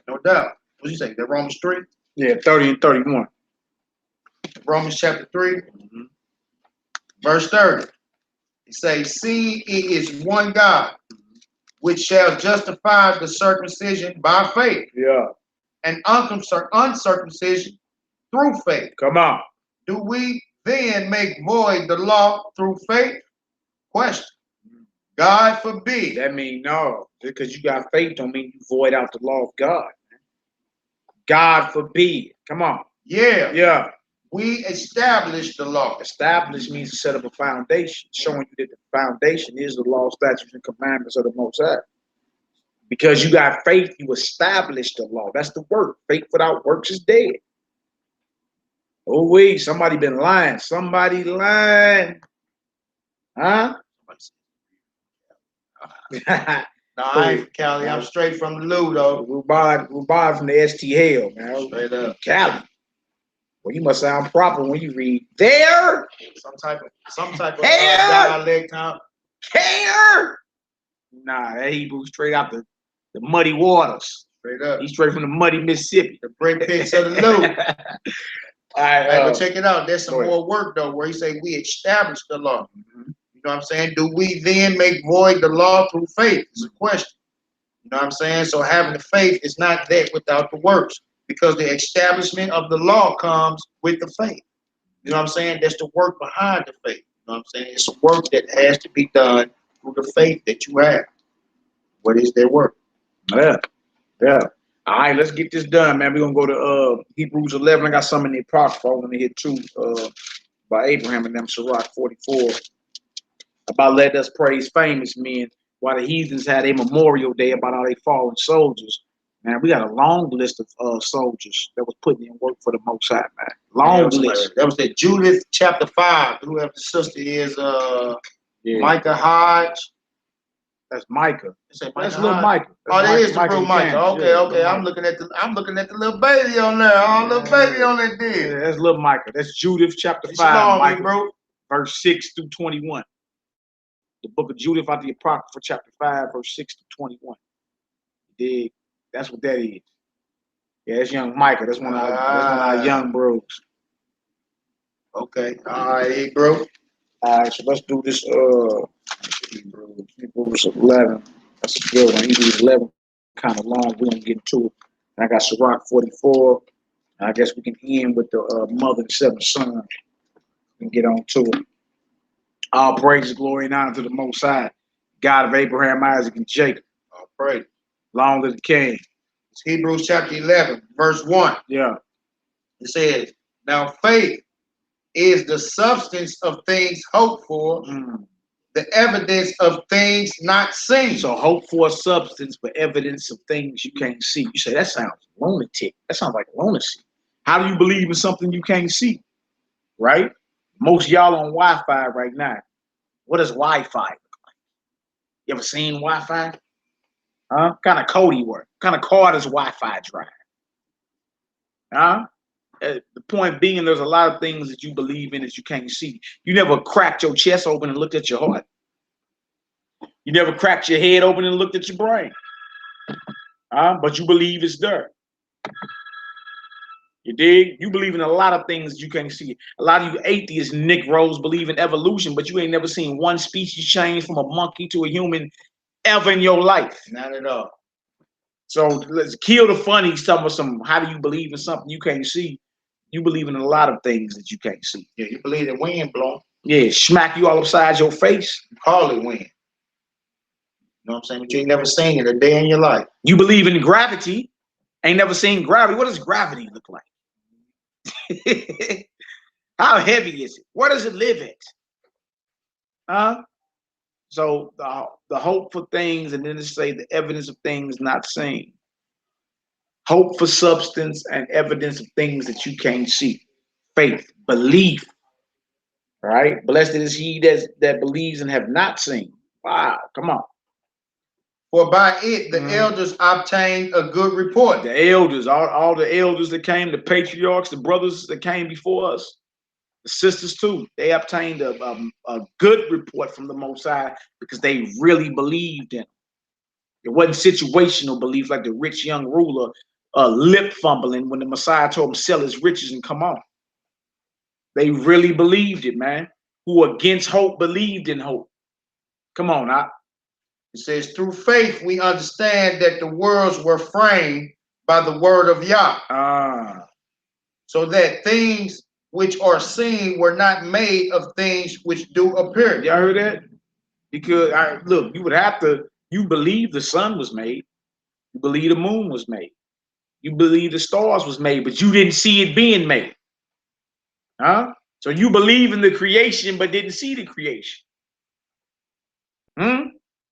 No doubt. What you say? That Romans 3? Yeah, 30 and 31. Romans chapter 3, verse 30. It says, see, it is one God, which shall justify the circumcision by faith. Yeah. And uncircumcision through faith. Come on. Do we then make void the law through faith? Question. God forbid. That mean no. Because you got faith don't mean you void out the law of God. God forbid. Come on. Yeah. Yeah. We establish the law. Establish means to set up a foundation, showing you that the foundation is the law, statutes, and commandments of the Most High. Because you got faith, you establish the law. That's the work. Faith without works is dead. Oh, wait, somebody been lying. Somebody lying. Huh? No, I ain't from Cali. I'm straight from the Lou, though. We're buying from the ST Hell, man. Straight up. Cali. Well, you must sound proper when you read there. Some type of Hair. dialect, huh? Care. Nah, that Hebrew straight out the muddy waters. Straight up. He's straight from the muddy Mississippi. The break pics of the Lou. All right, hey, but check it out. There's some more work, though, where he say we establish the law. Mm-hmm. You know what I'm saying? Do we then make void the law through faith? It's a question. You know what I'm saying? So having the faith is not that without the works, because the establishment of the law comes with the faith. You know what I'm saying? That's the work behind the faith. You know what I'm saying? It's a work that has to be done through the faith that you have. What is their work? Yeah. Yeah. All right, let's get this done, man. We're going to go to Hebrews 11. I got some in the Apocrypha. I want to hit two by Abraham and them, Sirach 44. About let us praise famous men while the heathens had a memorial day about all they fallen soldiers. Man, we got a long list of soldiers that was putting in work for the Most High, man. Long list. That was the Judith chapter 5. Whoever the sister is, Micah Hodge. That's Micah. That's little Micah. Oh, that is the real Micah. Okay, okay. I'm looking at the little baby on there. Little baby on that deal. Yeah, that's little Micah. That's Judith chapter 5, Micah, bro. Verse 6 through 21. The book of Judith out the Apocrypha, chapter 5, verse 6 to 21. You dig? That's what that is. Yeah, that's young Micah. That's one of our young bros. Okay. All right, bro. All right, so let's do this. Hebrews 11. That's a good one. Hebrews 11, kind of long. We're gonna get into it. And I got Sirach 44. I guess we can end with the mother and seven sons and get on to it. All praise, glory, and honor to the Most High, God of Abraham, Isaac, and Jacob. All praise. Long live the King. It's Hebrews chapter 11, verse 1. Yeah. It says, now faith is the substance of things hoped for, the evidence of things not seen. So hope for a substance, but evidence of things you can't see. You say, that sounds lunatic. That sounds like lunacy. How do you believe in something you can't see? Right? Most y'all on Wi-Fi right now. What does Wi-Fi look like? You ever seen Wi-Fi? Huh? Kind of code you work. Kind of car does Wi-Fi drive? Huh? The point being, there's a lot of things that you believe in that you can't see. You never cracked your chest open and looked at your heart. You never cracked your head open and looked at your brain. But you believe it's there. You dig? You believe in a lot of things you can't see. A lot of you atheists, Negroes, believe in evolution, but you ain't never seen one species change from a monkey to a human ever in your life. Not at all. So let's kill the funny stuff with some, how do you believe in something you can't see? You believe in a lot of things that you can't see. Yeah, you believe in wind blowing. Yeah, smack you all upside your face. You call it wind. You know what I'm saying? But you ain't never seen it a day in your life. You believe in gravity. Ain't never seen gravity. What does gravity look like? How heavy is it? Where does it live at? So the hope for things, and then it say the evidence of things not seen. Hope for substance and evidence of things that you can't see. Faith, belief. Right? Blessed is he that believes and have not seen. Wow, come on. For by it the elders obtained a good report. The elders, all the elders that came, the patriarchs, the brothers that came before us, the sisters too, they obtained a good report from the Most High because they really believed in it. It wasn't situational belief like the rich young ruler lip fumbling when the Messiah told him sell his riches and come on. They really believed it, man. Who against hope believed in hope. Come on, now. It says, through faith we understand that the worlds were framed by the word of Yah. So that things which are seen were not made of things which do appear. Y'all heard that? Because look, you would have to. You believe the sun was made. You believe the moon was made. You believe the stars was made, but you didn't see it being made. Huh? So you believe in the creation, but didn't see the creation.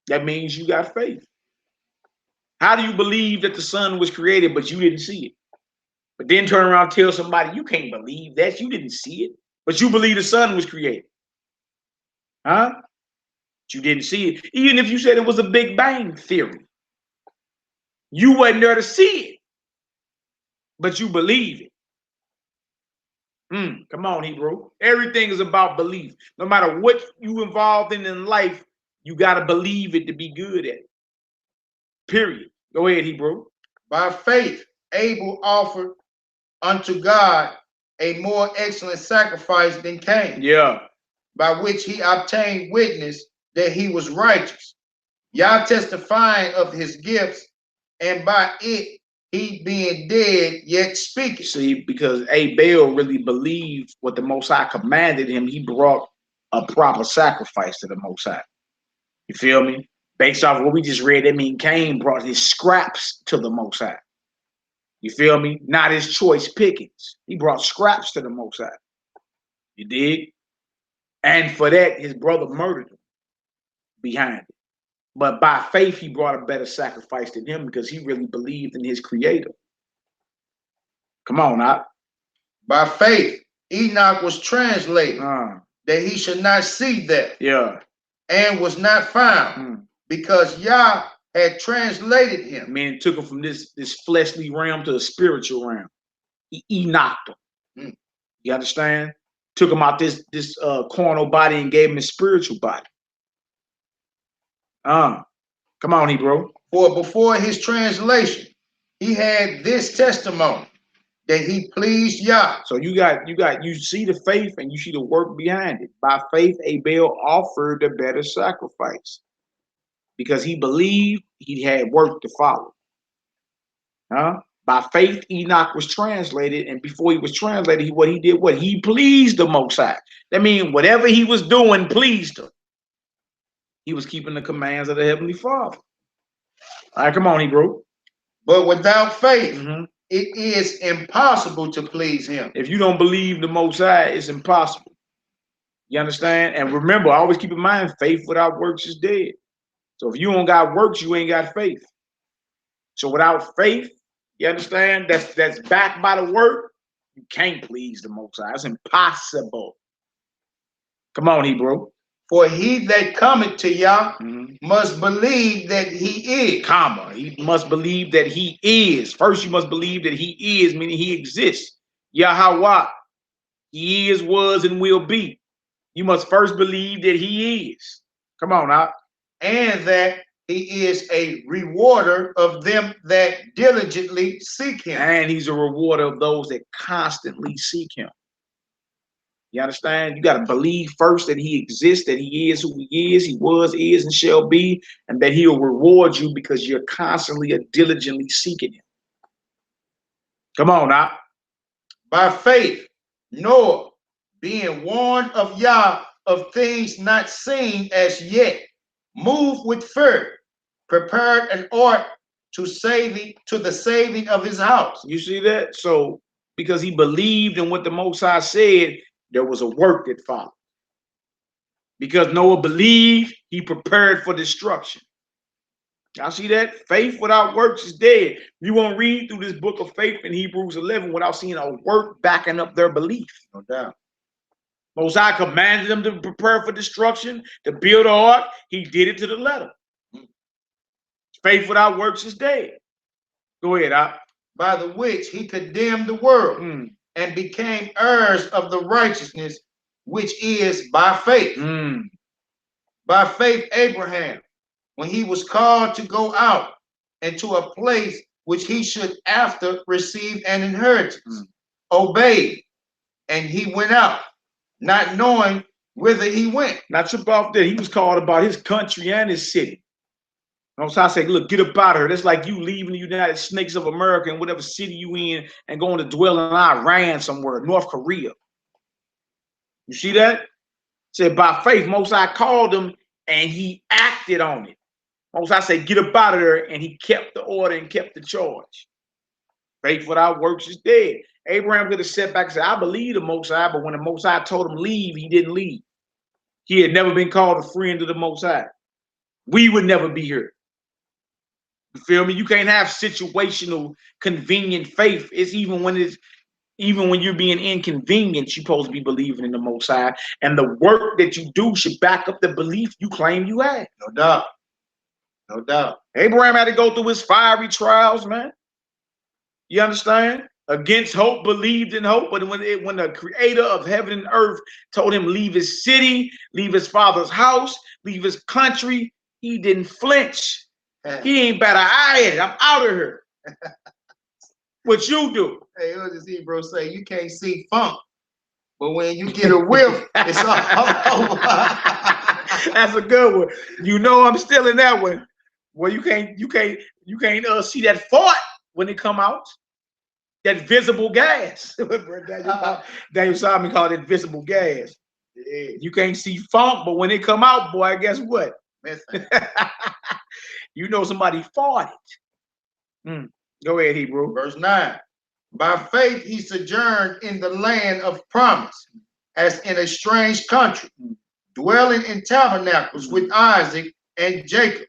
That means you got faith. How do you believe that the sun was created, but you didn't see it? But then turn around and tell somebody, you can't believe that. You didn't see it, but you believe the sun was created. Huh? But you didn't see it. Even if you said it was a Big Bang theory, you wasn't there to see it, but you believe it. Come on, Hebrew. Everything is about belief. No matter what you involved in life, you got to believe it to be good at it. Period. Go ahead, Hebrew. By faith, Abel offered unto God a more excellent sacrifice than Cain. Yeah. By which he obtained witness that he was righteous. Yah testifying of his gifts, and by it he being dead yet speaking. See, because Abel really believed what the Most High commanded him, he brought a proper sacrifice to the Most High. You feel me? Based off what we just read, that means Cain brought his scraps to the Most High. You feel me? Not his choice pickings. He brought scraps to the Most High. You dig? And for that, his brother murdered him behind it. But by faith, he brought a better sacrifice than him because he really believed in his creator. Come on, now. By faith, Enoch was translated that he should not see death. Yeah. And was not found because Yah had translated him. Meaning took him from this fleshly realm to a spiritual realm. He Enocked him. You understand? Took him out this carnal body and gave him his spiritual body. Come on, Hebrew. For before his translation, he had this testimony that he pleased Yah. So you see the faith and you see the work behind it. By faith, Abel offered a better sacrifice because he believed he had work to follow. By faith, Enoch was translated, and before he was translated, he pleased the Most High. That means whatever he was doing pleased him. He was keeping the commands of the Heavenly Father. All right, come on, Hebrew. But without faith, it is impossible to please him. If you don't believe the Most High, it's impossible. You understand? And remember, always keep in mind, faith without works is dead. So if you don't got works, you ain't got faith. So without faith, you understand, that's backed by the word, you can't please the Most High. It's impossible. Come on, Hebrew. For he that cometh to Yah must believe that he is. He must believe that he is. First, you must believe that he is, meaning he exists. Yahweh. He is, was, and will be. You must first believe that he is. Come on now. And that he is a rewarder of them that diligently seek him. And he's a rewarder of those that constantly seek him. You understand? You got to believe first that he exists, that he is who he was, is, and shall be, and that he'll reward you because you're constantly and diligently seeking him. Come on now. By faith, Noah, being warned of Yah of things not seen as yet, moved with fear, prepared an ark to the saving of his house. You see that? So because he believed in what the Most High said, there was a work that followed. Because Noah believed, he prepared for destruction. Y'all see that? Faith without works is dead. You won't read through this book of faith in Hebrews 11 without seeing a work backing up their belief. No doubt. Most High commanded them to prepare for destruction, to build an ark. He did it to the letter. Faith without works is dead. Go ahead, Op. By the which he condemned the world and became heirs of the righteousness which is by faith. By faith, Abraham, when he was called to go out into a place which he should after receive an inheritance, obeyed, and he went out, not knowing whither he went. Now trip off there. He was called about his country and his city. So I say, look, get up out of here. That's like you leaving the United States of America and whatever city you in and going to dwell in Iran somewhere, North Korea. You see that? Said by faith, Most High called him and he acted on it. Most I say, get up out of there, and he kept the order and kept the charge. Faith without works is dead. Abraham could have sat back and said, I believe the Most High, but when the Most High told him leave, he didn't leave. He had never been called a friend of the Most High. We would never be here. You feel me? You can't have situational, convenient faith. It's even when you're being inconvenienced, you're supposed to be believing in the Most High. And the work that you do should back up the belief you claim you had. No doubt. No doubt. Abraham had to go through his fiery trials, man. You understand? Against hope, believed in hope. But when the creator of heaven and earth told him leave his city, leave his father's house, leave his country, he didn't flinch. He ain't better. I'm out of here. What you do? Hey, what does Hebrew say? You can't see funk, but when you get a whiff, it's all over. That's a good one. You know I'm still in that one. Well, you can't see that fart when it come out. That visible gas. Daniel Simon called it visible gas. Yeah. You can't see funk, but when it come out, boy, guess what? You know somebody farted. Go ahead, Hebrew. Verse 9. By faith he sojourned in the land of promise, as in a strange country, dwelling in tabernacles with Isaac and Jacob,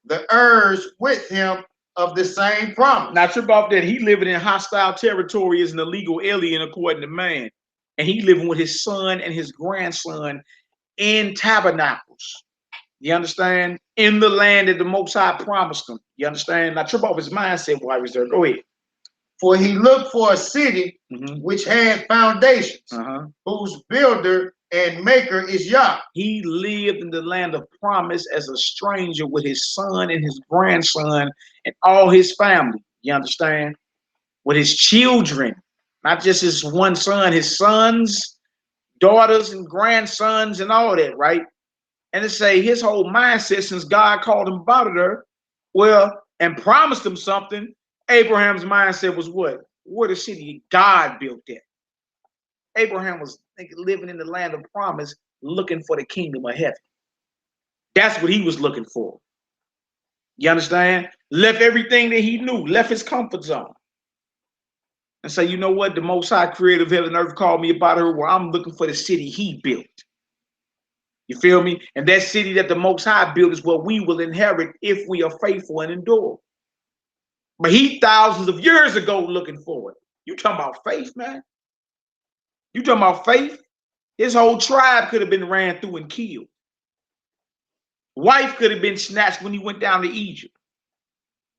the heirs with him of the same promise. Not sure about that. He living in hostile territory as an illegal alien according to man. And he living with his son and his grandson in tabernacles. You understand? In the land that the Most High promised him. You understand? Not trip off his mindset while he was there. Go ahead. For he looked for a city which had foundations, whose builder and maker is Yah. He lived in the land of promise as a stranger with his son and his grandson and all his family. You understand? With his children, not just his one son, his sons, daughters, and grandsons, and all that, right? And to say his whole mindset since God called him out of there, and promised him something, Abraham's mindset was what? Where the city God built that. Abraham was living in the land of promise, looking for the kingdom of heaven. That's what he was looking for. You understand? Left everything that he knew, left his comfort zone. And say, you know what? The Most High creator of heaven and earth called me about her where I'm looking for the city he built. You feel me? And that city that the Most High built is what we will inherit if we are faithful and endure. But he thousands of years ago looking for it. You talking about faith, man? You talking about faith? His whole tribe could have been ran through and killed. Wife could have been snatched when he went down to Egypt.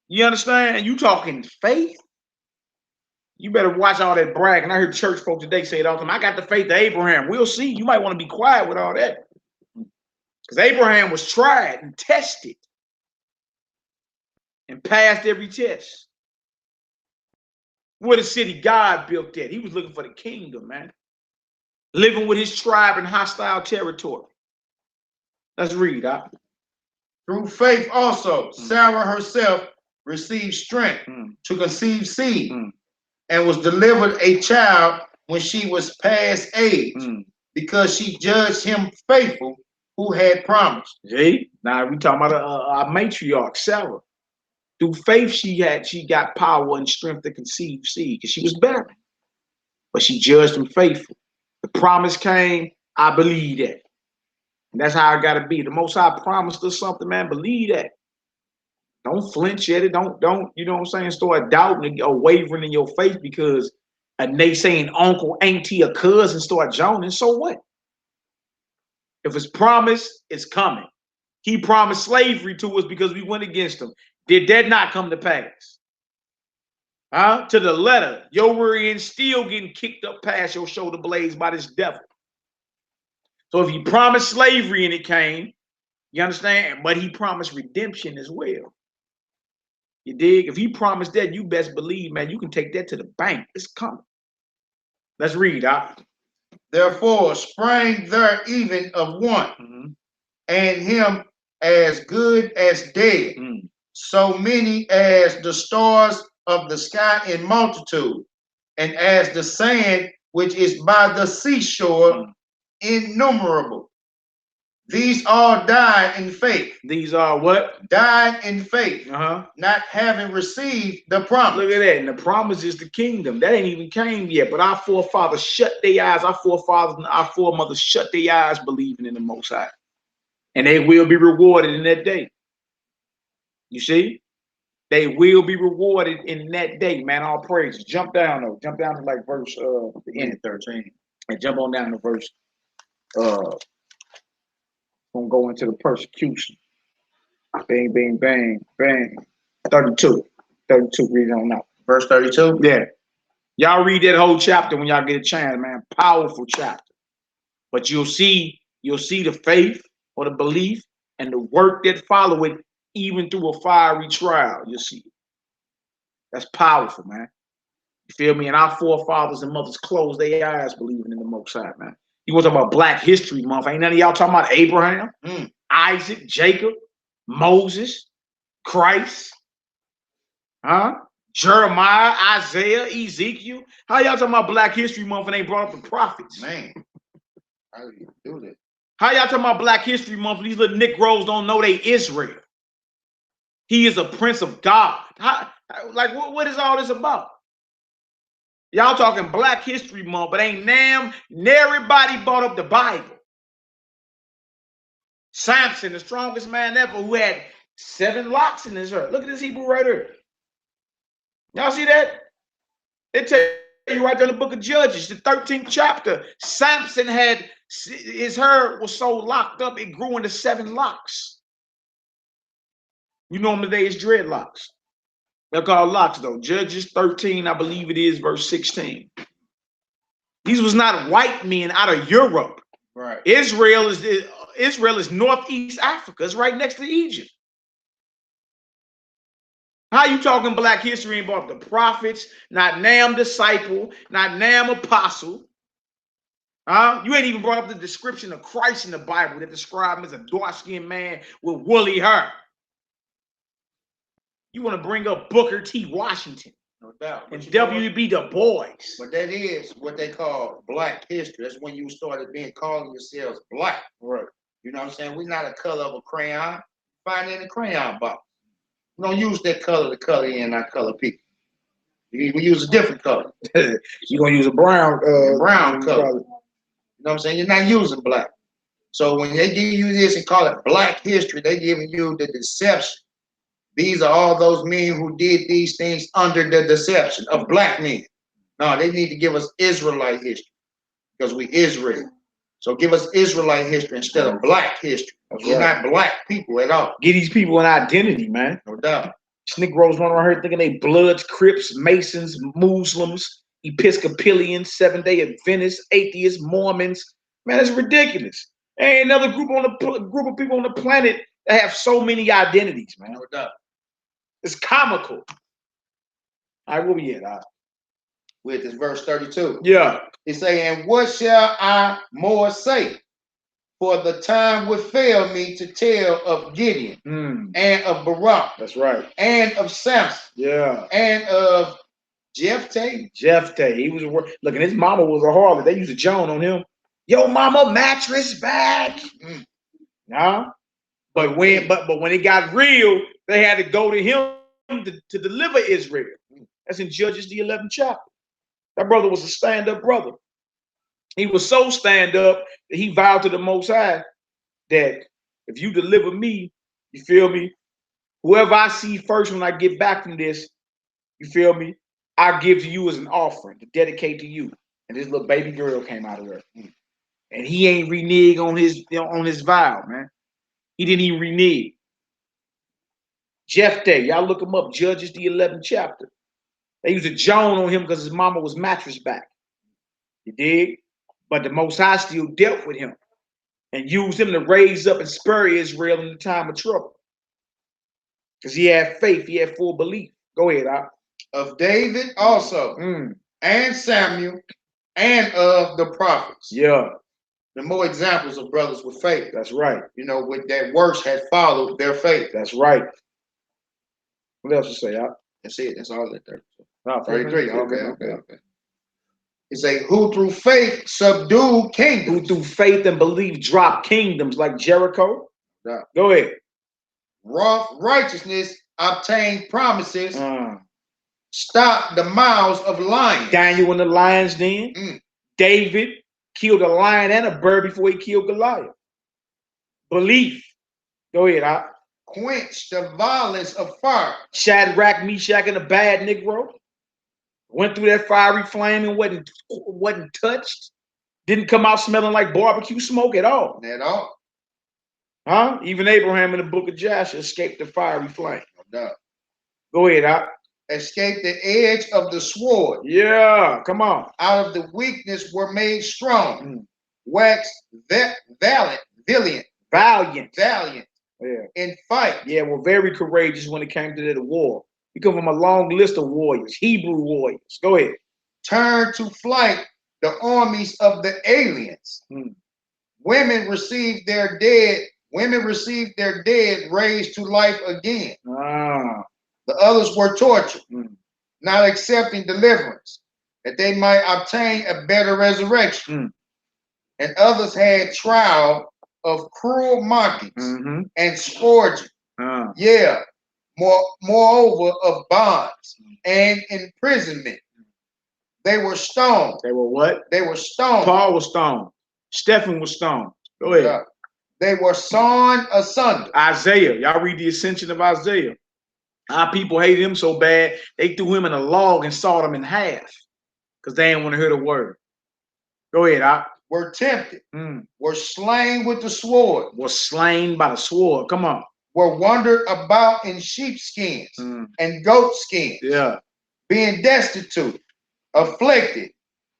You understand? You talking faith? You better watch all that bragging. I heard church folks today say it all the time. I got the faith of Abraham. We'll see. You might want to be quiet with all that. Because Abraham was tried and tested and passed every test. Where the city God built that. He was looking for the kingdom, man. Living with his tribe in hostile territory. Let's read. Through faith also, Sarah herself received strength to conceive seed and was delivered a child when she was past age because she judged him faithful who had promised. See? Now we talking about a matriarch, Sarah. Through faith, she got power and strength to conceive seed because she was barren. But she judged him faithful. The promise came, I believe that. And that's how I gotta be. The Most High promised us something, man. Believe that. Don't flinch at it. Don't, you know what I'm saying, start doubting or wavering in your faith because a naysaying uncle, auntie, or cousin start joining. So what? If it's promised, it's coming. He promised slavery to us because we went against him. Did that not come to pass? To the letter, your worrying still getting kicked up past your shoulder blades by this devil. So if he promised slavery and it came, you understand? But he promised redemption as well. You dig? If he promised that, you best believe, man, you can take that to the bank. It's coming. Let's read. Therefore sprang there even of one, and him as good as dead, so many as the stars of the sky in multitude, and as the sand which is by the seashore innumerable. These all died in faith. These are what? Died in faith. Uh-huh. Not having received the promise. Look at that. And the promise is the kingdom. That ain't even came yet. But our forefathers shut their eyes. Our forefathers and our foremothers shut their eyes believing in the Most High. And they will be rewarded in that day. You see? They will be rewarded in that day, man. All praise. Jump down, though. Jump down to like verse the end of 13. And jump on down to verse gonna go into the persecution. Bang, bang, bang, bang. 32. 32, read on out. Verse 32? Yeah. Y'all read that whole chapter when y'all get a chance, man. Powerful chapter. But you'll see the faith or the belief and the work that follow it, even through a fiery trial. You'll see it. That's powerful, man. You feel me? And our forefathers and mothers closed their eyes believing in the Most High, man. You want to talk about Black History Month? Ain't none of y'all talking about Abraham, Isaac, Jacob, Moses, Christ, huh? Jeremiah, Isaiah, Ezekiel. How y'all talking about Black History Month and ain't brought up the prophets? Man, how do you do that? How y'all talking about Black History Month? These little Negroes don't know they Israel. He is a prince of God. What is all this about? Y'all talking Black History Month, but ain't everybody brought up the Bible. Samson, the strongest man ever, who had 7 locks in his hair. Look at this Hebrew right here. Y'all see that? It tell you right there in the book of Judges, the 13th chapter. Samson had, his hair was so locked up, it grew into 7 locks. You know them today as dreadlocks. They're called locks, though. Judges 13, I believe it is, verse 16. These was not white men out of Europe. Right. Israel is Northeast Africa. It's right next to Egypt. How you talking Black history ain't brought up the prophets, not Nam disciple, not Nam apostle? Huh? You ain't even brought up the description of Christ in the Bible that described him as a dark-skinned man with woolly hair. You want to bring up Booker T. Washington. No doubt. And W.B. Du Bois. But that is what they call Black history. That's when you started calling yourselves Black. Right. You know what I'm saying? We're not a color of a crayon. Find it in a crayon box. We don't use that color to color in our color people. We use a different color. You're going to use a brown color. You know what I'm saying? You're not using black. So when they give you this and call it Black history, they're giving you the deception. These are all those men who did these things under the deception of black men. No, they need to give us Israelite history because we Israel. So give us Israelite history instead of Black history. We're not black people at all. Give these people an identity, man. No doubt. Negroes running around here thinking they Bloods, Crips, Masons, Muslims, Episcopalians, Seventh-day Adventists, atheists, Mormons. Man, it's ridiculous. There ain't another group of people on the planet that have so many identities, man. No doubt. It's comical. All right, where we at? With this verse 32. Yeah. It's saying, what shall I more say? For the time would fail me to tell of Gideon and of Barak. That's right. And of Samson. Yeah. And of Jephthah. He was look, and his mama was a harlot. They used a Joan on him. Yo, mama, mattress back. Nah. But when it got real, they had to go to him to deliver Israel. That's in Judges the 11th chapter. That brother was a stand-up brother. He was so stand-up that he vowed to the Most High that if you deliver me, you feel me, whoever I see first when I get back from this, you feel me, I give to you as an offering to dedicate to you. And this little baby girl came out of there. And he ain't renege on his vow, man. He didn't even renege. Jephthah, y'all look him up, Judges the 11th chapter. They used a Joan on him because his mama was mattress back. You dig? But the Most High still dealt with him and used him to raise up and spur Israel in the time of trouble. Because he had faith, he had full belief. Go ahead, Al. Of David also, and Samuel, and of the prophets. Yeah. The more examples of brothers with faith. That's right. You know, with that works had followed their faith. That's right. What else to say, Al? That's it. That's all that there. No, 33. Okay. It's a who through faith subdued kingdoms. Who through faith and belief dropped kingdoms like Jericho. Yeah. Go ahead. Wrought righteousness obtained promises. Stop the mouths of lions. Daniel in the lion's den. David killed a lion and a bird before he killed Goliath. Belief. Go ahead, Hop. Quench the violence of fire. Shadrach, Meshach, and a bad Negro went through that fiery flame and wasn't touched. Didn't come out smelling like barbecue smoke at all. At all. Huh? Even Abraham in the book of Joshua escaped the fiery flame. No doubt. Go ahead, Hop. Escaped the edge of the sword. Yeah, come on. Out of the weakness were made strong. Waxed valiant. Yeah. In fight. Yeah, were very courageous when it came to the war. You come from a long list of warriors, Hebrew warriors. Go ahead. Turned to flight the armies of the aliens. Women received their dead raised to life again. The others were tortured, not accepting deliverance, that they might obtain a better resurrection. And others had trial of cruel mockings and scourging. Yeah, moreover of bonds and imprisonment. They were stoned. They were what? They were stoned. Paul was stoned. Stephen was stoned. Go ahead. Yeah. They were sawn asunder. Isaiah. Y'all read the ascension of Isaiah. Our people hated him so bad, they threw him in a log and sawed him in half because they didn't want to hear the word. Go ahead, Hop. Were tempted. Were slain with the sword. Were slain by the sword. Come on. Were wandered about in sheepskins and goatskins. Yeah. Being destitute, afflicted,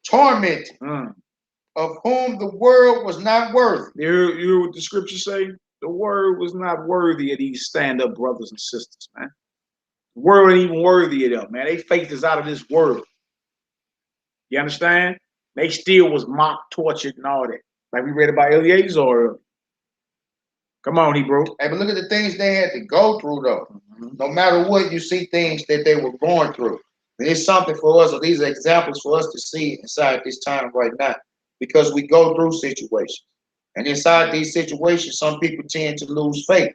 tormented, of whom the world was not worthy. You hear what the scriptures say? The word was not worthy of these stand-up brothers and sisters, man. The world ain't even worthy of them, man. Their faith is out of this world. You understand? They still was mocked, tortured, and all that. Like we read about Eleazar. Come on, Hebrew. Hey, but look at the things they had to go through, though. No matter what, you see things that they were going through. And it's something for us, or these are examples for us to see inside this time right now. Because we go through situations. And inside these situations, some people tend to lose faith.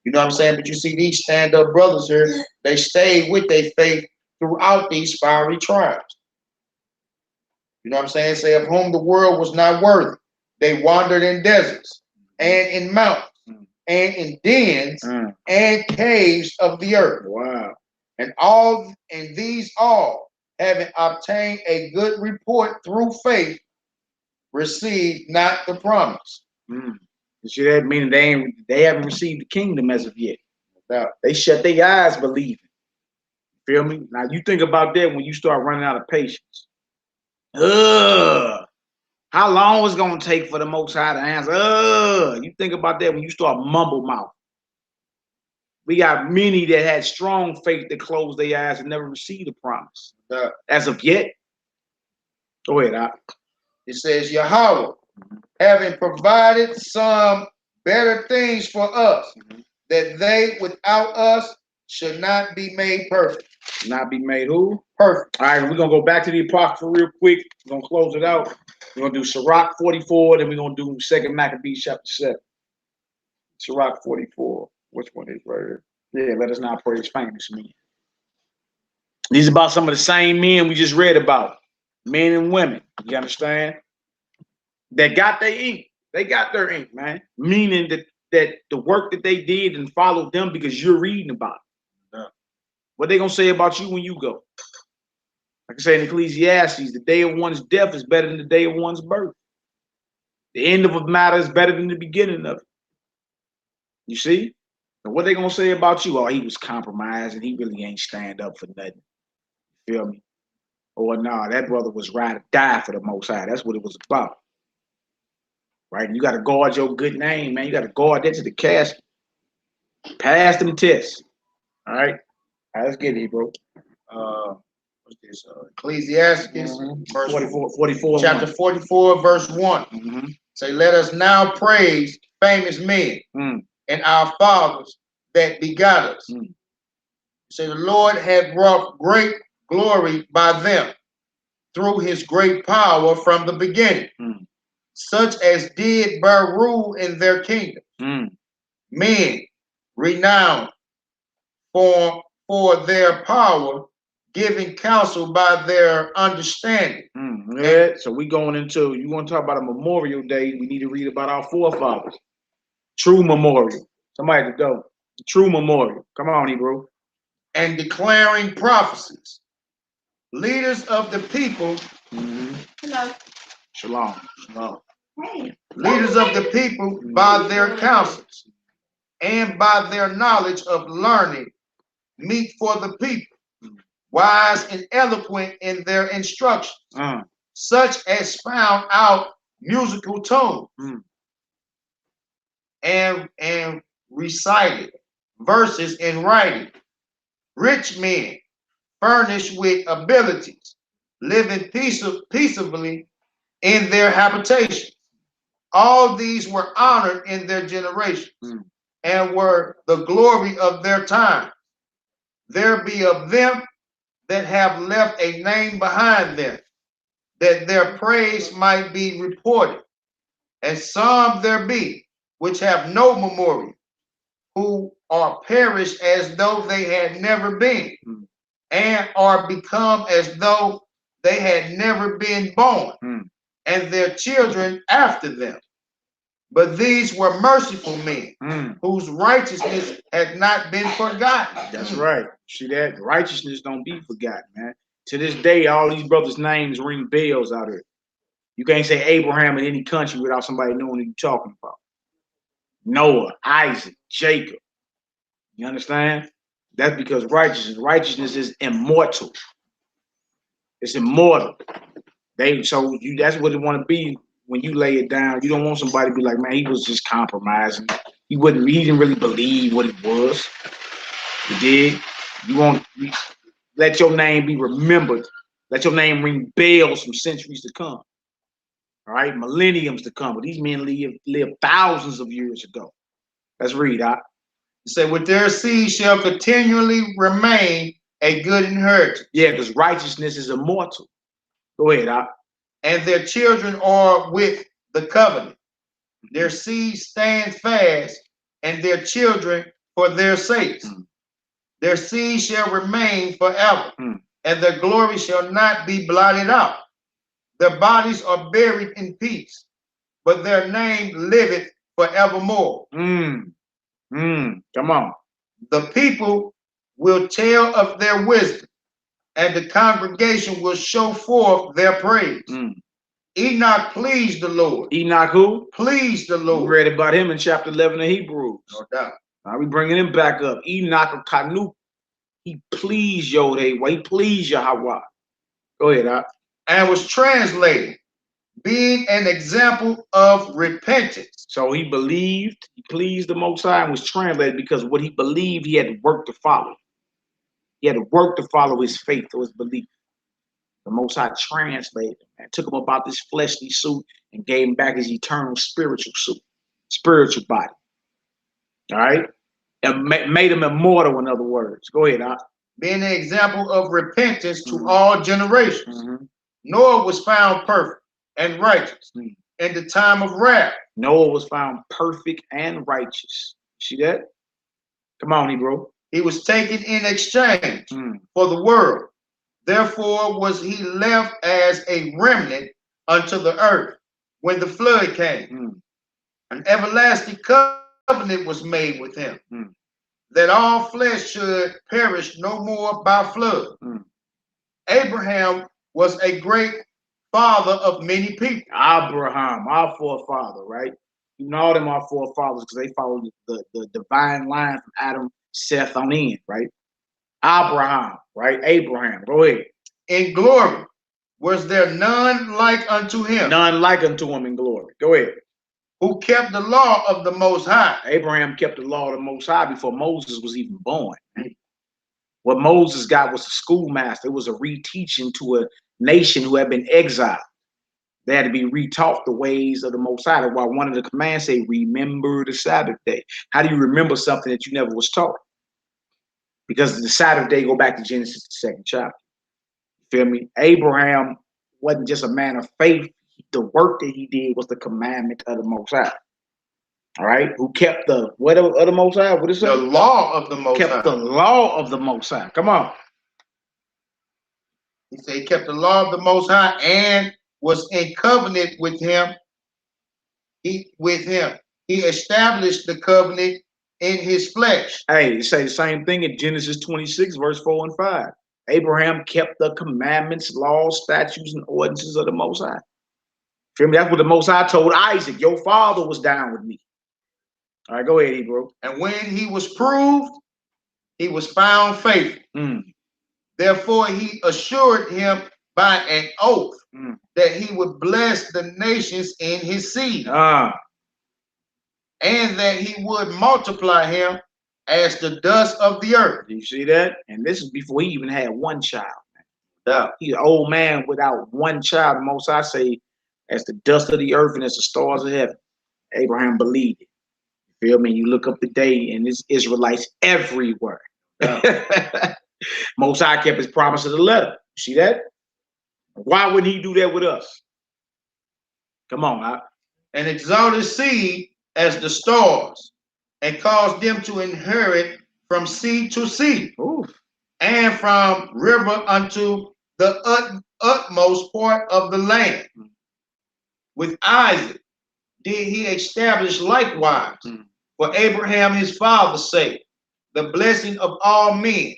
You know what I'm saying? But you see these stand-up brothers here, they stayed with their faith throughout these fiery trials. You know what I'm saying? Say, of whom the world was not worthy. They wandered in deserts and in mountains and in dens and caves of the earth. Wow. And these all, having obtained a good report through faith, received not the promise. You see that? Meaning they haven't received the kingdom as of yet. They shut their eyes believing. Feel me? Now you think about that when you start running out of patience. How long is it gonna take for the Most High to answer? You think about that when you start mumble mouth. We got many that had strong faith that closed their eyes and never received the promise. As of yet. Go ahead, Doc. It says, Yahweh, having provided some better things for us, that they without us should not be made perfect. Not be made who? Perfect. All right, we're going to go back to the Apocrypha real quick. We're going to close it out. We're going to do Sirach 44, then we're going to do 2 Maccabees chapter 7. Sirach 44. Which one is right here? Yeah, let us not praise famous men. These are about some of the same men we just read about. Men and women. You understand? That got their ink. They got their ink, man. Meaning that the work that they did and followed them because you're reading about it. Yeah. What they gonna say about you when you go? Like I say in Ecclesiastes, the day of one's death is better than the day of one's birth. The end of a matter is better than the beginning of it. You see? And what they gonna say about you? Oh, he was compromised and he really ain't stand up for nothing. Feel me? Or nah, that brother was right to die for the Most High. That's what it was about. Right? And you got to guard your good name, man. You got to guard that to the casket. Pass them tests. All right? All right, let's get it, bro. What's this? Ecclesiastes, verse 44. Chapter 44, verse 1. Say, let us now praise famous men and our fathers that begot us. Say, the Lord hath wrought great glory by them. through his great power from the beginning, such as did bear rule in their kingdom, men renowned for their power, giving counsel by their understanding. Yeah, so we going into, you want to talk about a Memorial Day, we need to read about our forefathers. True memorial. Somebody to go. True memorial. Come on, Hebrew. And declaring prophecies. Leaders of the people. Hello. Shalom. Shalom. Hey. Leaders of the people by their counsels and by their knowledge of learning, meet for the people, wise and eloquent in their instructions, such as found out musical tone and recited verses in writing. Rich men furnished with abilities, living peaceably in their habitations. All these were honored in their generations and were the glory of their time. There be of them that have left a name behind them, that their praise might be reported. And some there be which have no memorial, who are perished as though they had never been, and are become as though they had never been born, and their children after them. But these were merciful men, whose righteousness had not been forgotten. That's right. See that? Righteousness don't be forgotten, man. To this day, all these brothers' names ring bells out here. You can't say Abraham in any country without somebody knowing who you're talking about. Noah, Isaac, Jacob. You understand? That's because righteousness is immortal. It's immortal. That's what it want to be when you lay it down. You don't want somebody to be like, man, he was just compromising. He didn't really believe what it was. You did. You want let your name be remembered. Let your name ring bells from centuries to come. All right, millenniums to come. But these men lived thousands of years ago. Let's read. It said, with their seed shall continually remain a good inheritance. Yeah, because righteousness is immortal. Go ahead. And their children are with the covenant. Their seed stands fast, and their children for their sakes. Their seed shall remain forever, and their glory shall not be blotted out. Their bodies are buried in peace, but their name liveth forevermore. Come on. The people will tell of their wisdom, and the congregation will show forth their praise. Enoch pleased the Lord. Enoch who? Pleased the Lord. We read about him in chapter 11 of Hebrews. No doubt. Now we bringing him back up. Enoch of Canaan. He pleased Yodhe. He pleased Yahweh. Go ahead. And was translated, being an example of repentance. So he believed, he pleased the Most High, and was translated because what he believed, he had to work to follow. He had to work to follow his faith or his belief. The Most High translated him and took him about this fleshly suit and gave him back his eternal spiritual suit, spiritual body. All right? And made him immortal, in other words. Go ahead, being an example of repentance to all generations. Noah was found perfect and righteous in the time of wrath. Noah was found perfect and righteous. See that? Come on, Hebrew. He was taken in exchange for the world. Therefore was he left as a remnant unto the earth when the flood came. An everlasting covenant was made with him, that all flesh should perish no more by flood. Abraham was a great father of many people. Abraham, our forefather, right? You know them our forefathers because they followed the divine line from Adam, Seth on in, right? Abraham, right? Abraham, go ahead. In glory, was there none like unto him? None like unto him in glory. Go ahead. Who kept the law of the Most High. Abraham kept the law of the Most High before Moses was even born. What Moses got was a schoolmaster. It was a reteaching to a nation who had been exiled. They had to be retaught the ways of the Most High. That's why one of the commands say, remember the Sabbath day. How do you remember something that you never was taught? Because the Sabbath day go back to Genesis, the 2nd chapter. You feel me? Abraham wasn't just a man of faith. The work that he did was the commandment of the Most High. All right, who kept the what of the Most High? What is it? The law of the Most High. Kept the law of the Most High. Come on. He said he kept the law of the Most High and was in covenant with him. He established the covenant in his flesh. Hey, you say the same thing in Genesis 26, verse 4 and 5. Abraham kept the commandments, laws, statutes, and ordinances of the Most High. Feel me? That's what the Most High told Isaac. Your father was down with me. All right, go ahead, Hebrew. And when he was proved, he was found faithful. Therefore, he assured him by an oath that he would bless the nations in his seed, and that he would multiply him as the dust of the earth. Do you see that? And this is before he even had one child. Yeah. He's an old man without one child. The Most High say, as the dust of the earth and as the stars of heaven. Abraham believed it. You feel me? You look up today, and there's Israelites everywhere. Yeah. Most High kept his promise of the letter. You see that? Why wouldn't he do that with us? Come on, man. And exalt his seed as the stars, and cause them to inherit from sea to sea, and from river unto the utmost part of the land. With Isaac did he establish likewise for Abraham his father's sake the blessing of all men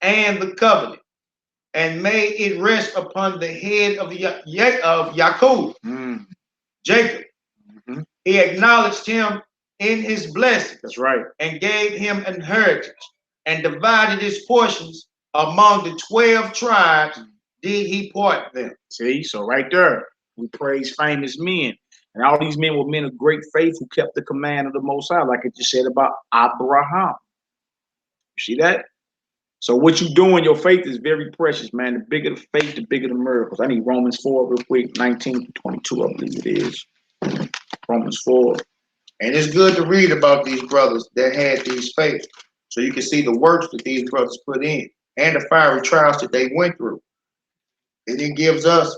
and the covenant, and made it rest upon the head of Jacob. Jacob. He acknowledged him in his blessings. That's right. And gave him inheritance, and divided his portions among the 12 tribes. Did he part them? See, so right there, we praise famous men. And all these men were men of great faith who kept the command of the Most High, like it just said about Abraham. You see that? So what you do in your faith is very precious, man. The bigger the faith, the bigger the miracles. I need Romans 4 real quick, 19 to 22, I believe it is. Romans 4. And it's good to read about these brothers that had these faiths, so you can see the works that these brothers put in and the fiery trials that they went through. And it gives us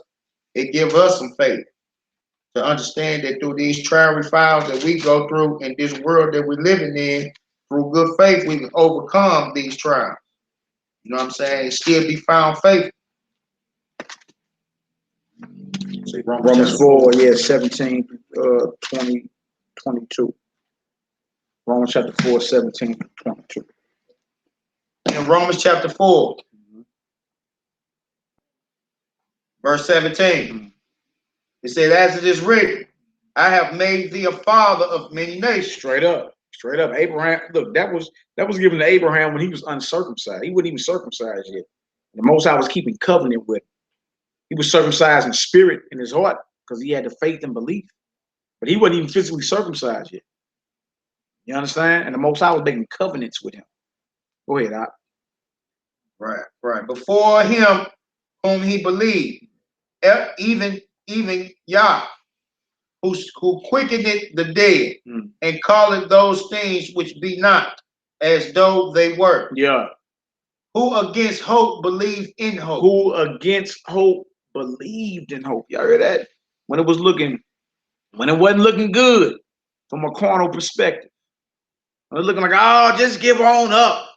some faith to understand that through these trials that we go through in this world that we're living in, through good faith, we can overcome these trials. You know what I'm saying? And still be found faithful. Romans 4, yeah, 17, 20, 22. Romans chapter 4, 17, 22. In Romans chapter 4, verse 17, it said, as it is written, I have made thee a father of many nations. Straight up. Straight up. Abraham, look, that was given to Abraham when he was uncircumcised. He wasn't even circumcised yet. The Most High was keeping covenant with him. He was circumcised in spirit in his heart because he had the faith and belief. But he wasn't even physically circumcised yet. You understand? And the Most High was making covenants with him. Go ahead, Doc. Right. Before him whom he believed, even Yah, who quickeneth the dead, and calleth those things which be not as though they were. Yeah. Who against hope believed in hope. Who against hope believed in hope. Y'all heard that? When it wasn't looking good from a carnal perspective. When it was looking like, oh, just give on up.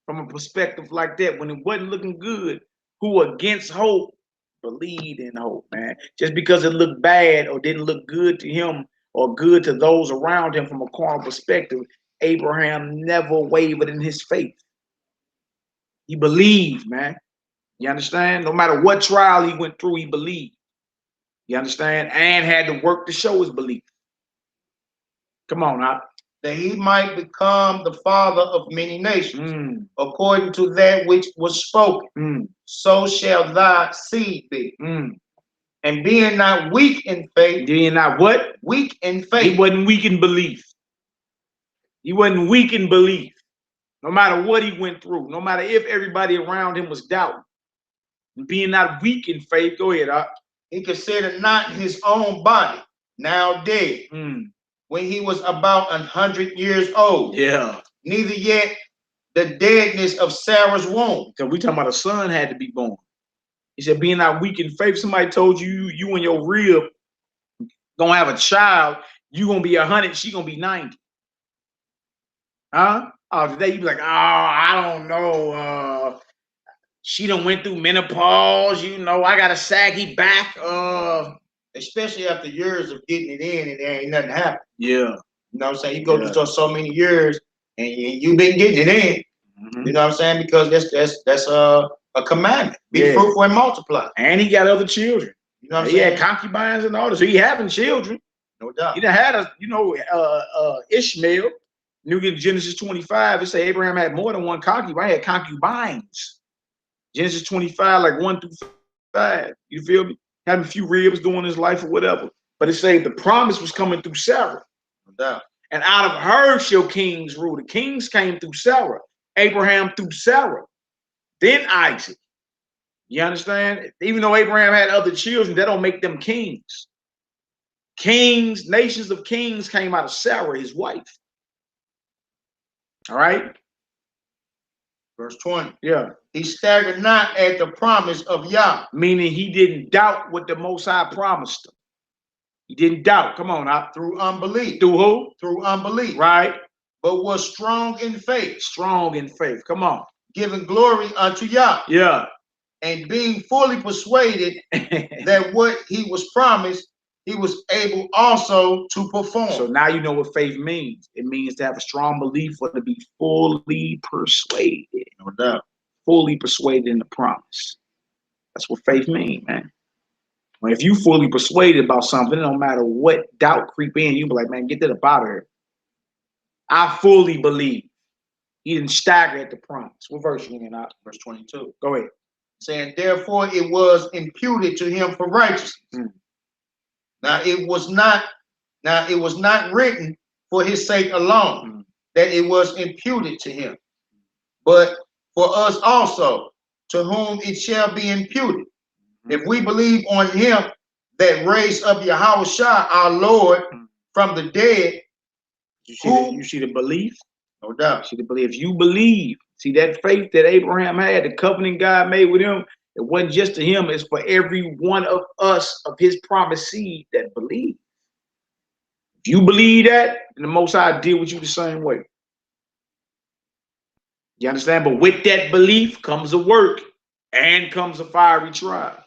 From a perspective like that, when it wasn't looking good, who against hope believed in hope, man. Just because it looked bad or didn't look good to him or good to those around him from a carnal perspective, Abraham never wavered in his faith. He believed, man. You understand? No matter what trial he went through, he believed. You understand? And had to work to show his belief. Come on, now. That he might become the father of many nations, according to that which was spoken. So shall thy seed be. And being not weak in faith. Being not what? Weak in faith. He wasn't weak in belief. He wasn't weak in belief. No matter what he went through, no matter if everybody around him was doubting. Being not weak in faith, go ahead, Doc. He considered not his own body, now dead, when he was about 100 years old. Yeah. Neither yet the deadness of Sarah's womb. Because we talking about a son had to be born. He said, being not weak in faith, somebody told you and your rib gonna have a child, you gonna be 100, she gonna be 90. Huh? Oh, today you be like, oh, I don't know. She done went through menopause, you know, I got a saggy back. Especially after years of getting it in and there ain't nothing happen. Yeah. You know what I'm saying? You go through so many years and you've been getting it in. You know what I'm saying? Because that's a commandment. Be fruitful and multiply. And he got other children. You know what I'm he saying? Had concubines and all this. So he having children. No doubt. He done had Ishmael. New in Genesis 25, it say Abraham had more than one concubine. He had concubines. Genesis 25, like 1 through 5. You feel me? Having a few ribs during his life or whatever. But it say the promise was coming through Sarah. No doubt. And out of her shall kings rule. The kings came through Sarah. Abraham through Sarah. Then Isaac. You understand? Even though Abraham had other children, that don't make them kings. Kings, nations of kings came out of Sarah, his wife. All right? Verse 20. Yeah. He staggered not at the promise of Yah. Meaning he didn't doubt what the Most High promised him. He didn't doubt. Come on now. Through unbelief. Through who? Through unbelief. Right. But was strong in faith. Strong in faith. Come on. Giving glory unto Yah. Yeah. And being fully persuaded that what he was promised, he was able also to perform. So now you know what faith means. It means to have a strong belief or to be fully persuaded. No doubt. Fully persuaded in the promise. That's what faith means, man. When if you fully persuaded about something, it don't matter what doubt creep in, you be like, man, get that up out of here. I fully believe. He didn't stagger at the promise. What verse you in? Verse 22. Go ahead. Saying, therefore it was imputed to him for righteousness. Now it was not written for his sake alone, that it was imputed to him, but for us also, to whom it shall be imputed. If we believe on him that raised up Yahushua, our Lord, from the dead. You see the belief? No doubt. See the belief. If you believe, see that faith that Abraham had, the covenant God made with him, it wasn't just to him, it's for every one of us of his promised seed that believe. If you believe that, then the Most High deal with you the same way. You understand? But with that belief comes a work and comes a fiery trial.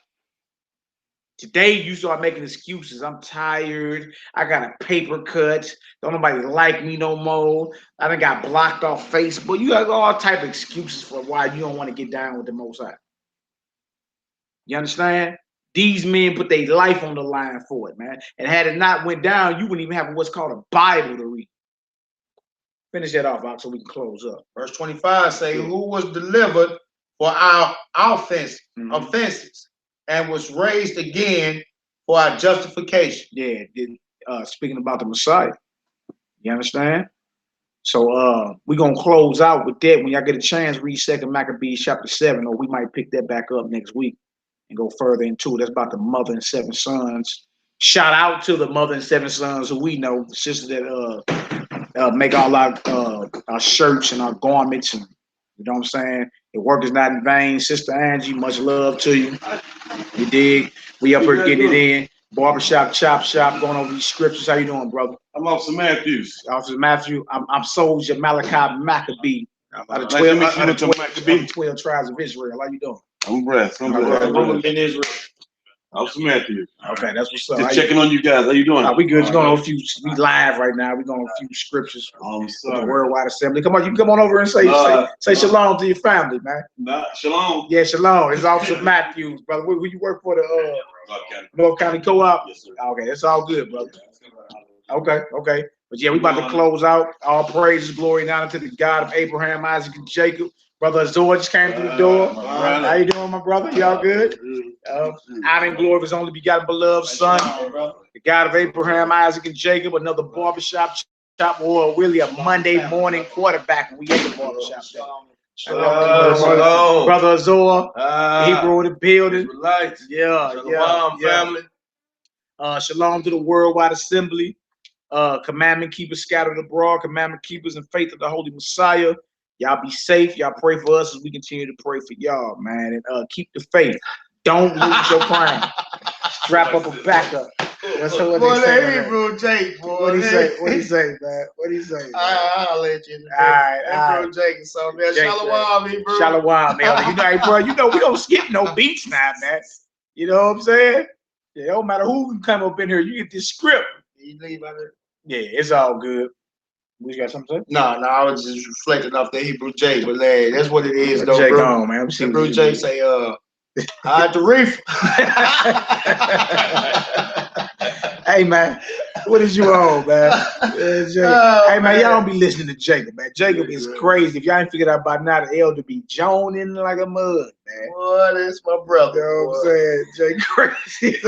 Today, you start making excuses. I'm tired. I got a paper cut. Don't nobody like me no more. I done got blocked off Facebook. You got all type of excuses for why you don't want to get down with the Most High. You understand? These men put their life on the line for it, man. And had it not went down, you wouldn't even have what's called a Bible to read. Finish that off, Bob, so we can close up. Verse 25 say, who was delivered for our offenses, and was raised again for our justification. Yeah, speaking about the Messiah. You understand? So we're going to close out with that. When y'all get a chance, read 2 Maccabees chapter 7, or we might pick that back up next week and go further into it. That's about the mother and 7 sons. Shout out to the mother and 7 sons who we know, the sisters that make all our shirts and our garments. And you know what I'm saying? The work is not in vain. Sister Angie, much love to you. You dig? We up here getting it in. Barbershop, chop shop, going over these scriptures. How you doing, brother? I'm Officer Matthews. Officer Matthew. I'm Soldier Malachi Maccabee. Out of 12 tribes of Israel. How you doing? I'm blessed. I'm blessed. In Israel. Officer Matthews. Okay, that's what's up. Just checking on you guys. How you doing? We good. Just going on a few. We live right now. We're going on a few scriptures. I'm The sorry. Worldwide Assembly. Come on, you can come on over and say shalom to your family, man. Shalom. Yeah, shalom. It's Officer Matthews, brother. Who you work for? The North County Co-op. Yes, sir. Okay, it's all good, brother. Okay. But yeah, we about to close out. All praises, glory, and honor to the God of Abraham, Isaac, and Jacob. Brother Azor just came through the door. How you doing, my brother? Y'all good? Honor and glory of his only begotten beloved son, the God of Abraham, Isaac, and Jacob. Another barbershop chop or really a Monday morning quarterback. We at the barbershop. Brother Azor, Hebrew in the building. Yeah. Family. Shalom to the Worldwide Assembly. Commandment keepers scattered abroad, commandment keepers in faith of the Holy Messiah. Y'all be safe. Y'all pray for us as we continue to pray for y'all, man. And keep the faith. Don't lose your crown. Strap up a backup. That's what Boy, they say. that Hebrew Jake, boy. What he say? What he say, man? What he say? I'll let you. All right, Hebrew Jake or something. Man, Jake, Shalom, Hebrew. Shalom, man. You know, hey, bro. You know we don't skip no beats now, man. You know what I'm saying? Yeah, it don't matter who can come up in here. You get this script. You leave out there? Yeah, it's all good. We got something to say? No, I was just reflecting off the Hebrew J, but that's what it is, though, Jake bro. on, man. Hebrew J say, hide the reef. Hey, man. What is you on, man? Hey, man, y'all don't be listening to Jacob, man. Jacob is crazy. If y'all ain't figured out by now, the elder be joning like a mud, man. Boy, that's my brother. You know what I'm saying? Jake crazy.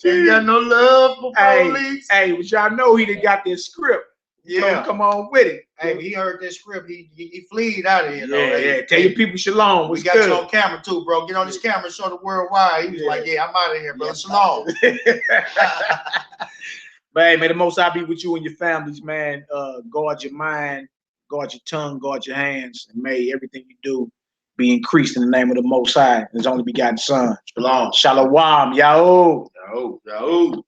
Ain't got no love for police. Hey, but y'all know he done got this script. Yeah. Come on with it. Hey, he heard that script. He fleed out of here, though. Yeah, Hey, yeah. Tell your people shalom. We got you on camera, too, bro. Get on this camera and show the world why. He was like, yeah, I'm out of here, bro. Yeah. Shalom. But hey, may the Most High be with you and your families, man. Guard your mind, guard your tongue, guard your hands, and may everything you do be increased in the name of the Most High, His only begotten Son. Shalom. Shalom, Yahoo. Yo.